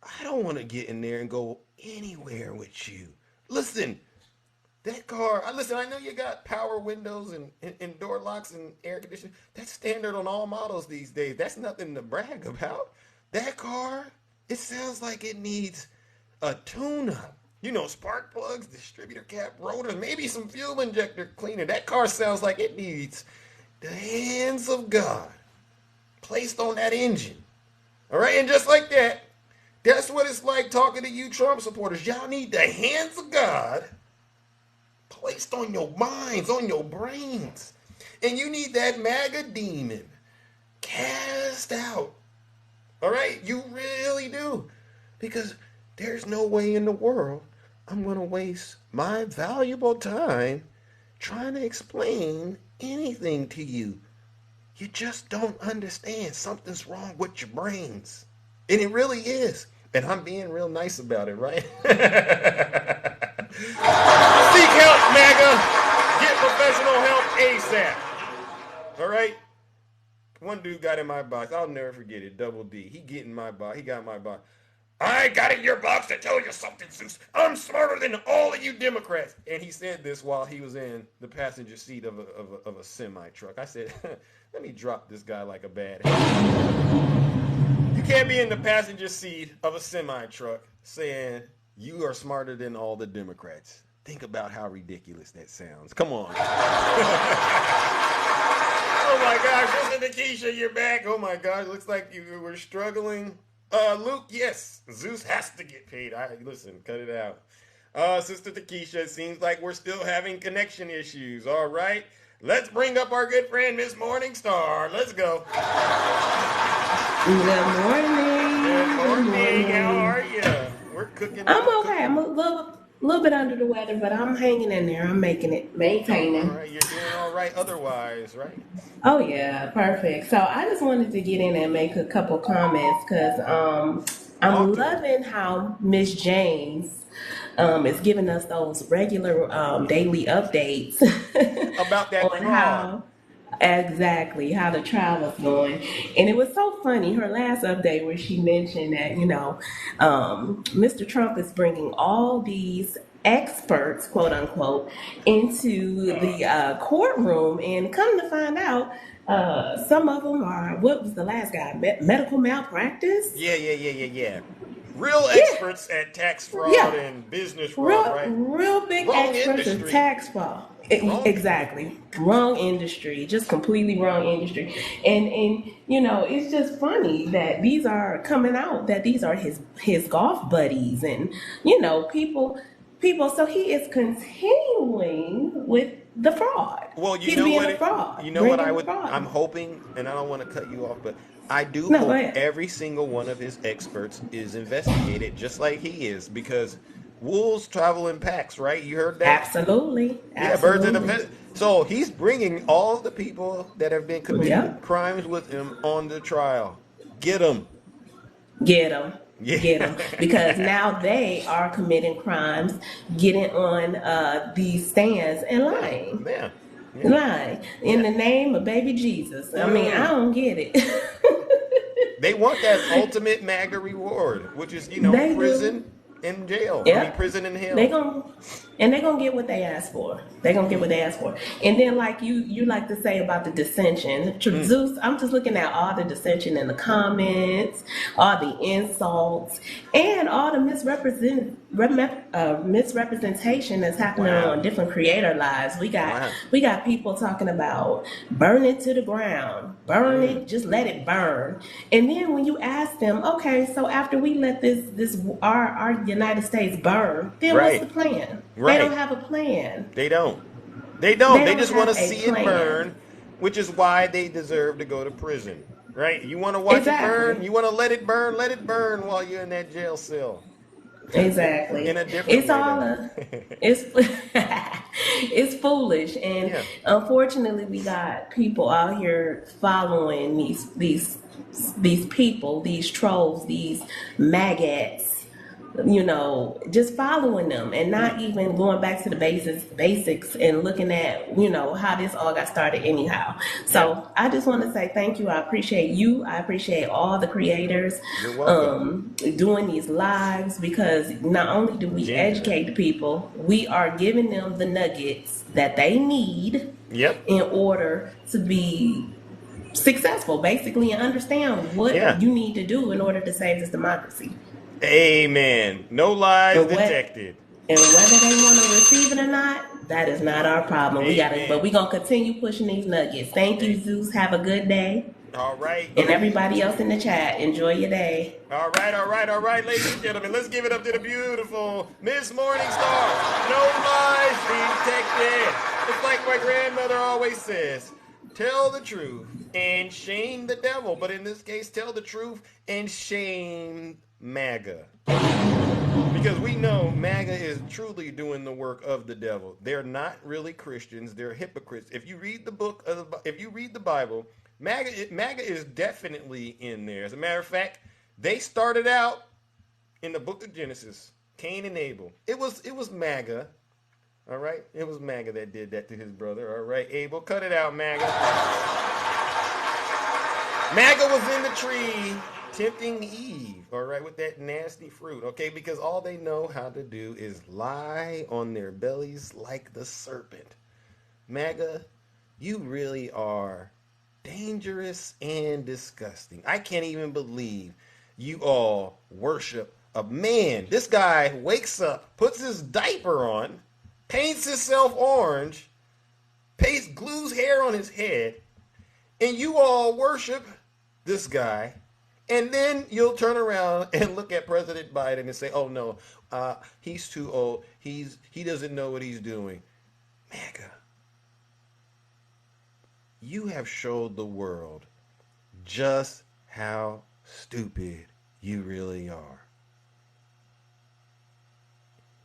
I don't want to get in there and go anywhere with you. Listen, that car, I know you got power windows and door locks and air conditioning. That's standard on all models these days. That's nothing to brag about. That car, it sounds like it needs a tune-up. Spark plugs, distributor cap, rotors, maybe some fuel injector cleaner. That car sounds like it needs the hands of God placed on that engine. All right, and just like that, that's what it's like talking to you Trump supporters. Y'all need the hands of God placed on your minds, on your brains. And you need that MAGA demon cast out. All right, you really do. Because there's no way in the world I'm going to waste my valuable time trying to explain anything to you. You just don't understand. Something's wrong with your brains. And it really is. And I'm being real nice about it, right? Seek help, MAGA. Get professional help ASAP. All right? One dude got in my box. I'll never forget it. Double D. He got in my box. I got in your box to tell you something, Zeus. I'm smarter than all of you Democrats. And he said this while he was in the passenger seat of a semi-truck. I said, let me drop this guy like a bad habit. You can't be in the passenger seat of a semi-truck saying you are smarter than all the Democrats. Think about how ridiculous that sounds. Come on. Oh my gosh, listen to Keisha, you're back. Oh my gosh, looks like you were struggling. Luke, yes, Zeus has to get paid. Listen, cut it out. Sister Takesha, it seems like we're still having connection issues. All right, let's bring up our good friend, Miss Morningstar. Let's go. Good morning. Good morning. How are you? We're cooking. I'm okay. I'm a little bit under the weather, but I'm hanging in there. I'm making it, maintaining. All right, you're doing all right otherwise, right? Oh yeah, perfect. So I just wanted to get in and make a couple comments because I'm loving how Miss James is giving us those regular daily updates about that on how the trial was going. And it was so funny, her last update where she mentioned that, Mr. Trump is bringing all these experts, quote unquote, into the courtroom, and come to find out, some of them are, what was the last guy? Medical malpractice? Yeah. Real experts at tax fraud Yeah. and business fraud, Real, right? real big Wrong experts in industry. tax fraud. Wrong people. Exactly. Wrong industry. Just completely wrong industry. And it's just funny that these are coming out, that these are his golf buddies, and people. So he is continuing with the fraud. Well, you He's know being what? a fraud. You know what Bringing the I'm fraud. hoping, and I don't want to cut you off, but I do No, go hope ahead. every single one of his experts is investigated just like he is, because wolves travel in packs, right? You heard that? Absolutely. Yeah, birds of the Absolutely. So he's bringing all the people that have been committing Yep. crimes with him on the trial. Get them. Get them. Get them. Because Yeah. now they are committing crimes, getting on these stands and lying. Yeah. Lying. In the name of baby Jesus. I mean, I don't get it. They want that ultimate MAGA reward, which is, They do. prison and jail. I mean, Yep. prison and They hell. gonna get what they asked for. They gonna get what they asked for. And then, like you like to say about the dissension, Zeus, I'm just looking at all the dissension in the comments, all the insults, and all the misrepresentation that's happening on different creator lives. We got people talking about burn it to the ground, burn it, just let it burn. And then when you ask them, okay, so after we let our United States burn, then what's the plan? They don't have a plan. They don't. They don't. They just want to have a see it plan. burn, which is why they deserve to go to prison. Right? You want to watch it burn? You want to let it burn? Let it burn while you're in that jail cell. Exactly. In a different it's it's foolish, and unfortunately we got people out here following these people, these trolls, these maggots, just following them and not even going back to the basics and looking at, how this all got started anyhow. So I just want to say thank you. I appreciate you. I appreciate all the creators doing these lives, because not only do we educate the people, we are giving them the nuggets that they need in order to be successful, basically, and understand what you need to do in order to save this democracy. Amen. No lies detected. And whether they want to receive it or not, that is not our problem. But we're gonna continue pushing these nuggets. Thank you, Zeus. Have a good day. All right. And everybody else in the chat, enjoy your day. All right, ladies and gentlemen, let's give it up to the beautiful Miss Morningstar. No lies detected. It's like my grandmother always says, tell the truth and shame the devil. But in this case, tell the truth and shame MAGA. Because we know MAGA is truly doing the work of the devil. They're not really Christians. They're hypocrites. If you read the Bible, MAGA is definitely in there. As a matter of fact, they started out in the book of Genesis, Cain and Abel. It was MAGA. All right? It was MAGA that did that to his brother. All right, Abel, cut it out, MAGA. MAGA was in the tree tempting Eve, all right, with that nasty fruit, okay? Because all they know how to do is lie on their bellies like the serpent. MAGA, you really are dangerous and disgusting. I can't even believe you all worship a man. This guy wakes up, puts his diaper on, paints himself orange, glues hair on his head, and you all worship this guy. And then you'll turn around and look at President Biden and say, oh no, he's too old. He doesn't know what he's doing. MAGA, you have showed the world just how stupid you really are.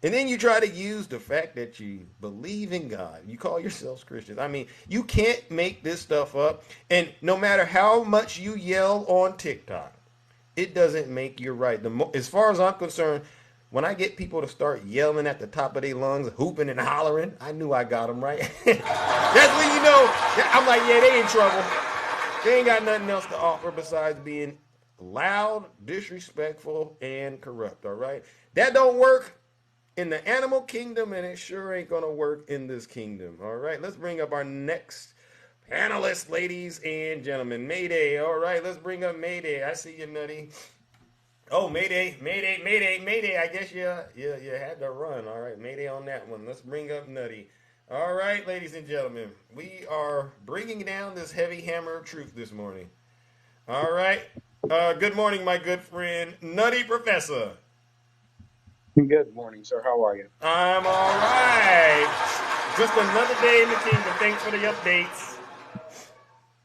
And then you try to use the fact that you believe in God. You call yourselves Christians. I mean, you can't make this stuff up. And no matter how much you yell on TikTok, it doesn't make you right. As far as I'm concerned, when I get people to start yelling at the top of their lungs, hooping and hollering, I knew I got them right. That's when you know. I'm like, yeah, they in trouble. They ain't got nothing else to offer besides being loud, disrespectful, and corrupt, all right? That don't work. in the animal kingdom, and it sure ain't gonna work in this kingdom. All right, let's bring up our next panelist, ladies and gentlemen. Mayday. All right, let's bring up Mayday. I see you, Nutty. Oh, Mayday, Mayday, Mayday, Mayday. I guess you had to run. All right, Mayday on that one. Let's bring up Nutty. All right, ladies and gentlemen, we are bringing down this heavy hammer of truth this morning. All right. Good morning, my good friend, Nutty Professor. Good morning, sir. How are you? I'm all right. Just another day in the kingdom. Thanks for the updates.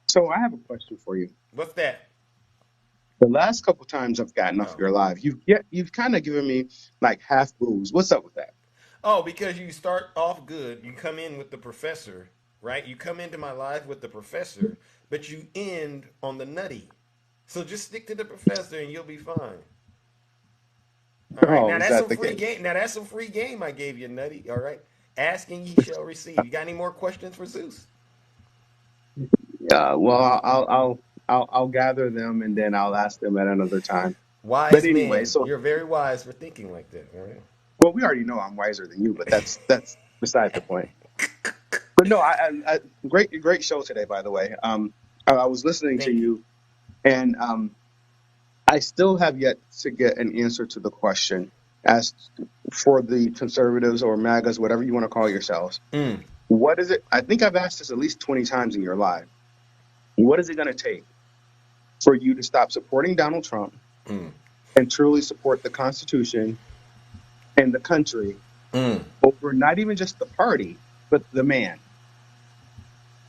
So I have a question for you. What's that? The last couple times I've gotten off your live, you've kind of given me like half booze. What's up with that? Oh, because you start off good. You come in with the professor, right? You come into my live with the professor, but you end on the nutty. So just stick to the professor and you'll be fine. All right, now that's some free game. Now that's some free game I gave you, Nutty. All right, asking ye shall receive. You got any more questions for Zeus? Well, I'll gather them and then I'll ask them at another time. Wise but anyway, man, so you're very wise for thinking like that. All right. well, we already know I'm wiser than you, but that's beside the point. But no, I great show today, by the way. I was listening to you, and I still have yet to get an answer to the question as for the conservatives or MAGAs, whatever you want to call yourselves. What is it? I think I've asked this at least 20 times in your live. What is it going to take for you to stop supporting Donald Trump and truly support the Constitution and the country over not even just the party, but the man?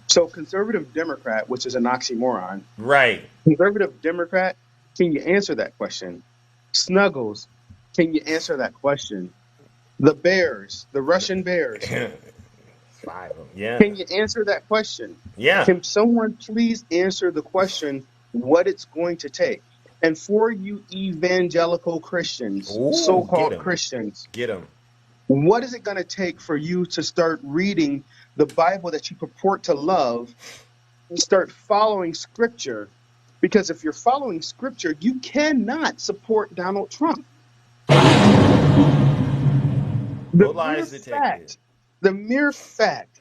So conservative Democrat, which is an oxymoron. Right. Conservative Democrat, can you answer that question? Snuggles, can you answer that question? The Bears, the Russian Bears. 5 of them. Yeah. Can you answer that question? Yeah. Can someone please answer the question, what it's going to take? And for you evangelical Christians, so-called Christians, get them. What is it going to take for you to start reading the Bible that you purport to love and start following Scripture? Because if you're following Scripture, you cannot support Donald Trump. The mere fact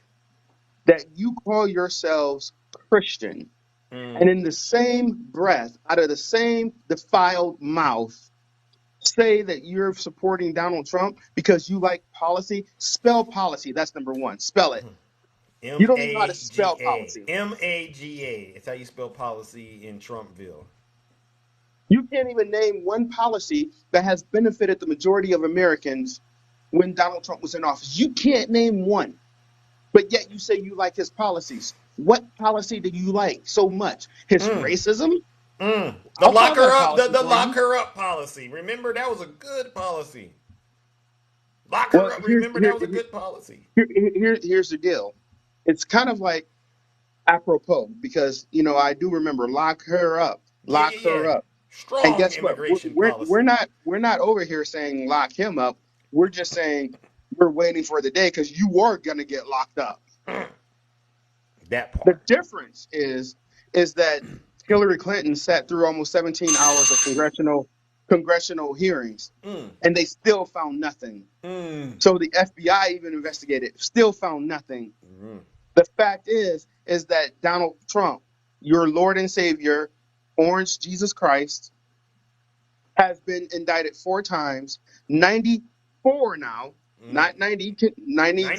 that you call yourselves Christian and in the same breath, out of the same defiled mouth, say that you're supporting Donald Trump because you like policy, spell policy. That's number one. Spell it. You don't even know how to spell policy. MAGA. It's how you spell policy in Trumpville. You can't even name one policy that has benefited the majority of Americans when Donald Trump was in office. You can't name one. But yet you say you like his policies. What policy do you like so much? His racism? The lock her up, the lock her up policy. Remember, that was a good policy. Lock her up. Remember, that was a good policy. Here's the deal. It's kind of like apropos because, I do remember lock her up, lock her up. Strong and guess what? immigration policy. We're not over here saying lock him up. We're just saying we're waiting for the day because you are going to get locked up. That part. The difference is that Hillary Clinton sat through almost 17 hours of congressional hearings, and they still found nothing. So the FBI even investigated, still found nothing. The fact is that Donald Trump, your Lord and Savior, Orange Jesus Christ, has been indicted 4 times, 94 now, not 90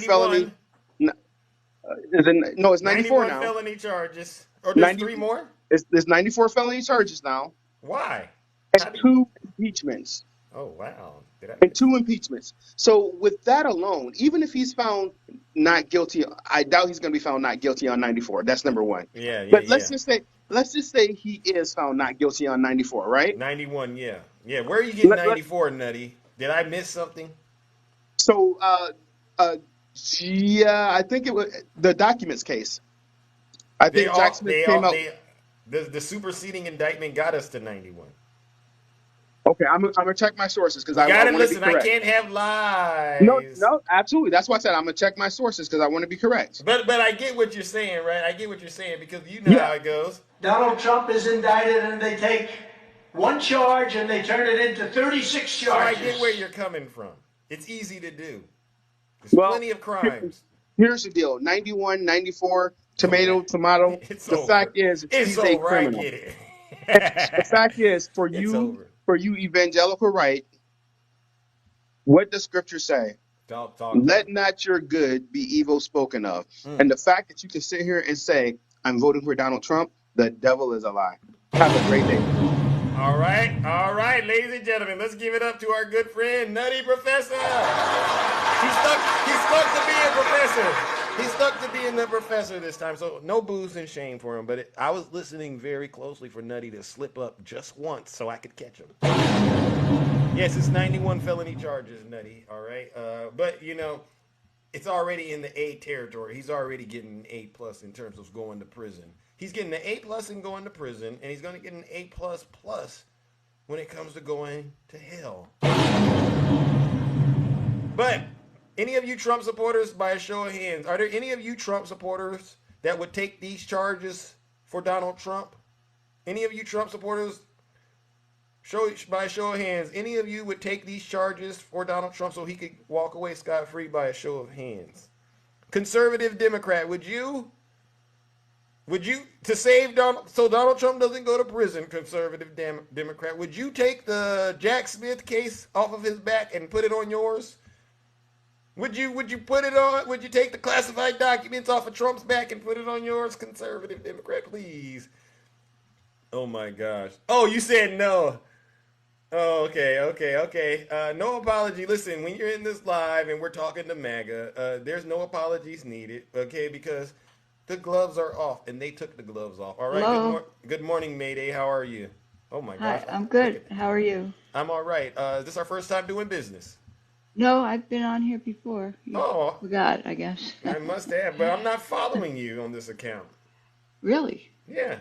felony. It's 94 now. Felony charges. Or there's 3 more? There's 94 felony charges now. Why? And 2 impeachments. Oh, wow. And 2 impeachments. So with that alone, even if he's found not guilty, I doubt he's going to be found not guilty on 94. That's number one. But let's just say he is found not guilty on 94, right? 91, yeah. Yeah, where are you getting 94, Nutty? Did I miss something? So, I think it was the documents case. I think Jack Smith came out. The superseding indictment got us to 91. Okay, I'm gonna check my sources because I gotta want to be listen. correct. I can't have lies. No, absolutely. That's why I said I'm gonna check my sources because I want to be correct. But I get what you're saying, right? I get what you're saying because you know how it goes. Donald Trump is indicted, and they take one charge and they turn it into 36 charges. So I get where you're coming from. It's easy to do. There's Well, plenty of crimes. here's the deal: 91, 94, Oh, man. tomato. It's The fact over. is, It's he's a over. I criminal. get it. And the fact is, It's over. for you evangelical right, what does Scripture say? Talk to Let not your good be evil spoken of. him. And the fact that you can sit here and say, I'm voting for Donald Trump, the devil is a lie. Have a great day. All right, ladies and gentlemen, let's give it up to our good friend, Nutty Professor. He's stuck to being professor. He's stuck to being the professor this time, so no booze and shame for him. But I was listening very closely for Nutty to slip up just once so I could catch him. Yes, it's 91 felony charges, Nutty. All right, but you know, it's already in the A territory. He's already getting an A plus in terms of going to prison. He's getting an A plus in going to prison, and he's going to get an A plus plus when it comes to going to hell. But any of you Trump supporters, by a show of hands, are there any of you Trump supporters that would take these charges for Donald Trump? Any of you Trump supporters, by a show of hands, any of you would take these charges for Donald Trump so he could walk away scot-free by a show of hands? Conservative Democrat, would you, to save Donald Trump doesn't go to prison, conservative Democrat, would you take the Jack Smith case off of his back and put it on yours? Would you put it on? Would you take the classified documents off of Trump's back and put it on yours, conservative Democrat, please? Oh my gosh. Oh, you said no. Oh, okay. No apology. Listen, when you're in this live and we're talking to MAGA, there's no apologies needed, okay? Because the gloves are off, and they took the gloves off. All right. Hello. Good morning, Mayday. How are you? Oh my gosh. Hi, I'm good. How are you? I'm all right. Is this our first time doing business? No, I've been on here before. You Oh, forgot, I guess. I must have, but I'm not following you on this account. Really? Yeah.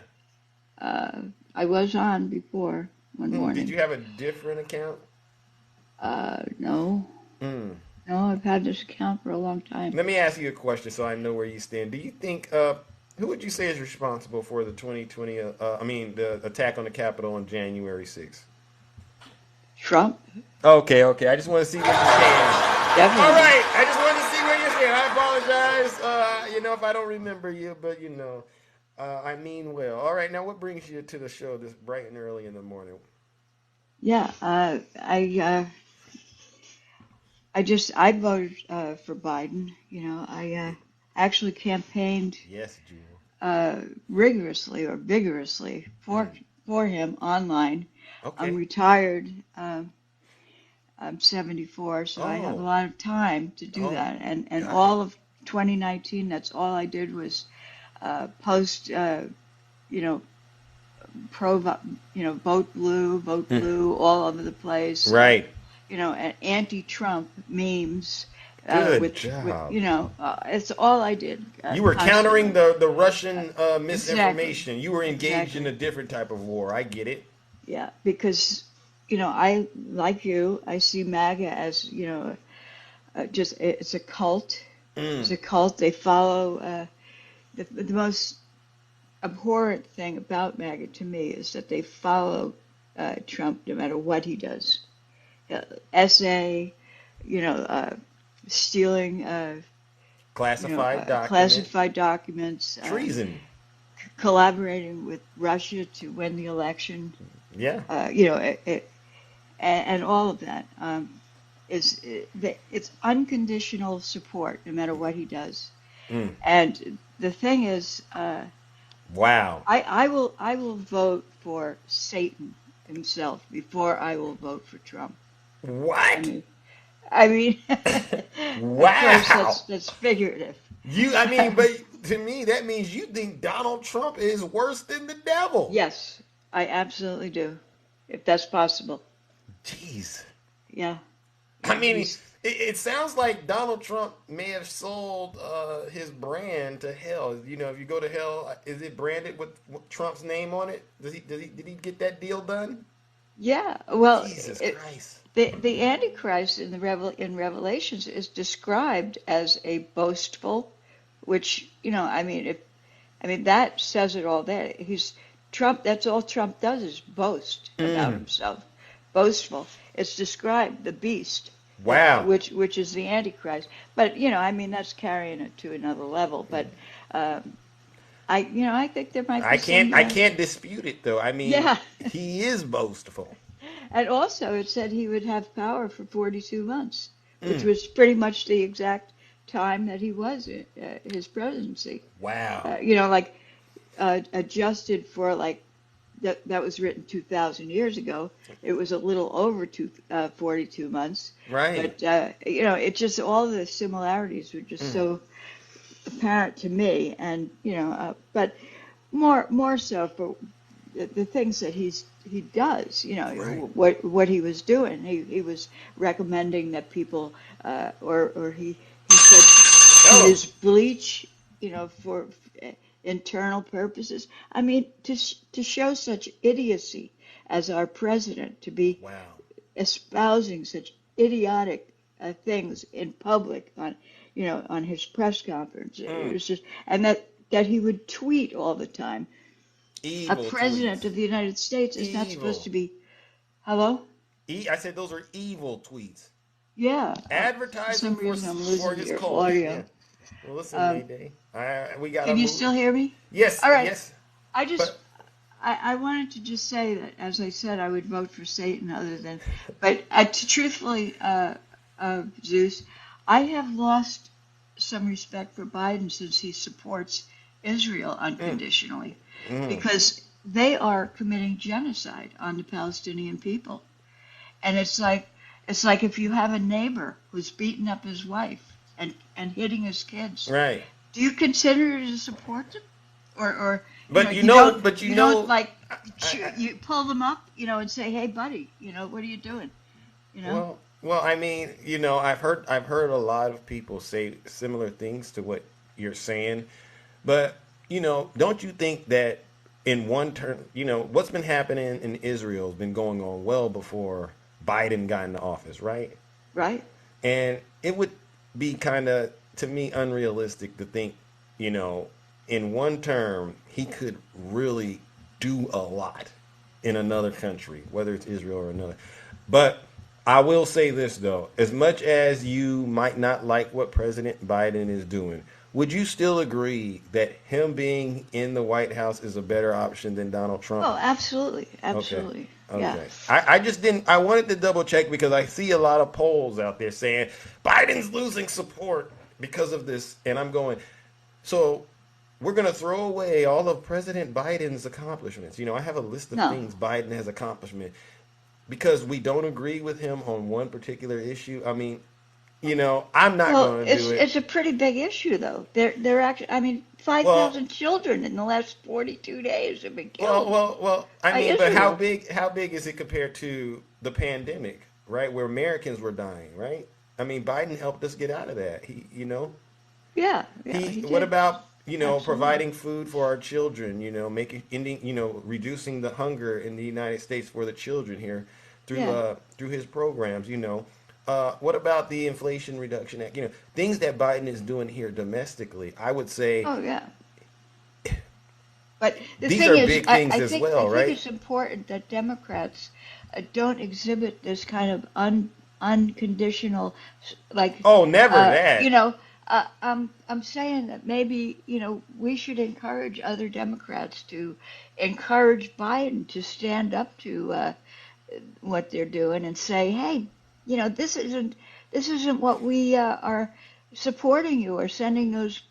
I was on before one morning. Did you have a different account? No. No, I've had this account for a long time. Let me ask you a question so I know where you stand. Do you think, who would you say is responsible for the 2020, the attack on the Capitol on January 6th? Trump. Okay. I just want to see where you stand. Definitely. All right. I just wanted to see where you stand. I apologize, if I don't remember you, but I mean well. All right. Now, what brings you to the show this bright and early in the morning? Yeah, I voted for Biden. I actually campaigned Yes, Jewel. vigorously for him online. Okay. I'm retired. I'm 74, so I have a lot of time to do that. And all of 2019, that's all I did was post, vote blue, all over the place. Right. And anti-Trump memes. Good job. It's all I did. You were countering constantly. the Russian misinformation. Exactly. You were engaged in a different type of war. I get it. Yeah, because I like you. I see MAGA as it's a cult. It's a cult. They follow. The most abhorrent thing about MAGA to me is that they follow Trump no matter what he does. SA, stealing classified documents, treason, collaborating with Russia to win the election. Yeah. And all of that it's unconditional support no matter what he does. And the thing is, wow. I will vote for Satan himself before I will vote for Trump. What? I mean, wow. Of course, that's figurative. But to me, that means you think Donald Trump is worse than the devil. Yes, I absolutely do, if that's possible. Jeez. Yeah. It sounds like Donald Trump may have sold his brand to hell. If you go to hell, is it branded with Trump's name on it? Did he get that deal done? Yeah. Well, Jesus Christ. The Antichrist in in Revelations is described as a boastful, which that says it all there. Trump. That's all Trump does is boast about himself. Boastful. It's described the beast. Wow. which is the Antichrist. But I mean, that's carrying it to another level. But I think there might be some. I can't dispute it though. I mean, Yeah, he is boastful. and also it said he would have power for 42 months, which Mm. was pretty much the exact time that he was in his presidency. Wow. Like adjusted for like that was written 2,000 years ago. It was a little over 42 months, Right. but it just all the similarities were just so apparent to me, and but more so for the things that he does. Right. What he was doing. He was recommending that people, or he said use bleach, for internal purposes. I mean, to show such idiocy as our president to be Wow. espousing such idiotic things in public on his press conference. It was just, and that he would tweet all the time. Evil A president tweets. of the United States is not supposed Evil. to be. Hello? I said those are evil tweets. Yeah. For Advertising some reason, I'm for losing his your cult. audio. Yeah. Well, listen, Um, Mayday. We gotta can you move. still hear me? Yes. All right. Yes. I just But I wanted to just say that, as I said, I would vote for Satan other than, but truthfully, Zeus, I have lost some respect for Biden since he supports Israel unconditionally, because they are committing genocide on the Palestinian people. And it's like if you have a neighbor who's beating up his wife and hitting his kids, right. do you consider to support them, or But you don't like I- you pull them up, and say, hey, buddy, what are you doing, Well, I mean, I've heard a lot of people say similar things to what you're saying, but don't you think that in one turn, what's been happening in Israel has been going on well before Biden got into office, right? Right? And it would be kind of, to me, unrealistic to think, in one term, he could really do a lot in another country, whether it's Israel or another. But I will say this, though. As much as you might not like what President Biden is doing, would you still agree that him being in the White House is a better option than Donald Trump? Oh, absolutely, Okay. absolutely. Yeah. Okay. I just didn't. I wanted to double check because I see a lot of polls out there saying Biden's losing support because of this. And I'm going, so we're going to throw away all of President Biden's accomplishments. I have a list of No. things Biden has accomplished because we don't agree with him on one particular issue. I mean, I'm not Well, going to do it. it's a pretty big issue, though. They're actually, I mean, 5,000 children in the last 42 days have been killed. Well. I by mean, but how Israel. big is it compared to the pandemic, right? Where Americans were dying, right? I mean, Biden helped us get out of that. Yeah, he What did. about Absolutely. providing food for our children? Reducing the hunger in the United States for the children here through Yeah. through his programs. What about the Inflation Reduction Act? Things that Biden is doing here domestically. I would say Oh, yeah. But the these thing are is, big I, things I as think well, I think right? it's important that Democrats don't exhibit this kind of unconditional, like, Oh, never that. I'm saying that maybe, we should encourage other Democrats to encourage Biden to stand up to what they're doing and say, hey, this isn't what we are supporting you or sending those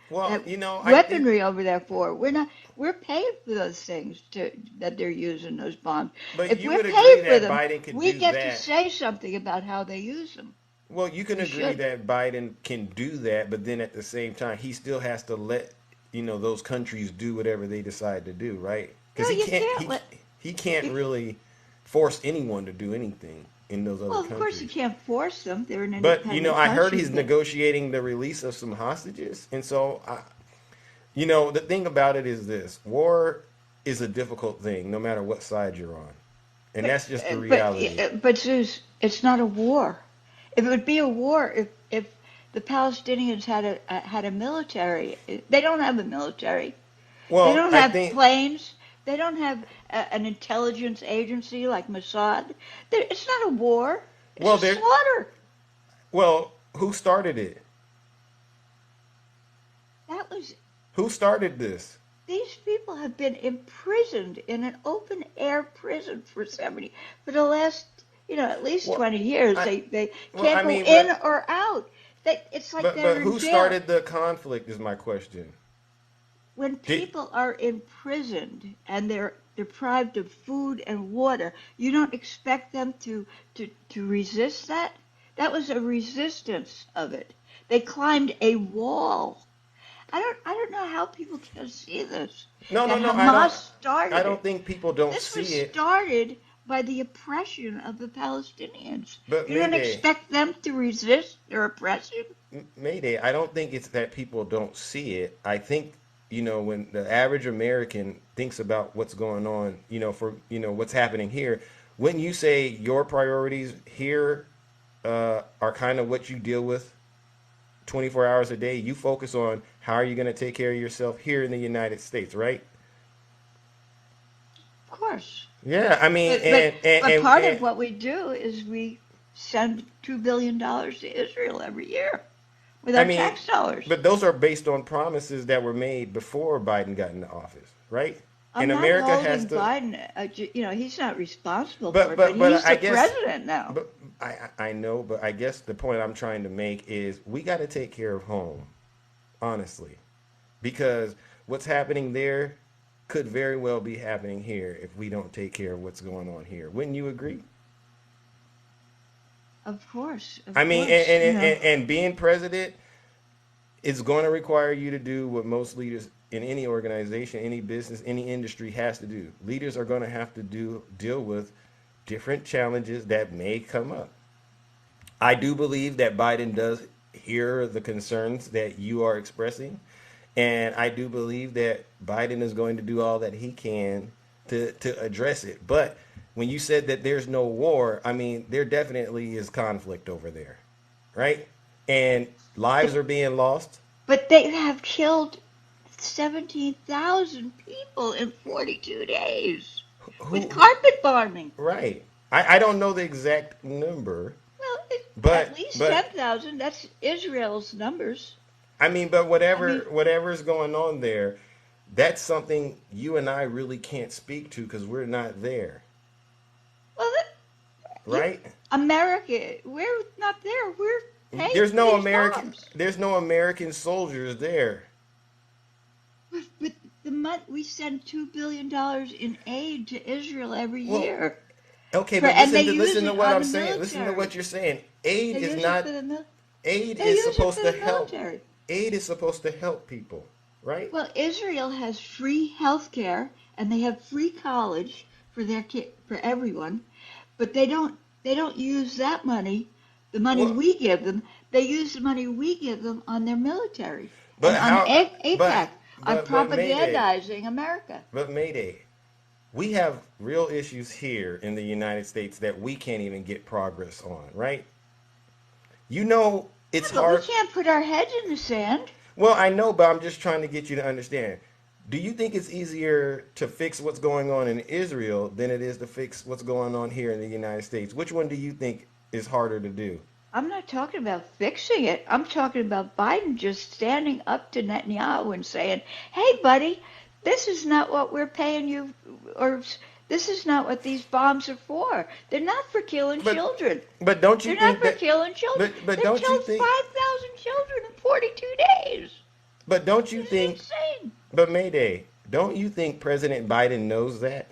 Well, that I think. weaponry over there for. We're paying for those things that they're using, those bombs. But If you we're would paying agree for that them, Biden could we do get to that. say something about how they use them. Well, you can We agree should. that Biden can do that, but then at the same time, he still has to let those countries do whatever they decide to do, right? No, Because you can't let. he can't You, really force anyone to do anything in those other well, of course, you countries. can't force them. They're an But independent I heard country, he's but negotiating the release of some hostages, and so the thing about it is this: war is a difficult thing, no matter what side you're on, and but that's just the but reality. but Zeus, it's not a war. If it would be a war, if the Palestinians had a military, they don't have a military. They Well, don't I have think. planes. They don't have an intelligence agency like Mossad. It's not a war. It's Well, a there. slaughter. Well, who started it? That was Who started this? These people have been imprisoned in an open air prison for the last, at least 20 years. They can't go in or out. It's like they're But in who jail. started the conflict is my question. When people are imprisoned and they're deprived of food and water, you don't expect them to resist that? That was a resistance of it. They climbed a wall. I don't know how people can see this. No, Hamas started I don't think people don't see This it. was started by the oppression of the Palestinians. But you don't expect them to resist their oppression? Mayday, I don't think it's that people don't see it. I think, when the average American thinks about what's going on, what's happening here, when you say your priorities here are kind of what you deal with 24 hours a day, you focus on how are you going to take care of yourself here in the United States, right? Of course. Yeah, I mean, but part of what we do is we send $2 billion to Israel every year with our tax dollars. But those are based on promises that were made before Biden got into office, right? I'm not holding Biden. He's not responsible for it, but he's the president now. But I know, but I guess the point I'm trying to make is we got to take care of home, honestly, because what's happening there could very well be happening here if we don't take care of what's going on here. Wouldn't you agree? Of course. And being president is going to require you to do what most leaders in any organization, any business, any industry has to do. Leaders are going to have to deal with different challenges that may come up. I do believe that Biden does hear the concerns that you are expressing. And I do believe that Biden is going to do all that he can to address it. But when you said that there's no war, I mean, there definitely is conflict over there, right? And lives are being lost. But they have killed 17,000 people in 42 days with carpet bombing. Right. I don't know the exact number. Well, but at least 10,000. That's Israel's numbers. I mean, but whatever's going on there, that's something you and I really can't speak to because we're not there. Well, right? America, we're not there. We're paying There's no these American. bombs. There's no American soldiers there. But we send $2 billion in aid to Israel every year. Okay, but listen to what I'm saying. Listen to what you're saying. Aid is not. Aid is supposed to help. Aid is supposed to help people, right? Well, Israel has free health care and they have free college for for everyone, but they don't use that money, the money we give them. They use the money we give them on their military on AIPAC, on propagandizing America. But Mayday, we have real issues here in the United States that we can't even get progress on, right? It's hard. We can't put our heads in the sand. Well, I know, but I'm just trying to get you to understand. Do you think it's easier to fix what's going on in Israel than it is to fix what's going on here in the United States? Which one do you think is harder to do? I'm not talking about fixing it. I'm talking about Biden just standing up to Netanyahu and saying, hey, buddy, this is not what we're paying you, or this is not what these bombs are for. They're not for killing children. But don't you think They're not for killing children. But they don't killed you think 5,000 children in 42 days. But don't you think insane. But Mayday, don't you think President Biden knows that?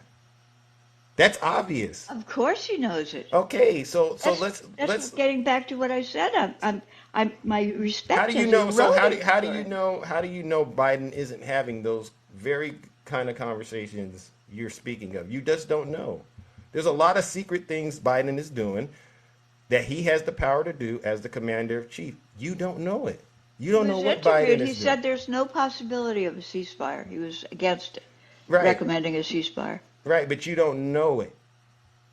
That's obvious. Of course he knows it. Okay, so let's getting back to what I said. I'm my respect. How do you know? So how do you know Biden isn't having those very kind of conversations you're speaking of? You just don't know. There's a lot of secret things Biden is doing that he has the power to do as the commander in chief. You don't know it. You don't know what Biden is doing. He said there's no possibility of a ceasefire. He was against it, recommending a ceasefire. Right, but you don't know it.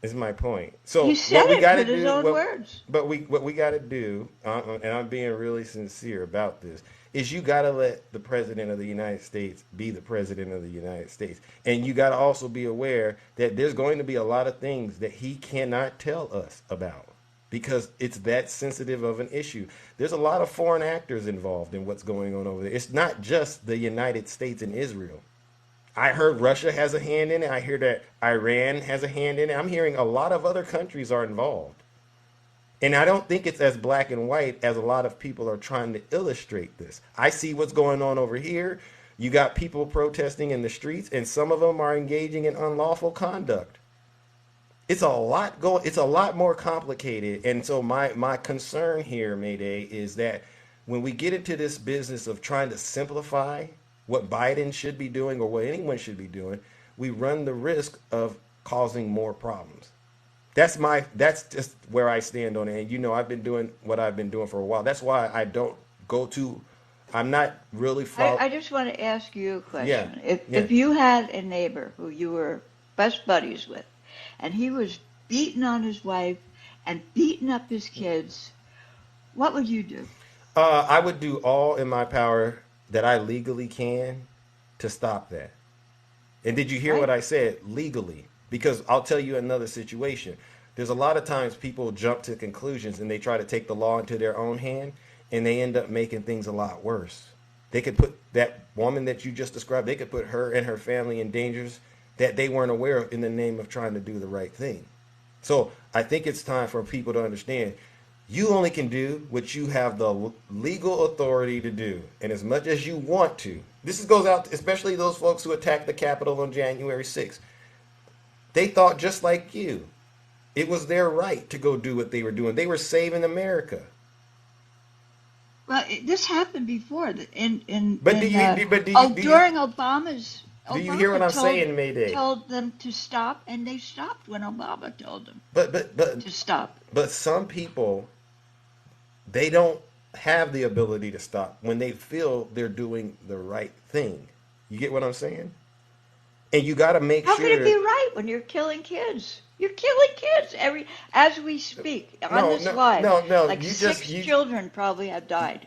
Is my point. So he said it with his own words. But what we got to do, and I'm being really sincere about this, is you got to let the president of the United States be the president of the United States, and you got to also be aware that there's going to be a lot of things that he cannot tell us about. because it's that sensitive of an issue. There's a lot of foreign actors involved in what's going on over there. It's not just the United States and Israel. I heard Russia has a hand in it. I hear that Iran has a hand in it. I'm hearing a lot of other countries are involved. And I don't think it's as black and white as a lot of people are trying to illustrate this. I see what's going on over here. You got people protesting in the streets, and some of them are engaging in unlawful conduct. It's a lot more complicated. And so my concern here, Mayday, is that when we get into this business of trying to simplify what Biden should be doing or what anyone should be doing, we run the risk of causing more problems. That's just where I stand on it. And you know, I've been doing what I've been doing for a while. That's why I don't go to, I'm not really I just want to ask you a question. Yeah, If you had a neighbor who you were best buddies with, and he was beating on his wife and beating up his kids, what would you do? I would do all in my power that I legally can to stop that. And did you hear what I said? Legally. Because I'll tell you another situation. There's a lot of times people jump to conclusions and they try to take the law into their own hand, and they end up making things a lot worse. They could put that woman that you just described, they could put her and her family in dangers that they weren't aware of in the name of trying to do the right thing. So I think it's time for people to understand you only can do what you have the legal authority to do. And as much as you want to, goes out especially those folks who attacked the Capitol on January 6th. They thought just like you. It was their right to go do what they were doing. They were saving America. Well, this happened before. During Obama's. Do you hear what I'm saying, Mayday? Told them to stop, and they stopped when Obama told them to stop. But some people, they don't have the ability to stop when they feel they're doing the right thing. You get what I'm saying? And you got to make sure. How can it be right when you're killing kids? You're killing kids as we speak on this live. No. Like six children probably have died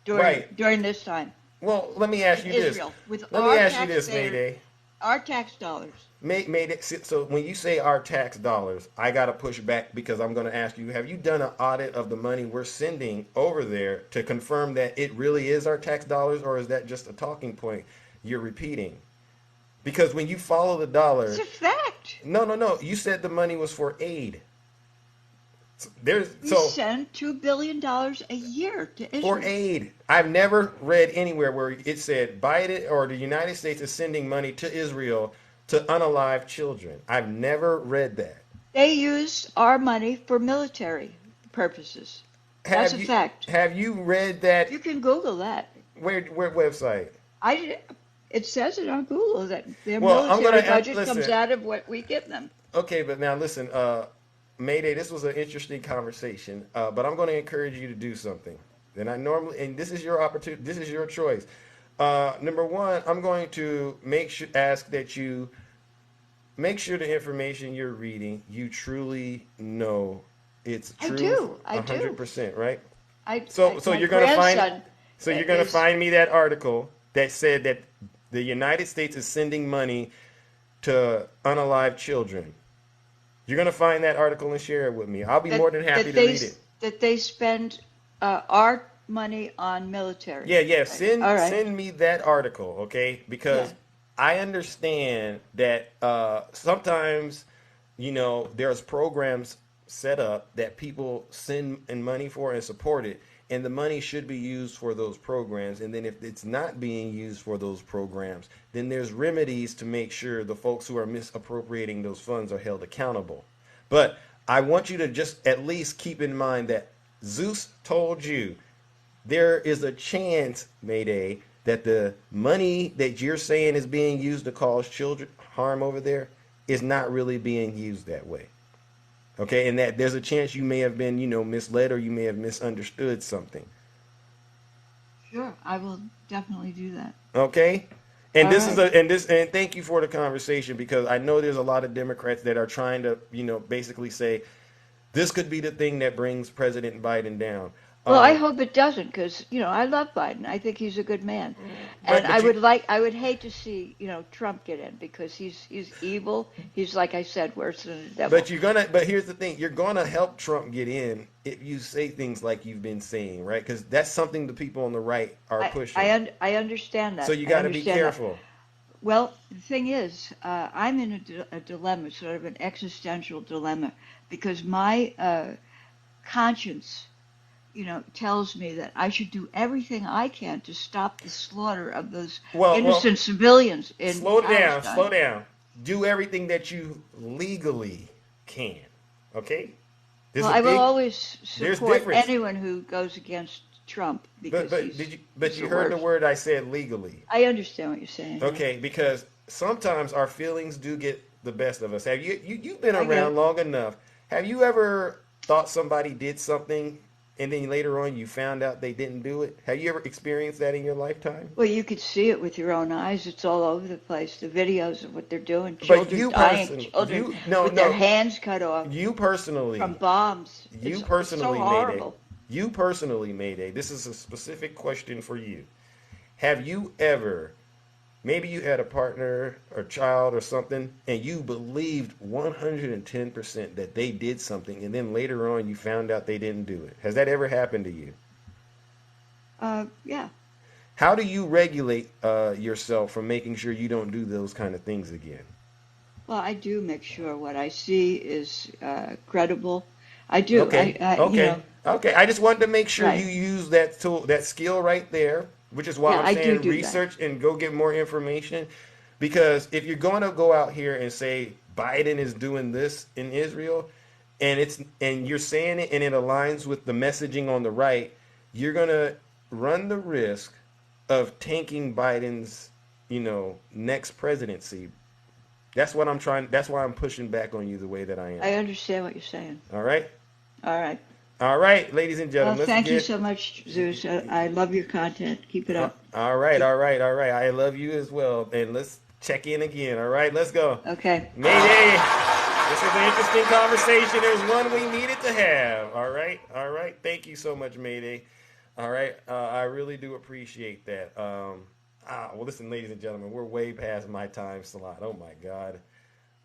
during this time. Well, let me ask you Israel, this. Let me ask you this, Mayday. Our tax dollars. Mayday. So when you say our tax dollars, I got to push back because I'm going to ask you, have you done an audit of the money we're sending over there to confirm that it really is our tax dollars, or is that just a talking point you're repeating? Because when you follow the dollar... It's a fact. No. You said the money was for aid. We send $2 billion a year to Israel. For aid. I've never read anywhere where it said Biden or the United States is sending money to Israel to unalive children. I've never read that. They use our money for military purposes. That's a fact. Have you read that? You can Google that. Where website? It says it on Google that their military budget comes out of what we give them. Okay, but now listen, Mayday, this was an interesting conversation, but I'm going to encourage you to do something. And this is your opportunity, this is your choice. Number one, I'm going to ask that you make sure the information you're reading, you truly know it's true. I do. 100%, right? So you're going to find me that article that said that the United States is sending money to unalive children. You're going to find that article and share it with me. I'll be more than happy to read it. That they spend our money on military. Yeah. Send me that article, okay? Because I understand that sometimes, there's programs set up that people send in money for and support it. And the money should be used for those programs. And then if it's not being used for those programs, then there's remedies to make sure the folks who are misappropriating those funds are held accountable. But I want you to just at least keep in mind that Zeus told you there is a chance, Mayday, that the money that you're saying is being used to cause children harm over there is not really being used that way. Okay, and that there's a chance you may have been, misled, or you may have misunderstood something. Sure, I will definitely do that. Okay, and and thank you for the conversation, because I know there's a lot of Democrats that are trying to, basically say this could be the thing that brings President Biden down. Well, I hope it doesn't, because I love Biden. I think he's a good man, and but you, I would hate to see Trump get in, because he's evil. He's, like I said, worse than the devil. but here's the thing: you're gonna help Trump get in if you say things like you've been saying, right? Because that's something the people on the right are pushing. I understand that. So you got to be careful. That. Well, the thing is, I'm in a dilemma, sort of an existential dilemma, because my conscience, tells me that I should do everything I can to stop the slaughter of those innocent civilians in Palestine. Slow down. Do everything that you legally can. Okay? Well, I will always support anyone who goes against Trump, because you heard the word I said, legally. I understand what you're saying. Okay, because sometimes our feelings do get the best of us. Have you've been around long enough? Have you ever thought somebody did something and then later on you found out they didn't do it? Have you ever experienced that in your lifetime? Well, you could see it with your own eyes. It's all over the place. The videos of what they're doing. Children dying, children with their hands cut off. You personally. From bombs. You personally, so horrible. You personally, Mayday, this is a specific question for you. Have you ever, maybe you had a partner or child or something, and you believed 110% that they did something, and then later on you found out they didn't do it? Has that ever happened to you? Yeah. How do you regulate yourself from making sure you don't do those kind of things again? Well, I do make sure what I see is credible. I do. Okay. Okay. I just wanted to make sure you use that tool, that skill right there, which is why I'm saying research and go get more information. Because if you're going to go out here and say Biden is doing this in Israel, and you're saying it and it aligns with the messaging on the right, you're going to run the risk of tanking Biden's, next presidency. That's what I'm trying. That's why I'm pushing back on you the way that I am. I understand what you're saying. All right. All right. All right, ladies and gentlemen. Well, thank you so much, Zeus. I love your content. Keep it up. All right. I love you as well. And let's check in again. All right, let's go. Okay. Mayday. This was an interesting conversation. There's one we needed to have. All right. Thank you so much, Mayday. All right. I really do appreciate that. Well, listen, ladies and gentlemen, we're way past my time slot. Oh, my God.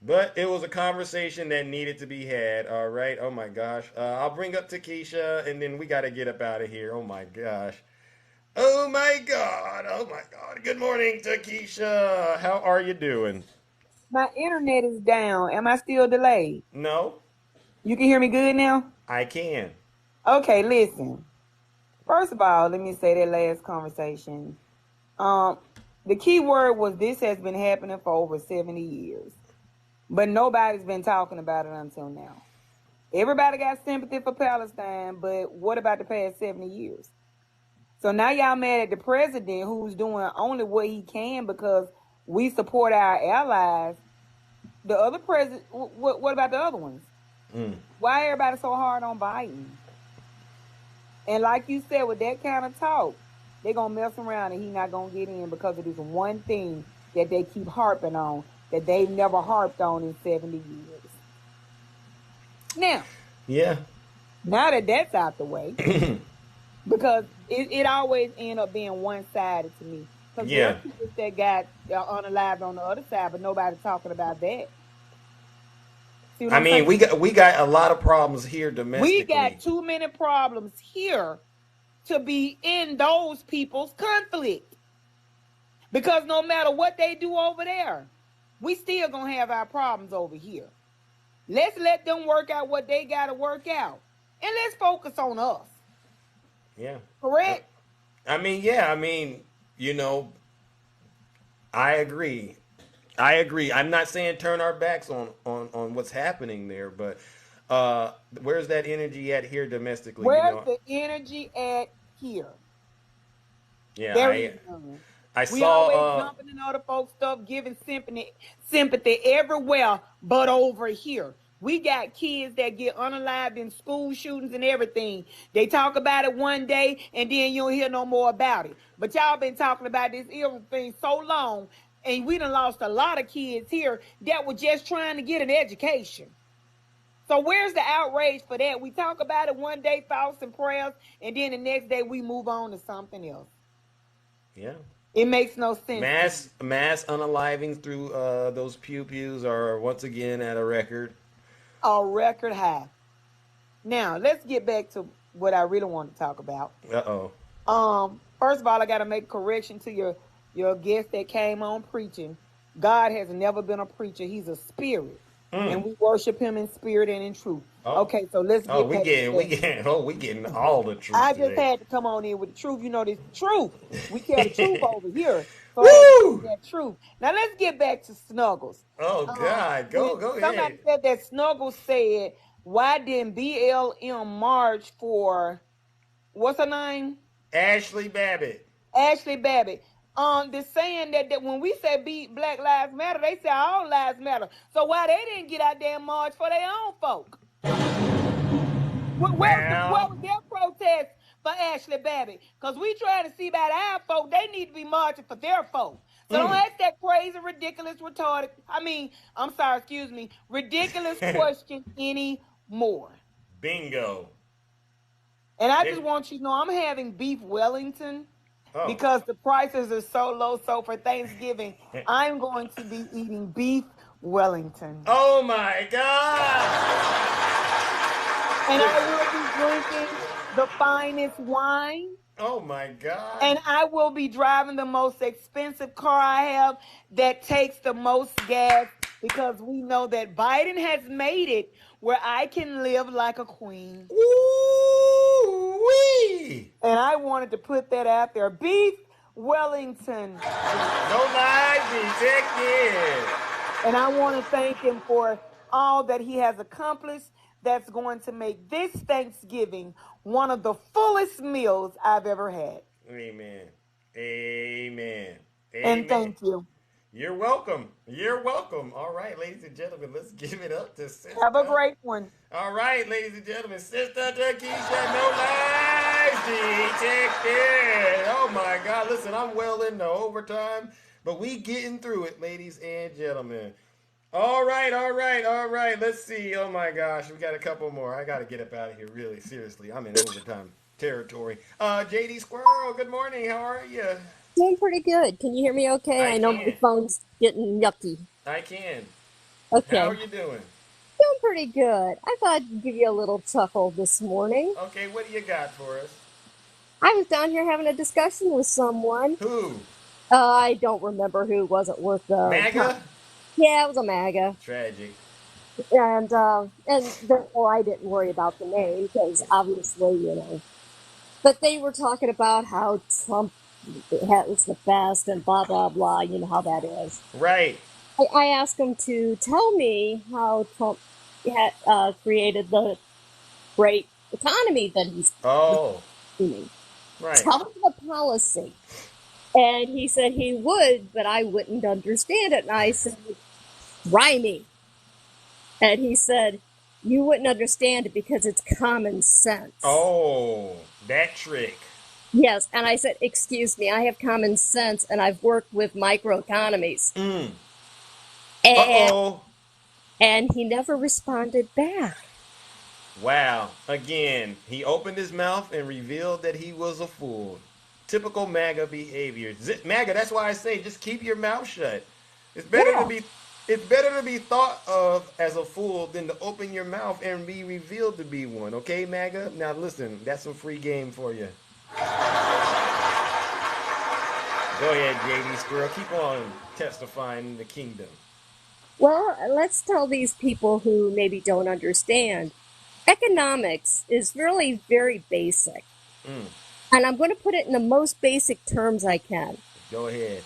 But it was a conversation that needed to be had. All right. Oh, my gosh. I'll bring up Takesha, and then we got to get up out of here. Oh, my gosh. Oh, my God. Good morning, Takesha. How are you doing? My internet is down. Am I still delayed? No. You can hear me good now? I can. Okay, listen. First of all, let me say that last conversation. The key word was this has been happening for over 70 years. But nobody's been talking about it until now. Everybody got sympathy for Palestine, but what about the past 70 years? So now y'all mad at the president who's doing only what he can because we support our allies. The other president, what about the other ones? Why everybody so hard on Biden? And like you said, with that kind of talk, they're going to mess around and he's not going to get in because of this one thing that they keep harping on that they've never harped on in 70 years. Now, now that that's out the way, because it always ends up being one-sided to me. Because there are people that got unalived on the other side, but nobody's talking about that. I mean, we got a lot of problems here domestically. We got too many problems here to be in those people's conflict. Because no matter what they do over there, we still gonna have our problems over here. Let's let them work out what they gotta work out. And let's focus on us. Yeah. Correct? I mean, I agree. I'm not saying turn our backs on what's happening there, but where's that energy at here domestically? Where's the energy at here? Yeah, We always jumping in other folks' stuff, giving sympathy everywhere but over here. We got kids that get unalived in school shootings and everything. They talk about it one day and then you don't hear no more about it. But y'all been talking about this ill thing so long, and we done lost a lot of kids here that were just trying to get an education. So where's the outrage for that? We talk about it one day, thoughts and prayers, and then the next day we move on to something else. Yeah. It makes no sense. Mass unalivings through those pews are once again at a record. A record high. Now, let's get back to what I really want to talk about. First of all, I got to make a correction to your guest that came on preaching. God has never been a preacher. He's a spirit. And we worship him in spirit and in truth. Okay, so let's get we getting all the truth. I just had to come on in with the truth. You know, this truth. We tell the truth over here. So that truth. Now let's get back to Snuggles. Oh God, go ahead. Somebody said that Snuggles said, "Why didn't BLM march for what's her name? Ashley Babbitt." Ashley Babbitt. They're saying that when we say Black Lives Matter, they say all lives matter. So why they didn't get out there and march for their own folk? What was their protest for Ashley Babbitt? Because we trying to see about our folk. They need to be marching for their folk. So don't ask that crazy, ridiculous, retarded, ridiculous question anymore. Bingo. And I just want you to know I'm having beef Wellington. Because the prices are so low. So for Thanksgiving, I'm going to be eating beef Wellington. Oh my God! And I will be drinking the finest wine. Oh my God! And I will be driving the most expensive car I have that takes the most gas, because we know that Biden has made it where I can live like a queen. Woo-wee! And I wanted to put that out there. Beef Wellington. No lies detected. And I want to thank him for all that he has accomplished. That's going to make this Thanksgiving one of the fullest meals I've ever had. Amen. Amen. And thank you. You're welcome. You're welcome. All right, ladies and gentlemen, let's give it up to Sister. Have a great one. All right, ladies and gentlemen, Sister Takesha, no lies detected. Oh my God, listen, I'm well into overtime, but we getting through it, ladies and gentlemen. All right. Let's see. Oh my gosh, we got a couple more. I got to get up out of here, really, seriously. I'm in overtime territory. JD Squirrel, good morning. How are you? Doing pretty good. Can you hear me okay? I know my phone's getting yucky. I can. Okay. How are you doing? Doing pretty good. I thought I'd give you a little chuckle this morning. Okay, what do you got for us? I was down here having a discussion with someone. Who? I don't remember who. Wasn't worth the MAGA? time. Yeah, it was a MAGA. Tragic. And therefore I didn't worry about the name, because obviously, you know. But they were talking about how Trump was the best and blah, blah, blah. You know how that is. Right. I asked him to tell me how Trump had created the great economy that he's doing. Right. Tell him the policy. And he said he would, but I wouldn't understand it. And I said, try me. And he said, you wouldn't understand it because it's common sense. Oh, that trick. Yes. And I said, excuse me, I have common sense and I've worked with microeconomies. And he never responded back. Wow. Again, he opened his mouth and revealed that he was a fool. Typical MAGA behavior. MAGA, that's why I say just keep your mouth shut. It's better to be thought of as a fool than to open your mouth and be revealed to be one. Okay, MAGA? Now listen, that's some free game for you. Go ahead, JD Squirrel. Keep on testifying in the kingdom. Well, let's tell these people who maybe don't understand. Economics is really very basic. And I'm going to put it in the most basic terms I can. Go ahead.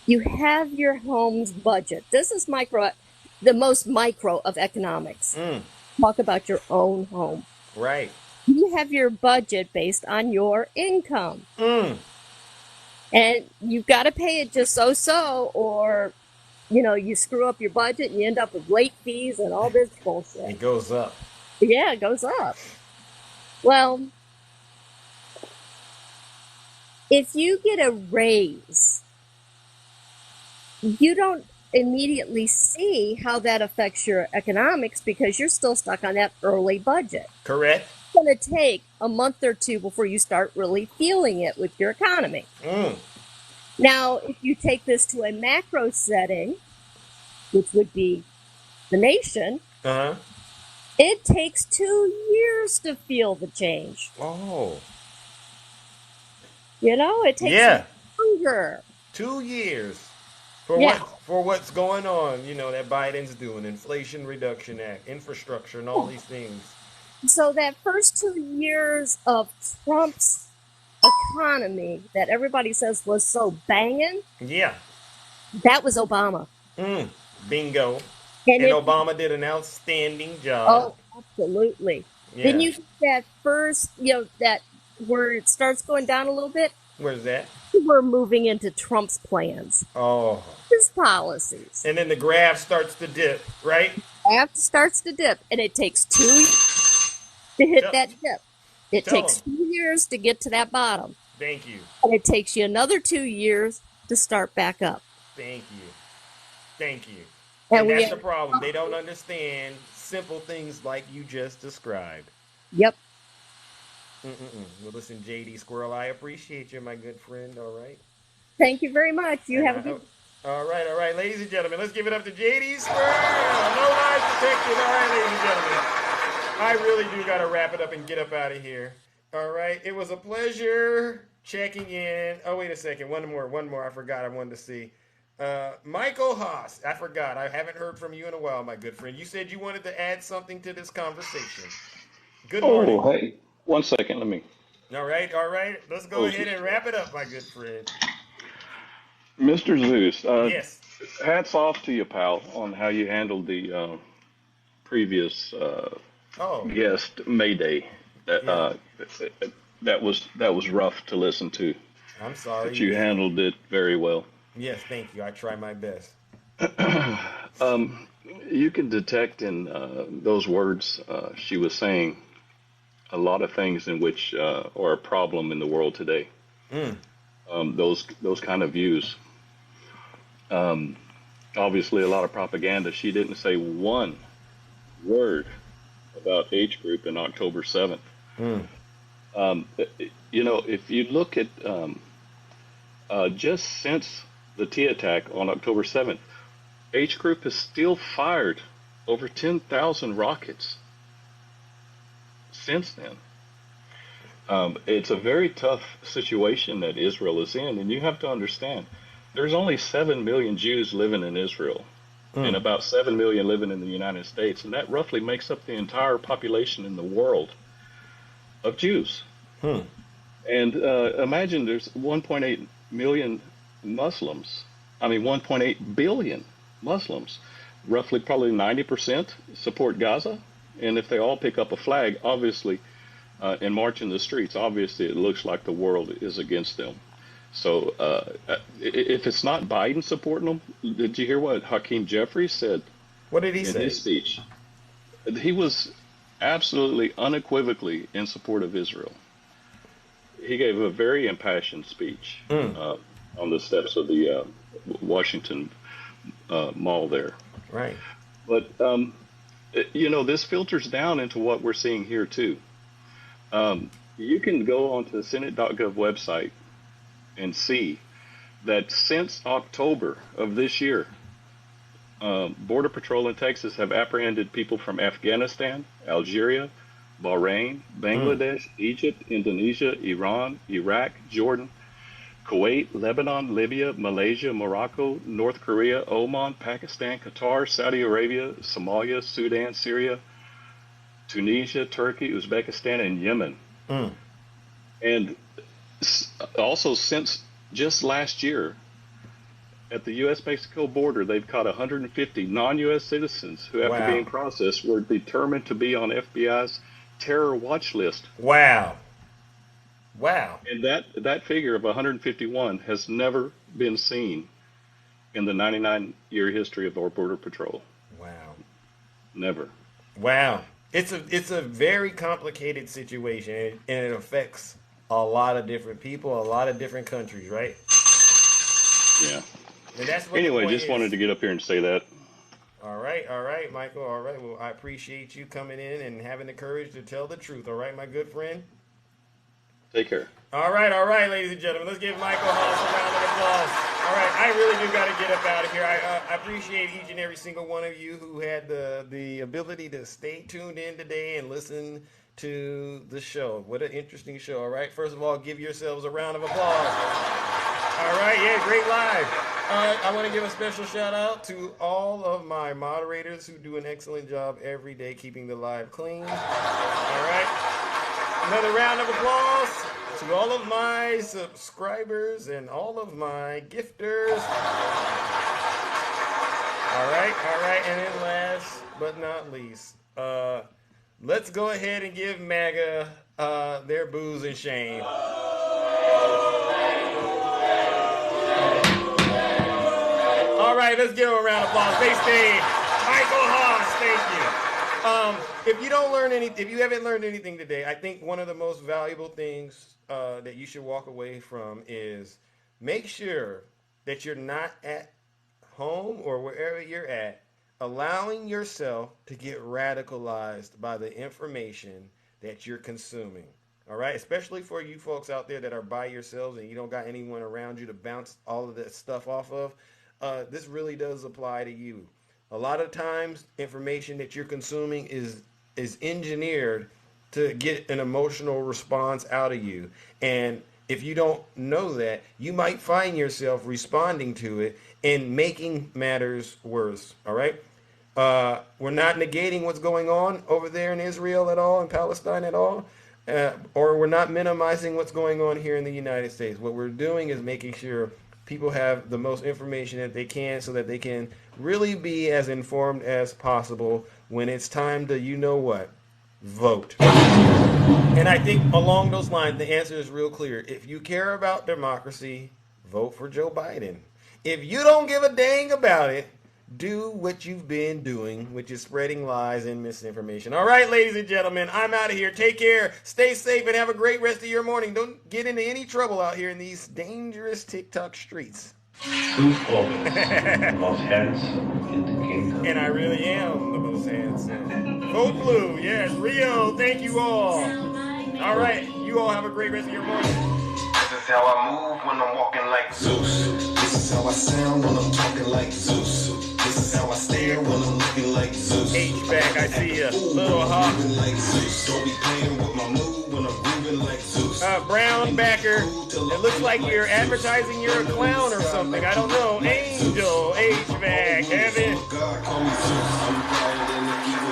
You have your home's budget. This is the most micro of economics. Talk about your own home. Right. You have your budget based on your income. And you've got to pay it just so, or, you know, you screw up your budget and you end up with late fees and all this bullshit. It goes up. Yeah, it goes up. Well, if you get a raise, you don't immediately see how that affects your economics because you're still stuck on that early budget. Correct. It's going to take a month or two before you start really feeling it with your economy. Now, if you take this to a macro setting, which would be the nation, it takes 2 years to feel the change. Oh. You know, it takes longer. 2 years for what's going on, you know, that Biden's doing, Inflation Reduction Act, infrastructure, and all these things. So that first 2 years of Trump's economy that everybody says was so banging, that was Obama. Bingo. And Obama did an outstanding job. Oh, absolutely. Then you that first, that where it starts going down a little bit. Where's that? We're moving into Trump's plans. Oh. His policies. And then the graph starts to dip, right? Graph starts to dip, and it takes 2 years to hit that dip. It takes 2 years to get to that bottom. Thank you. And it takes you another 2 years to start back up. Thank you. Thank you. And that's the problem. They don't understand simple things like you just described. Yep. Well, listen, JD Squirrel, I appreciate you, my good friend, all right? Thank you very much. You have a good... All right. Ladies and gentlemen, let's give it up to JD Squirrel. No lies detected. All right, ladies and gentlemen. I really do got to wrap it up and get up out of here. All right. It was a pleasure checking in. Oh, wait a second. One more. I forgot I wanted to see. Michael Haas, I forgot. I haven't heard from you in a while, my good friend. You said you wanted to add something to this conversation. Good morning. Oh, hey. 1 second. Let me. All right. Let's go ahead and wrap it up, my good friend. Mr. Zeus. Yes. Hats off to you, pal, on how you handled the previous guest Mayday. That was rough to listen to. I'm sorry. But you handled it very well. Yes, thank you. I try my best. You can detect in those words she was saying a lot of things in which are a problem in the world today. Those kind of views. Obviously, a lot of propaganda. She didn't say one word about H group in October 7th. If you look at just since the T attack on October 7th, H group has still fired over 10,000 rockets since then. It's a very tough situation that Israel is in, and you have to understand, there's only 7 million Jews living in Israel, and about 7 million living in the United States, and that roughly makes up the entire population in the world of Jews. And imagine there's 1.8 million Muslims. 1.8 billion Muslims. Roughly probably 90% support Gaza. And if they all pick up a flag, obviously, and march in the streets, obviously it looks like the world is against them. So if it's not Biden supporting them, did you hear what Hakeem Jeffries said? What did he say? In his speech. He was absolutely unequivocally in support of Israel. He gave a very impassioned speech on the steps of the Washington Mall there. Right. But, this filters down into what we're seeing here, too. You can go onto the Senate.gov website and see that since October of this year, Border Patrol in Texas have apprehended people from Afghanistan, Algeria, Bahrain, Bangladesh, Egypt, Indonesia, Iran, Iraq, Jordan, Kuwait, Lebanon, Libya, Malaysia, Morocco, North Korea, Oman, Pakistan, Qatar, Saudi Arabia, Somalia, Sudan, Syria, Tunisia, Turkey, Uzbekistan, and Yemen. And also since just last year, at the U.S.-Mexico border, they've caught 150 non-U.S. citizens who, after being processed, were determined to be on FBI's terror watch list. Wow. And that figure of 151 has never been seen in the 99-year history of our Border Patrol. Wow. Never. Wow. It's a very complicated situation, and it affects a lot of different people, a lot of different countries, right? Yeah. And that's what anyway, just wanted to get up here and say that. All right, Michael. All right. Well, I appreciate you coming in and having the courage to tell the truth. All right, my good friend. Take care. All right, ladies and gentlemen. Let's give Michael Haas a round of applause. All right, I really do got to get up out of here. I appreciate each and every single one of you who had the ability to stay tuned in today and listen to the show. What an interesting show. All right. First of all, give yourselves a round of applause. All right. Yeah, great live. I want to give a special shout out to all of my moderators who do an excellent job every day keeping the live clean. All right. Another round of applause to all of my subscribers and all of my gifters. All right. And then last but not least, let's go ahead and give MAGA their booze and shame. All right, let's give them a round of applause. They stayed. Michael Haas, thank you. If you haven't learned anything today, I think one of the most valuable things that you should walk away from is make sure that you're not at home or wherever you're at, allowing yourself to get radicalized by the information that you're consuming. All right, especially for you folks out there that are by yourselves and you don't got anyone around you to bounce all of that stuff off of. This really does apply to you. A lot of times, information that you're consuming is engineered to get an emotional response out of you. And if you don't know that, you might find yourself responding to it and making matters worse. All right? We're not negating what's going on over there in Israel at all, in Palestine at all. Or we're not minimizing what's going on here in the United States. What we're doing is making sure people have the most information that they can so that they can really be as informed as possible when it's time to, you know what, vote. And I think along those lines, the answer is real clear. If you care about democracy, vote for Joe Biden. If you don't give a dang about it, do what you've been doing, which is spreading lies and misinformation. All right, ladies and gentlemen, I'm out of here. Take care, stay safe, and have a great rest of your morning. Don't get into any trouble out here in these dangerous TikTok streets. Most handsome in the kingdom. And I really am the most handsome. Vote blue, yes. Rio, thank you all. All right, you all have a great rest of your morning. This is how I move when I'm walking like Zeus. This is how I sound when I'm talking like Zeus. This is how I stare when I'm looking like Zeus. H-back, I see ya. Little hawk. Like Zeus. Don't be playing with my move when I'm grooving like Zeus. Brown backer. It looks like you're advertising you're a clown or something. I don't know. Angel, H-back, Heaven. God call me Zeus.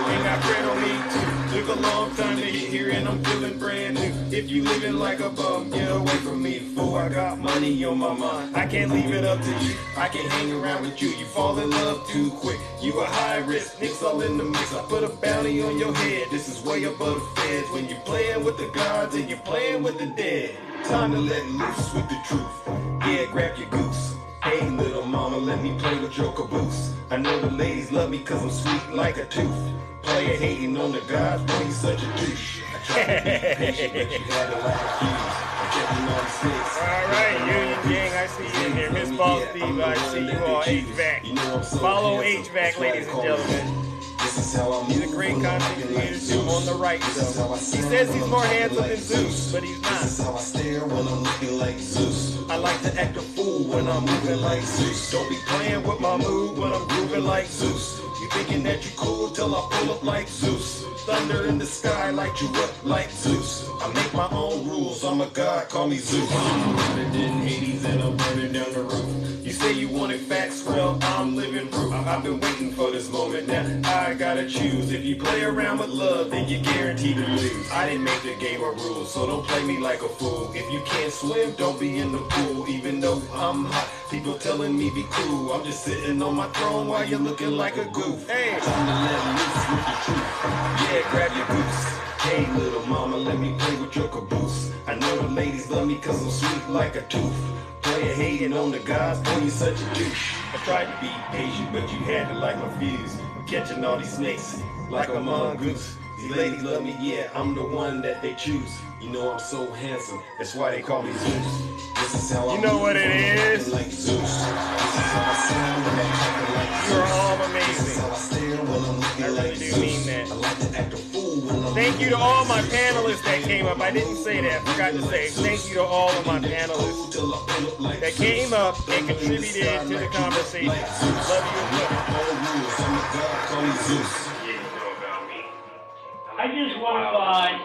Ain't got bread on me too. Took a long time to get here and I'm feeling brand new. If you living like a bum, get away from me, fool. I got money on my mind. I can't leave it up to you. I can't hang around with you. You fall in love too quick. You a high risk, nicks all in the mix. I put a bounty on your head. This is way above the feds. When you're playing with the gods and you're playing with the dead. Time to let loose with the truth. Yeah, grab your goose. Hey, little mama, let me play with your caboose. I know the ladies love me cause I'm sweet like a tooth. Player hating on the gods, boy, you such a douche. I tried to be patient, but you had it like a fuse. I'm checking on the six. All right, Union Gang, I see you in here. Miss Ball Steve, I see you all. HVAC. Follow HVAC, ladies and gentlemen. He's a great content creator on the right, though. He says he's more handsome than Zeus, but he's not. This is how I stare when I'm looking like Zeus. I like to act a fool when I'm moving like Zeus. Don't be playing with my move when I'm grooving like Zeus. You thinking that you cool till I pull up like Zeus. Thunder in the sky, light you up like Zeus. I make my own rules, I'm a god, call me Zeus. I'm running in Hades and I'm burning down the roof. You say you wanted facts, well, I'm living proof. I've been waiting for this moment now. I gotta choose. If you play around with love, then you're guaranteed to lose. I didn't make the game or rules, so don't play me like a fool. If you can't swim, don't be in the pool. Even though I'm hot, people telling me be cool. I'm just sitting on my throne while you're looking like a goof. Hey, time to let loose with the truth. Yeah, grab your goose. Hey, little mama, let me play with your caboose. I know the ladies love me cause I'm sweet like a tooth. Player hating on the gods, boy, you such a douche. I tried to be patient, but you had to light my fuse. I'm catching all these snakes like a mongoose. These ladies love me, yeah, I'm the one that they choose. You know I'm so handsome, that's why they call me Zeus. This You know what it is? You are all amazing. I really do mean that. Thank you to all my panelists that came up. I didn't say that. I forgot to say thank you to all of my panelists that came up and contributed to the conversation. Love you. I just want to buy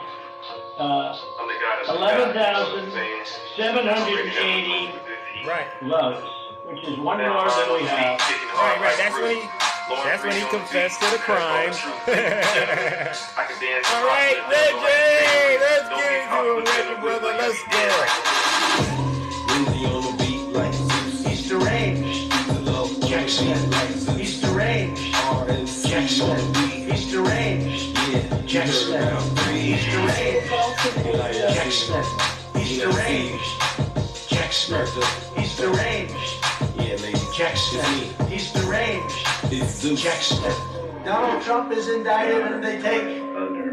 11,780 loaves, which is one more than we have. Right. That's when he confessed to the crime. All right, Reggie, let's get into it, Reggie, brother. Let's go. He's deranged. Jackson. He's deranged. Jackson. He's deranged. Jackson. He's deranged. Jackson. He's deranged. Jackson. He's deranged. Jackson. He's deranged. Jackson. Donald Trump is indicted and they take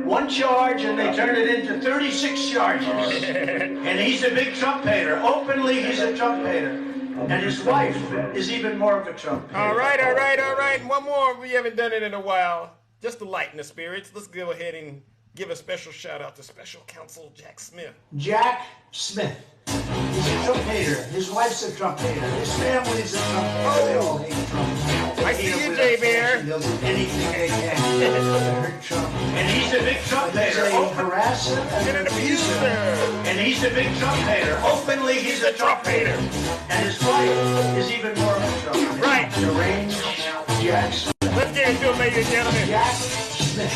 one charge and they turn it into 36 charges. And he's a big Trump hater. Openly, he's a Trump hater. And his wife is even more of a Trump hater. All right. One more. We haven't done it in a while. Just to lighten the spirits, let's go ahead and give a special shout out to Special Counsel Jack Smith. Jack Smith. He's a Trump hater. His wife's a Trump hater. His family's a Trump hater. They all hate Trump. I see you, J Bear. They'll do anything they can to hurt Trump. And he's a big Trump hater. He's a harasser and an abuser. And he's a big Trump hater. Openly, he's a Trump hater. And his wife is even more of a Trump hater. Right. Deranged Jack Smith. Let's get into it, ladies and gentlemen. Jack Smith.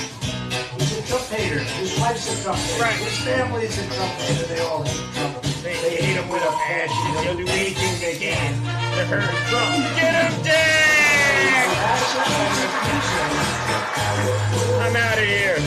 He's a Trump hater. His wife's a Trump hater. Right. His family's a Trump hater. They all hate Trump. They hate him with a passion. They'll do anything they can to hurt Trump. Get him, Jack! I'm out of here.